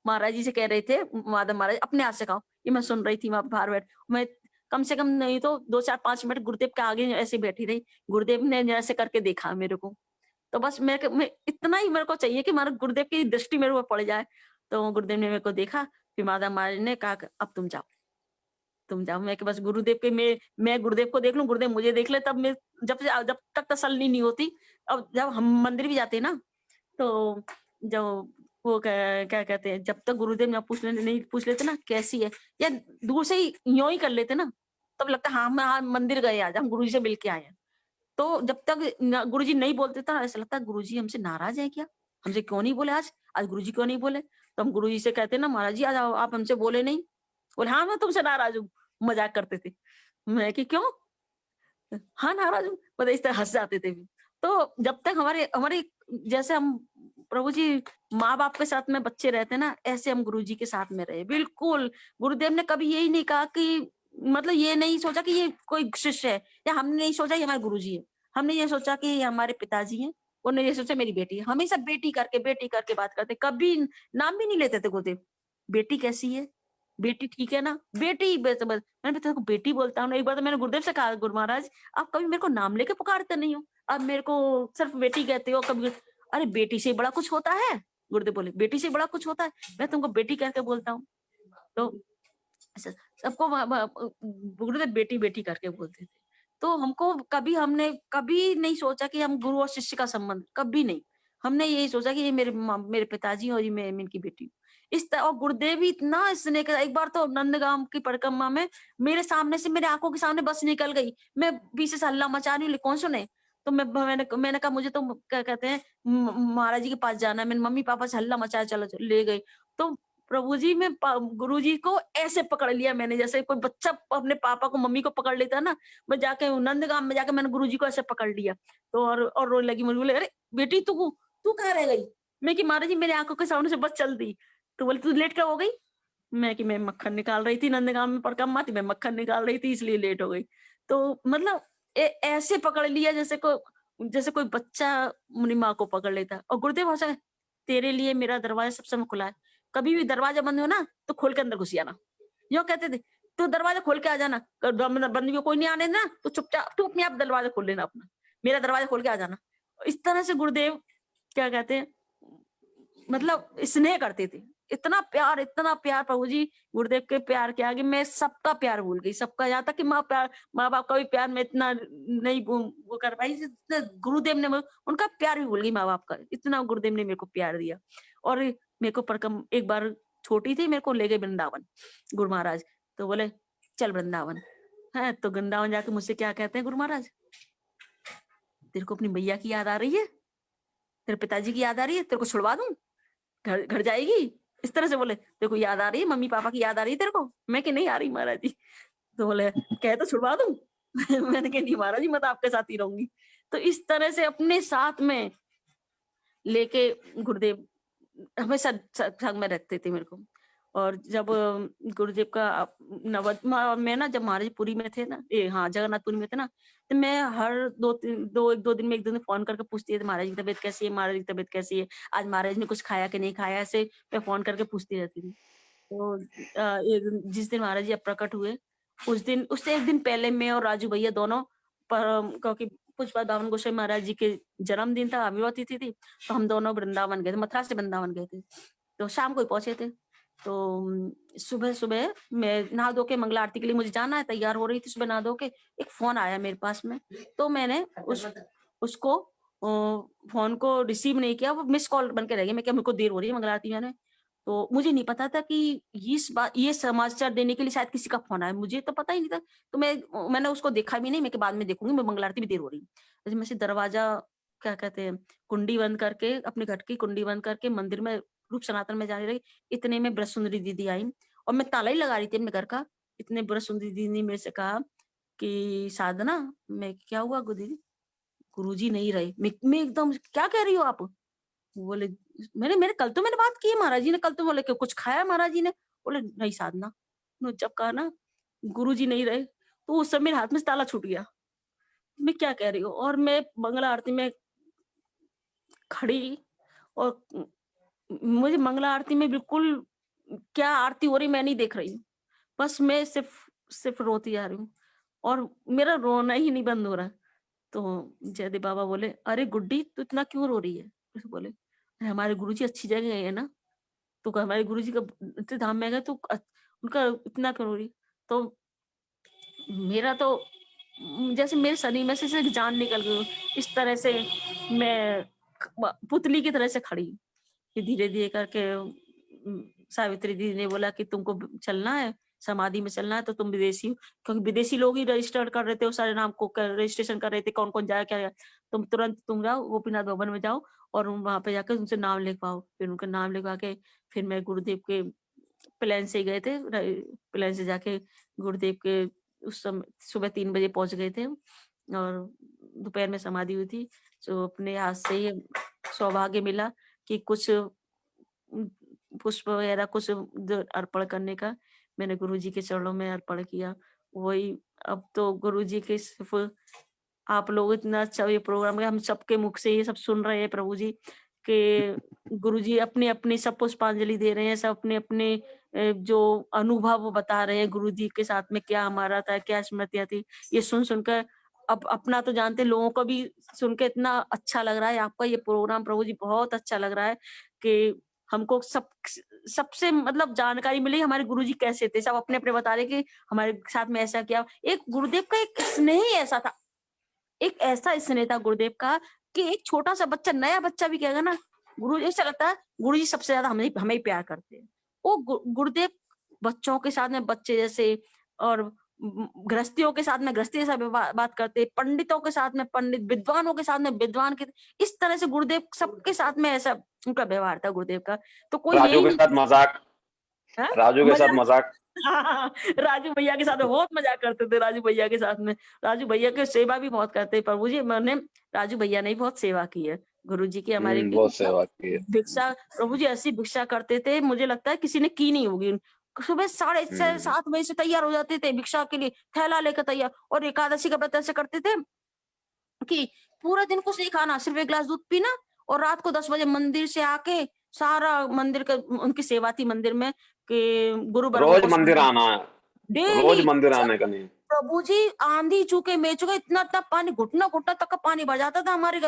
महाराज जी से कह रहे थे माधव महाराज अपने हाथ से खाओ। ये मैं सुन रही थी वहां बाहर बैठ, मैं कम से कम नहीं तो 2-4-5 मिनट गुरुदेव के आगे ऐसे बैठी रही। गुरुदेव ने ऐसे करके देखा मेरे को, तो बस मैं इतना ही मेरे को चाहिए कि हमारे गुरुदेव की दृष्टि मेरे ऊपर पड़ जाए। तो गुरुदेव ने मेरे को देखा, फिर माधव महाराज ने कहा अब तुम जाओ। मैं कि बस गुरुदेव के मैं गुरुदेव को देख लूं, गुरुदेव मुझे देख ले, तब मैं जब तक तसल्ली नहीं होती। अब जब हम मंदिर भी जाते हैं ना, तो जब वो क्या कहते हैं, जब तक गुरुदेव ना नहीं पूछ लेते ना कैसी है, या दूर से ही यूं ही कर लेते ना, तब लगता हाँ हम मंदिर गए, आज हम गुरु जी से मिल के आए हैं। तो जब तक गुरु जी नहीं बोलते था, ऐसा लगता है गुरु जी हमसे नाराज है क्या, हमसे क्यों नहीं बोले आज गुरु जी क्यों नहीं बोले। तो हम गुरु जी से कहते ना महाराज जी आज आप हमसे बोले नहीं। बोले हाँ मैं तुमसे नाराज हूँ, मजाक करते थे। मैं कि क्यों, हाँ नाराज हूँ, मतलब इस तरह हंस जाते थे। तो जब तक हमारे जैसे हम प्रभु जी माँ बाप के साथ में बच्चे रहते ना, ऐसे हम गुरु जी के साथ में रहे बिल्कुल। गुरुदेव ने कभी यही नहीं कहा कि, मतलब ये नहीं सोचा कि ये कोई शिष्य है, या हमने नहीं सोचा ये हमारे गुरु जी है, हमने ये सोचा कि ये हमारे पिताजी हैं, उन्होंने ये सोचा मेरी बेटी है। हमेशा बेटी करके बात करते, कभी नाम भी नहीं लेते थे गुरुदेव। बेटी कैसी है, बेटी ठीक है ना, बेटी मैंने तेरे को बेटी बोलता हूँ ना। एक बार तो मैंने गुरुदेव से कहा, गुरु महाराज आप कभी मेरे को नाम लेके पुकारते नहीं हो, आप मेरे को सिर्फ बेटी कहते हो कभी। अरे बेटी से बड़ा कुछ होता है, गुरुदेव बोले बेटी से बड़ा कुछ होता है, मैं तुमको बेटी कहकर बोलता हूँ। तो सबको गुरुदेव बेटी बेटी करके बोलते थे। तो हमने कभी नहीं सोचा कि हम गुरु और शिष्य का संबंध, कभी नहीं। हमने यही सोचा कि ये मेरे पिताजी और ये मैं इनकी बेटी। इस तरह, और गुरुदेव भी इतना स्नेह का। एक बार तो नंदगांव की परिक्रमा में मेरे सामने से, मेरे आंखों के सामने बस निकल गई, मैं पीछे से हल्ला मचा रही हूँ, कौन सुने। तो मैंने कहा मुझे तो क्या कहते हैं महाराज जी के पास जाना है। मैंने मम्मी पापा से हल्ला मचाया, चलो ले गई। तो प्रभु जी में गुरु जी को ऐसे पकड़ लिया मैंने, जैसे कोई बच्चा अपने पापा को मम्मी को पकड़ लेता है ना। मैं जाके नंदगांव में जाके मैंने गुरु जी को ऐसे पकड़ लिया। तो और रोने लगी। मुझे बोले अरे बेटी तू कहाँ रह गई। मैं कि महाराज जी मेरे आंखों के सामने से बस चल दी। तो बोले तू लेट क्या हो गई। मैं कि मैं मक्खन निकाल रही थी, नंदगांव में परिक्रमा थी, मैं मक्खन निकाल रही थी इसलिए लेट हो गई। तो मतलब ऐसे पकड़ लिया जैसे कोई बच्चा अपनी माँ को पकड़ लेता है। और गुरुदेव हंसा, तेरे लिए मेरा दरवाजा सब समय खुला है, कभी भी दरवाजा बंद हो ना तो खोल के अंदर घुस जाना। यो कहते थे तू दरवाजा खोल के आ जाना, बंद भी कोई नहीं आने ना तो चुपचाप तू अपने आप दरवाजा खोल लेना अपना, मेरा दरवाजा खोल के आ जाना। इस तरह से गुरुदेव क्या कहते हैं, मतलब स्नेह करते थे। इतना प्यार प्रभु जी, गुरुदेव के प्यार के आगे मैं सबका प्यार भूल गई, सबका। यहाँ तक कि माँ बाप का भी प्यार मैं इतना नहीं वो कर पाई जितना गुरुदेव ने, उनका प्यार भी भूल गई माँ बाप का, इतना गुरुदेव ने मेरे को प्यार दिया। और मेरे को एक बार छोटी थी, मेरे को ले गए वृंदावन गुरु महाराज। तो बोले चल वृंदावन है। तो वृंदावन जाके मुझसे क्या कहते हैं गुरु महाराज, तेरे को अपनी मैया की याद आ रही है, तेरे पिताजी की याद आ रही है, तेरे को छुड़वा दूं, घर जाएगी। इस तरह से बोले तेरे को याद आ रही है, मम्मी पापा की याद आ रही है तेरे को। मैं कि नहीं आ रही महाराज जी। तो बोले कहे तो छुड़वा दूं। मैंने कहा नहीं महाराज जी मैं तो आपके साथ ही रहूंगी। तो इस तरह से अपने साथ में लेके गुरुदेव हमेशा संग में रखते थे मेरे को। और जब गुरुदेव का मैं ना, जब महाराज पुरी में थे ना, जगन्नाथपुरी में थे ना, तो मैं हर एक दो दिन में फोन करके पूछती थी महाराज की तबीयत कैसी है, महाराज की तबीयत कैसी है, आज महाराज ने कुछ खाया कि नहीं खाया, ऐसे मैं फोन करके पूछती रहती थी। तो जिस दिन महाराज जी प्रकट हुए उससे एक दिन पहले मैं और राजू भैया दोनों, क्योंकि पुष्पा बावन गोसाई महाराज जी के जन्मदिन था, आविर्भाव तिथि थी, तो हम दोनों वृंदावन गए थे, मथुरा से वृंदावन गए थे। तो शाम को ही पहुंचे थे। तो सुबह सुबह मैं नहा धो के मंगला आरती के लिए मुझे जाना है, तैयार हो रही थी सुबह नहा धो के, एक फोन आया मेरे पास में। तो मैंने उसको फोन को रिसीव नहीं किया, वो मिस कॉल बन के रह गया। मैं क्या, मेरे को देर हो रही है मंगला आरती में, तो मुझे नहीं पता था कि ये समाचार देने के लिए शायद किसी का फोन आया, मुझे तो पता ही नहीं था। तो मैंने उसको देखा भी नहीं, मैं के बाद में देखूंगी, मैं मंगला आरती में देर हो रही है। मैं से दरवाजा क्या कहते हैं, कुंडी बंद करके, अपने घर की कुंडी बंद करके मंदिर में रूप सनातन में जाने लगी। इतने में ब्रज सुंदरी दीदी आई और मैं ताला ही लगा रही थी अपने घर का। इतने ब्रज सुंदरी दीदी ने मेरे से कहा कि साधना, मैं क्या हुआ दीदी, गुरुजी नहीं रहे। मैं एकदम, क्या कह रही हो आप? बोले मैंने कल तो मैंने बात की है महाराज जी ने, कल तो बोले कि कुछ खाया महाराज जी ने। बोले नहीं साधना, जब कहा ना गुरुजी नहीं रहे, तो उस समय मेरे हाथ में से ताला छूट गया। मैं क्या कह रही हूँ, और मैं मंगला आरती में खड़ी, और मुझे मंगला आरती में बिल्कुल क्या आरती हो रही मैं नहीं देख रही हूँ, बस मैं सिर्फ रोती जा रही हूँ, और मेरा रोना ही नहीं बंद हो रहा। तो जयदेव बाबा बोले, अरे गुड्डी तू इतना क्यों रो रही है? बोले अरे हमारे गुरुजी अच्छी जगह गए है ना, तो हमारे गुरुजी का इतने धाम में गए, तो उनका इतना क्यों रो रही? तो मेरा तो जैसे मेरे शरीर में से जान निकल गई, इस तरह से मैं पुतली की तरह से खड़ी। फिर धीरे धीरे करके सावित्री दीदी ने बोला कि तुमको चलना है, समाधि में चलना है, तो तुम विदेशी हो, क्योंकि विदेशी लोग ही रजिस्टर कर रहे थे, उस सारे नाम को रजिस्ट्रेशन कर रहे थे, कौन कौन जाए क्या। तुम तुरंत तुम जाओ गोपीनाथ भवन में जाओ और वहां पे जाकर उनसे नाम लिखवाओ। फिर उनका नाम लिखवा के फिर मैं गुरुदेव के प्लेन से गए थे, प्लेन से जाके गुरुदेव के उस समय सुबह 3 बजे पहुंच गए थे, और दोपहर में समाधि हुई थी। तो अपने हाथ से ही सौभाग्य मिला कि कुछ पुष्प वगैरह कुछ अर्पण करने का मैंने गुरुजी के चरणों में अर्पण किया। वही, अब तो गुरुजी के सिर्फ आप लोग इतना अच्छा ये प्रोग्राम है, हम सबके मुख से ये सब सुन रहे हैं प्रभु जी के गुरुजी अपनी अपनी सब पुष्पांजलि दे रहे हैं, सब अपने अपने जो अनुभव बता रहे हैं गुरुजी के साथ में क्या हमारा था, क्या स्मृतियां थी। ये सुन सुनकर अब अपना तो जानते, लोगों को भी सुन के इतना अच्छा लग रहा है। आपका ये प्रोग्राम प्रभु जी बहुत अच्छा लग रहा है कि हमको सबसे मतलब जानकारी मिली हमारे गुरुजी कैसे थे, सब अपने अपने बता रहे कि हमारे साथ में ऐसा किया। एक गुरुदेव का एक स्नेह ही ऐसा था, एक ऐसा स्नेह था गुरुदेव का कि एक छोटा सा बच्चा, नया बच्चा भी कहेगा ना गुरु, ऐसा लगता है गुरुजी सबसे ज्यादा हमें हमें ही प्यार करते हैं। वो गुरुदेव बच्चों के साथ में बच्चे जैसे, और गृहस्थियों के साथ में गृहस्थी जैसा बात करते, पंडितों के साथ में पंडित, विद्वानों के साथ में विद्वान के, इस तरह से गुरुदेव सबके साथ में ऐसा उनका व्यवहार था गुरुदेव का। तो कोई ये राजू के साथ मजाक, राजू के साथ मजाक। राजू भैया के साथ बहुत मजाक करते थे, राजू भैया के साथ में। राजू भैया की सेवा भी बहुत करते हैं प्रभु जी, मैंने राजू भैया ने बहुत सेवा की है गुरुजी की हमारे की। बहुत सेवा की है। भिक्षा प्रभु जी ऐसी भिक्षा करते थे, मुझे लगता है किसी ने की नहीं होगी। सुबह 6:30-7 बजे से तैयार हो जाते थे भिक्षा के लिए, थैला लेकर तैयार, और एकादशी का व्रत ऐसे करते थे कि पूरा दिन कुछ नहीं खाना, सिर्फ 1 गिलास दूध पीना, और रात को 10 बजे मंदिर से आके सारा मंदिर का उनकी सेवा थी मंदिर में कि गुरु वर्गों रोज को मंदिर आना है, रोज डेली। मंदिर आने का नहीं। प्रभु जी आंधी चूके में चुके इतना इतना पानी, घुटना घुटना तक का पानी भर जाता था हमारे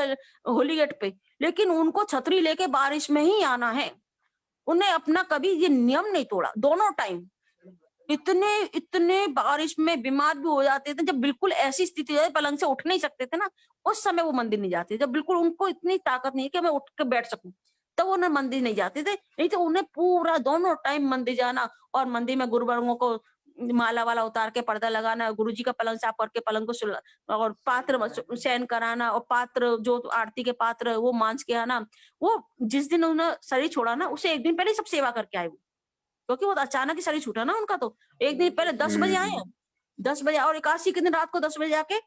होली गेट पे, लेकिन उनको छतरी लेके बारिश में ही आना है। उन्हें अपना कभी ये नियम नहीं तोड़ा, दोनों टाइम। इतने इतने बारिश में बीमार भी हो जाते थे, जब बिल्कुल ऐसी स्थिति है पलंग से उठ नहीं सकते थे ना, उस समय वो मंदिर नहीं जाते। जब बिल्कुल उनको इतनी ताकत नहीं है कि मैं उठ के बैठ सकूं, तो वो ना मंदिर नहीं जाते थे। नहीं तो उन्हें पूरा दोनों टाइम मंदिर जाना, और मंदिर में गुरुवर्गों को माला वाला उतार के पर्दा लगाना, गुरुजी का पलंग साफ करके पलंग को और पात्र शयन कराना, और पात्र जो आरती के पात्र वो मांझ के आना। वो जिस दिन उन्होंने शरीर छोड़ा ना, उसे 1 दिन पहले सब सेवा करके आए वो, क्योंकि वो अचानक ही शरीर छूटा ना उनका। तो 1 दिन पहले 10 बजे आए हैं, 10 बजे, और एकादशी के दिन रात को 10 बजे आके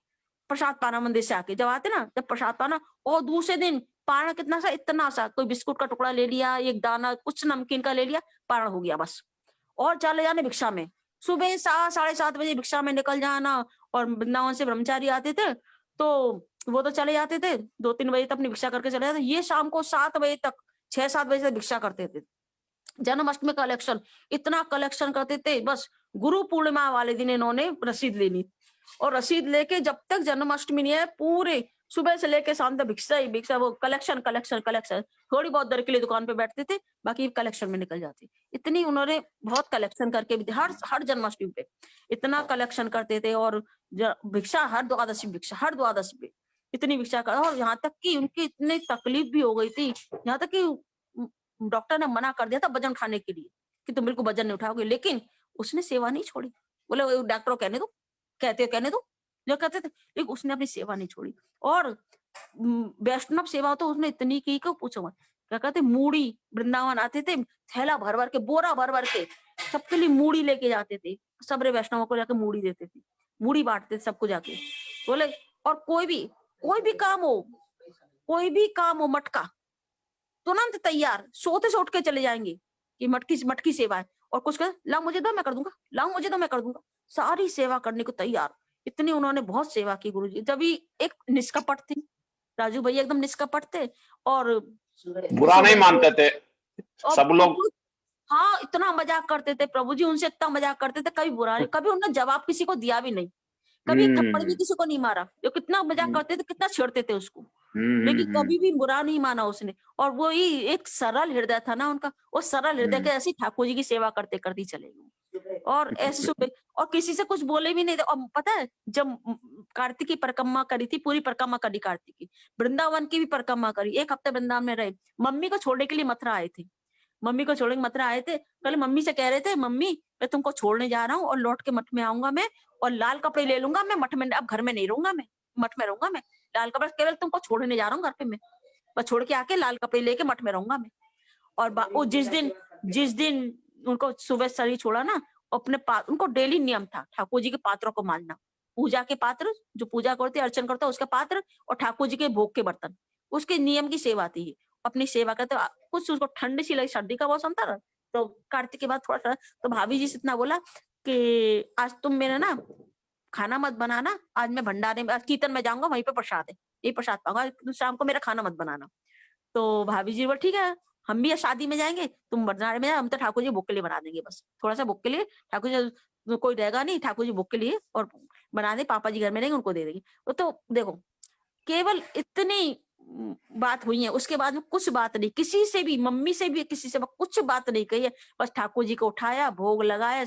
प्रसाद पाना मंदिर से आके, जब आते ना जब प्रसाद पाना, और दूसरे दिन पाना कितना सा, इतना सा, कोई बिस्कुट का टुकड़ा ले लिया, एक दाना कुछ नमकीन का ले लिया, पारण हो गया बस। और चले जाने भिक्षा में, सुबह 7-7:30 बजे भिक्षा में निकल जाना। और वृंदावन से ब्रह्मचारी आते थे तो वो तो चले जाते थे 2-3 बजे तक अपनी भिक्षा करके चले जाते, ये शाम को 7 बजे तक, 6-7 बजे तक भिक्षा करते थे। जन्माष्टमी कलेक्शन, इतना कलेक्शन करते थे, बस गुरु पूर्णिमा वाले दिन इन्होंने रसीद लेनी, और रसीद लेके जब तक जन्माष्टमी नहीं है पूरे सुबह से लेके शाम तक भिक्षा ही भिक्षा, वो कलेक्शन कलेक्शन कलेक्शन। थोड़ी बहुत देर के लिए दुकान पे बैठते थे, बाकी कलेक्शन में निकल जाते। इतनी उन्होंने बहुत कलेक्शन करके भी हर जन्माष्टमी पे इतना कलेक्शन करते थे। और भिक्षा हर द्वादशी भिक्षा, हर द्वादशी पे इतनी भिक्षा कर, और यहाँ तक कि उनकी इतनी तकलीफ भी हो गई थी, यहाँ तक कि डॉक्टर ने मना कर दिया था वजन उठाने के लिए कि तुम बिल्कुल वजन नहीं उठाओगे, लेकिन उसने सेवा नहीं छोड़ी। बोले डॉक्टर कहने दो, कहते हो कहने दो, जो कहते थे, लेकिन उसने अपनी सेवा नहीं छोड़ी। और वैष्णव सेवा तो उसने इतनी की कि पूछो मत। क्या कहते, मूड़ी वृंदावन आते थे, थैला भर भर के, बोरा भर भर के सबके लिए मूड़ी लेके जाते थे। सबरे वैष्णवों को जाके मूड़ी देते थे, मूड़ी बांटते थे सबको जाके। बोले और कोई भी काम हो, कोई भी काम हो, मटका तुरंत तैयार, सोते से उठ के चले जाएंगे कि मटकी सेवा है। और कुछ कहे लाओ मुझे दो मैं कर दूंगा, लाओ मुझे दो मैं कर दूंगा, सारी सेवा करने को तैयार। इतनी उन्होंने बहुत सेवा की गुरुजी। जब एक निष्कपट थी, राजू भैया एकदम निष्कपट थे और बुरा नहीं मानते थे सब लोग। हाँ, इतना मजाक करते थे प्रभु जी, उनसे इतना मजाक करते थे, कभी बुरा नहीं, कभी उन्होंने जवाब किसी को दिया भी नहीं, कभी थप्पड़ भी किसी को नहीं मारा। जो कितना मजाक करते थे, कितना छेड़ते थे उसको, लेकिन कभी भी बुरा नहीं माना उसने। और वो ही एक सरल हृदय था ना उनका, वो सरल हृदय के ऐसे ठाकुर जी की सेवा करते करते चले गए। और ऐसे सुबह और किसी से कुछ बोले भी नहीं थे। और पता है जब कार्तिक की परिक्रमा करी थी, पूरी परिक्रमा करी कार्तिक की, वृंदावन की भी परिक्रमा करी, 1 हफ्ते वृंदावन में रहे। मम्मी को छोड़ने के लिए मथुरा आए थे, मम्मी को छोड़ने मथुरा आए थे। कल मम्मी से कह रहे थे, मम्मी मैं तुमको छोड़ने जा रहा हूँ और लौट के मठ में आऊंगा मैं, और लाल कपड़े ले लूंगा मैं, मठ में अब घर में नहीं रहूंगा मैं, मठ में रहूंगा मैं, लाल कपड़े केवल तुमको छोड़ने जा रहा हूँ घर पे मैं, बस छोड़ के आके लाल कपड़े लेके मठ में रहूंगा मैं। और वो जिस दिन उनको सुबह शरीर छोड़ा ना, अपने उनको डेली नियम था ठाकुर जी के पात्रों को मानना, पूजा के पात्र जो पूजा करते अर्चन करता उसका पात्र, और ठाकुर जी के भोग के बर्तन, उसके नियम की सेवा थी। अपनी सेवा करते कुछ उसको ठंड सी लगी, सर्दी का मौसम था ना, तो कार्तिक के बाद थोड़ा सा, तो भाभी जी से इतना बोला कि आज तुम मेरा ना खाना मत बनाना, आज मैं भंडारे में कीर्तन में जाऊंगा, वहीं पे प्रसाद है, ये प्रसाद पाऊंगा, शाम को मेरा खाना मत बनाना। तो भाभी जी बोले ठीक है, हम भी शादी में जाएंगे, तुम भंडारे में, हम तो ठाकुर जी भोग के लिए बना देंगे, बस थोड़ा सा भोग के लिए, ठाकुर जी कोई रहेगा नहीं, ठाकुर जी भोग के लिए और बना दे, पापा जी घर में रहेंगे उनको दे देंगे। तो देखो केवल इतनी बात हुई है, उसके बाद में कुछ बात नहीं, किसी से भी, मम्मी से भी, किसी से कुछ बात नहीं कही है। बस ठाकुर जी को उठाया, भोग लगाया,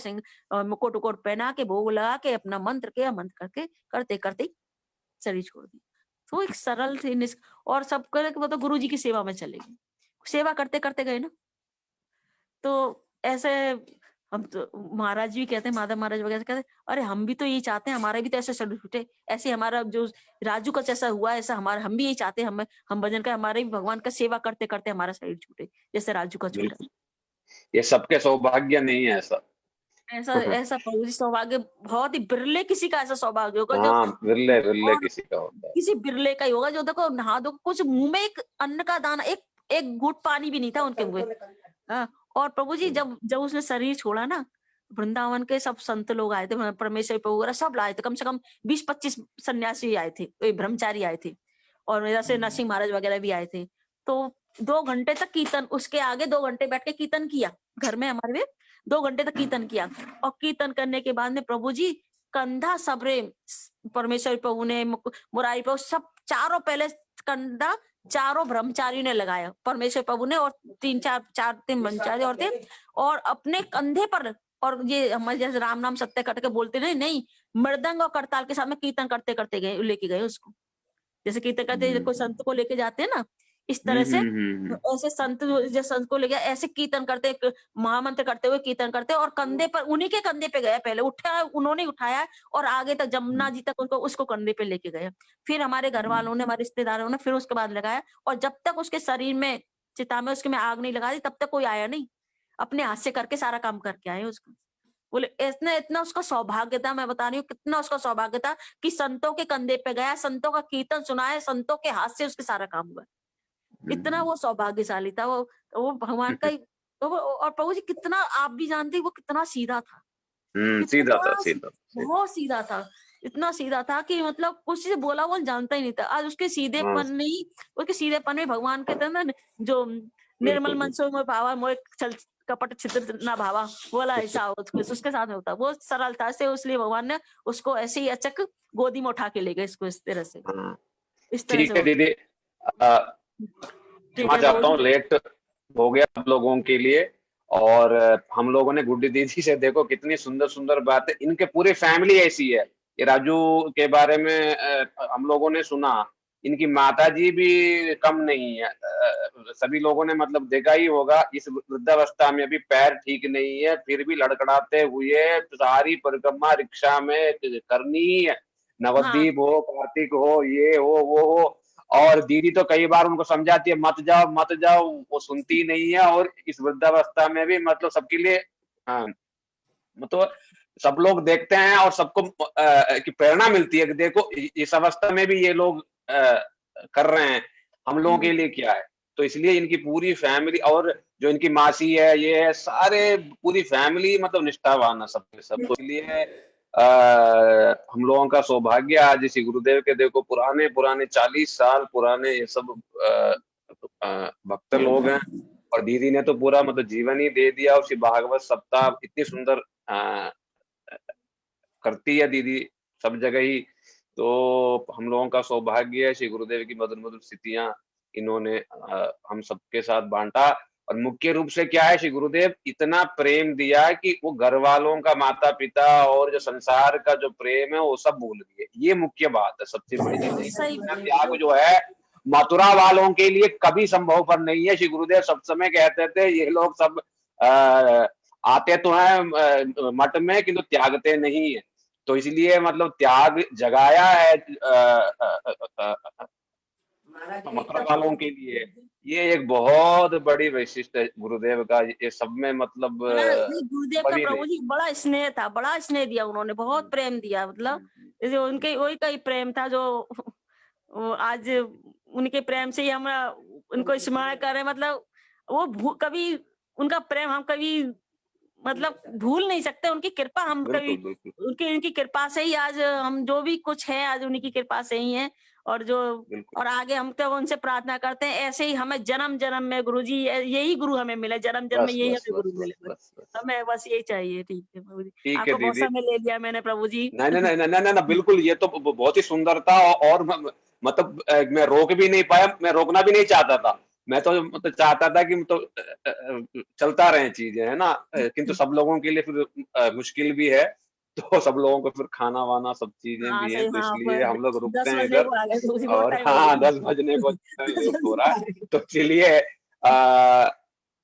मुकुट उकुट पहना के भोग लगा के अपना मंत्र किया, मंत्र करके करते करते शरीर छोड़ दी। तो एक सरल थी और सब करे वो तो गुरु जी की सेवा में चले गए, सेवा करते करते गए ना। तो ऐसे हम तो महाराज भी कहते हैं, माधव महाराज वगैरह कहते हैं, अरे हम भी तो यही चाहते हैं, हमारा भी तो ऐसे शरीर छूटे, ऐसे हमारा जो राजू का जैसा हुआ ऐसा हमारा, हम भी यही चाहते हैं, हम भजन का, हमारे भी भगवान का सेवा करते करते हमारा शरीर छूटे जैसे राजू का छूटा। ये सबके सौभाग्य नहीं है ऐसा। ऐसा प्रभु जी सौभाग्य बहुत ही बिरले किसी का ऐसा सौभाग्य होगा जो, हाँ, बिरले किसी का होता है, किसी बिरले का ही होगा जो देखो नहा दो, कुछ मुंह में एक अन्न का दाना, एक घूंट पानी भी नहीं था उनके मुंह में। और प्रभु जी जब उसने शरीर छोड़ा ना, वृंदावन के सब संत लोग आए थे, परमेश्वर प्रभु वगैरह सब लाए थे, कम से कम 20-25 सन्यासी आए थे, ब्रह्मचारी आए थे, और जैसे नरसिंह महाराज वगैरह भी आए थे। तो 2 घंटे तक कीर्तन, उसके आगे 2 घंटे बैठ के कीर्तन किया घर में हमारे में, 2 घंटे तक कीर्तन किया। और कीर्तन करने के बाद में प्रभु जी कंधा सबरे, परमेश्वर प्रभु ने, मुरारी प्रभु, सब चारों पहले कंधा चारों ब्रह्मचारियों ने लगाया, परमेश्वर प्रभु ने, और 3 ब्रह्मचारी और थे, और अपने कंधे पर, और ये हमारे जैसे राम नाम सत्य कट के बोलते नहीं, मृदंग और करताल के साथ में कीर्तन करते करते गए, लेके गए उसको, जैसे कीर्तन करते कोई संत को लेके जाते हैं ना, इस तरह से ऐसे संत को लेके ऐसे कीर्तन करते, महामंत्र करते हुए कीर्तन करते, और कंधे पर, उन्हीं के कंधे पे गया, पहले उठाया उन्होंने, उठाया और आगे तक जमुना जी तक उसको कंधे पे लेके गए। फिर हमारे घर वालों ने, हमारे रिश्तेदारों ने फिर उसके बाद लगाया, और जब तक उसके शरीर में, चिता में उसके में आग नहीं लगा दी, तब तक कोई आया नहीं, अपने हाथ से करके सारा काम करके आए उसको। बोले इतना उसका सौभाग्य था, मैं बता रही हूँ कितना उसका सौभाग्य था कि संतों के कंधे पे गया, संतों का कीर्तन सुनाया, संतों के हाथ से उसके सारा काम हुआ। इतना वो सौभाग्यशाली था, वो भगवान का ही। और प्रभु जी कितना, आप भी जानते वो कितना सीधा था, सीधा था, बहुत सीधा था, इतना सीधा था कि मतलब कुछ से बोला वो जानता ही नहीं था। आज उसके सीधेपन नहीं, उसके सीधेपन में भगवान कहते हैं ना, जो निर्मल मन से मोह भावा, मोह छल कपट छिद्र ना भावा, बोला ऐसा उसके साथ में होता, वो सरलता से, इसलिए भगवान ने उसको ऐसे ही अचक गोदी में उठा के ले गए इसको, इस तरह से। इस तरह से ठीक है दीदी, ठीक क्षमा है चाहता हूँ, प्रभु जी। लेट हो गया आप लोगों के लिए। और हम लोगों ने गुड्डी दीदी से देखो कितनी सुंदर सुंदर बातें, इनके पूरी फैमिली ऐसी है। ये राजू के बारे में हम लोगों ने सुना, इनकी माता जी भी कम नहीं है। सभी लोगों ने मतलब देखा ही होगा, इस वृद्धावस्था में भी पैर ठीक नहीं है, फिर भी लड़खड़ाते हुए सारी परिक्रमा रिक्शा में करनी ही है। हाँ नवद्वीप हो, कार्तिक हो, ये हो वो हो। और दीदी तो कई बार उनको समझाती है मत जाओ मत जाओ, वो सुनती नहीं है। और इस वृद्धावस्था में भी मतलब सबके लिए, हाँ, मतलब सब लोग देखते हैं और सबको की प्रेरणा मिलती है कि देखो इस अवस्था में भी ये लोग कर रहे हैं, हम लोगों के लिए क्या है। तो इसलिए इनकी पूरी फैमिली और जो इनकी मासी है, ये है, सारे पूरी फैमिली मतलब निष्ठावान है सबके सब। तो इसलिए हम लोगों का सौभाग्य आज इसी गुरुदेव के देखो पुराने पुराने 40 साल पुराने ये सब भक्त लोग हैं। और दीदी ने तो पूरा मतलब जीवन ही दे दिया। उसी भागवत सप्ताह इतनी सुंदर करती है दीदी सब जगह ही। तो हम लोगों का सौभाग्य है, श्री गुरुदेव की मधुर मधुर स्थितियां इन्होंने हम सबके साथ बांटा। और मुख्य रूप से क्या है, श्री गुरुदेव इतना प्रेम दिया कि वो घर वालों का, माता पिता और जो संसार का जो प्रेम है वो सब भूल गए। ये मुख्य बात है, सबसे बड़ी चीज है। सही इतना बोले त्याग जो है मथुरा वालों के लिए कभी संभव पर नहीं है। श्री गुरुदेव सब समय कहते थे ये लोग सब आते तो हैं मठ में किंतु त्यागते नहीं है। तो इसलिए मतलब त्याग जगाया है मथुरा वालों के लिए। ये एक बहुत बड़ी वैशिष्ट है गुरुदेव का, ये सब में मतलब बड़ा नहीं, गुरुदेव का बड़ी नहीं। प्रभु जी बड़ा स्नेह था, बड़ा स्नेह दिया उन्होंने, बहुत प्रेम दिया। मतलब जो उनके वही का ही प्रेम था जो वो आज उनके प्रेम से ही हम उनको स्मरण करें। मतलब वो कभी उनका प्रेम हम कभी मतलब भूल नहीं सकते। उनकी कृपा हम कभी, बिल्कुल बिल्कुल उनकी कृपा से ही आज हम जो भी कुछ है आज उन्हीं की कृपा से ही है। और जो बिल्कुल। और आगे हम तो उनसे प्रार्थना करते हैं ऐसे ही हमें जन्म जन्म में गुरुजी यही गुरु हमें मिले, जन्म जन्म में बस यही बस हमें बस गुरु बस मिले। बस बस बस। हमें बस यही चाहिए। ठीक है प्रभु जी, ठीक है आपको बहुत दीदी। समय ले लिया मैंने प्रभु जी। नहीं नहीं नहीं नहीं नहीं, बिल्कुल, ये तो बहुत ही सुंदर था। और मतलब मैं रोक भी नहीं पाया, मैं रोकना भी नहीं चाहता था। मैं तो मतलब चाहता था कि तो चलता रहे चीजें, है ना। किंतु सब लोगों के लिए फिर मुश्किल भी है। तो सब लोगों को फिर खाना वाना सब चीजें हाँ भी सही, हैं, तो हाँ इसलिए हम लोग रुकते 10 हैं बजने इधर। को आ गए प्रभु जी, बहुत और टाइम हो हाँ, गया। 10 बजने को 10 लेट हो बजने रहा को आ है। गए। तो चलिए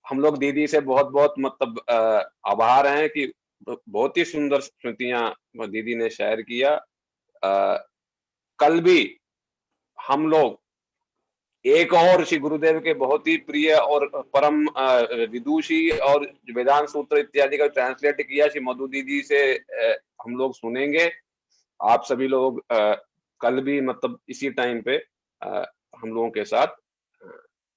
हम लोग दीदी से बहुत बहुत मतलब आभार हैं कि बहुत ही सुंदर स्मृतियां दीदी ने शेयर किया। कल भी हम लोग एक और श्री गुरुदेव के बहुत ही प्रिय और परम विदुषी और वेदांत सूत्र इत्यादि का ट्रांसलेट किया श्री मधु दीदी से हम लोग सुनेंगे। आप सभी लोग कल भी मतलब इसी टाइम पे हम लोगों के साथ अ,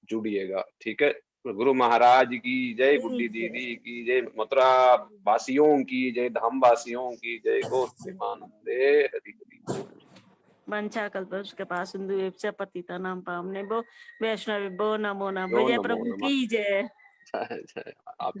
जुड़िएगा, ठीक है। गुरु महाराज की जय, गुड्डी ठीक है। दीदी की जय, मथुरा वासियों की जय, धाम वासियों की जय। गो प्रेमानंदे हरि हरि बोल। वंशा कल्पतरुश्च कृपा सिंधु एव च पतितानां पावनेभ्यो वैष्णवेभ्यो नमो नमः। यो विजय नमो प्रभु नमः। की जय। जय जय। आप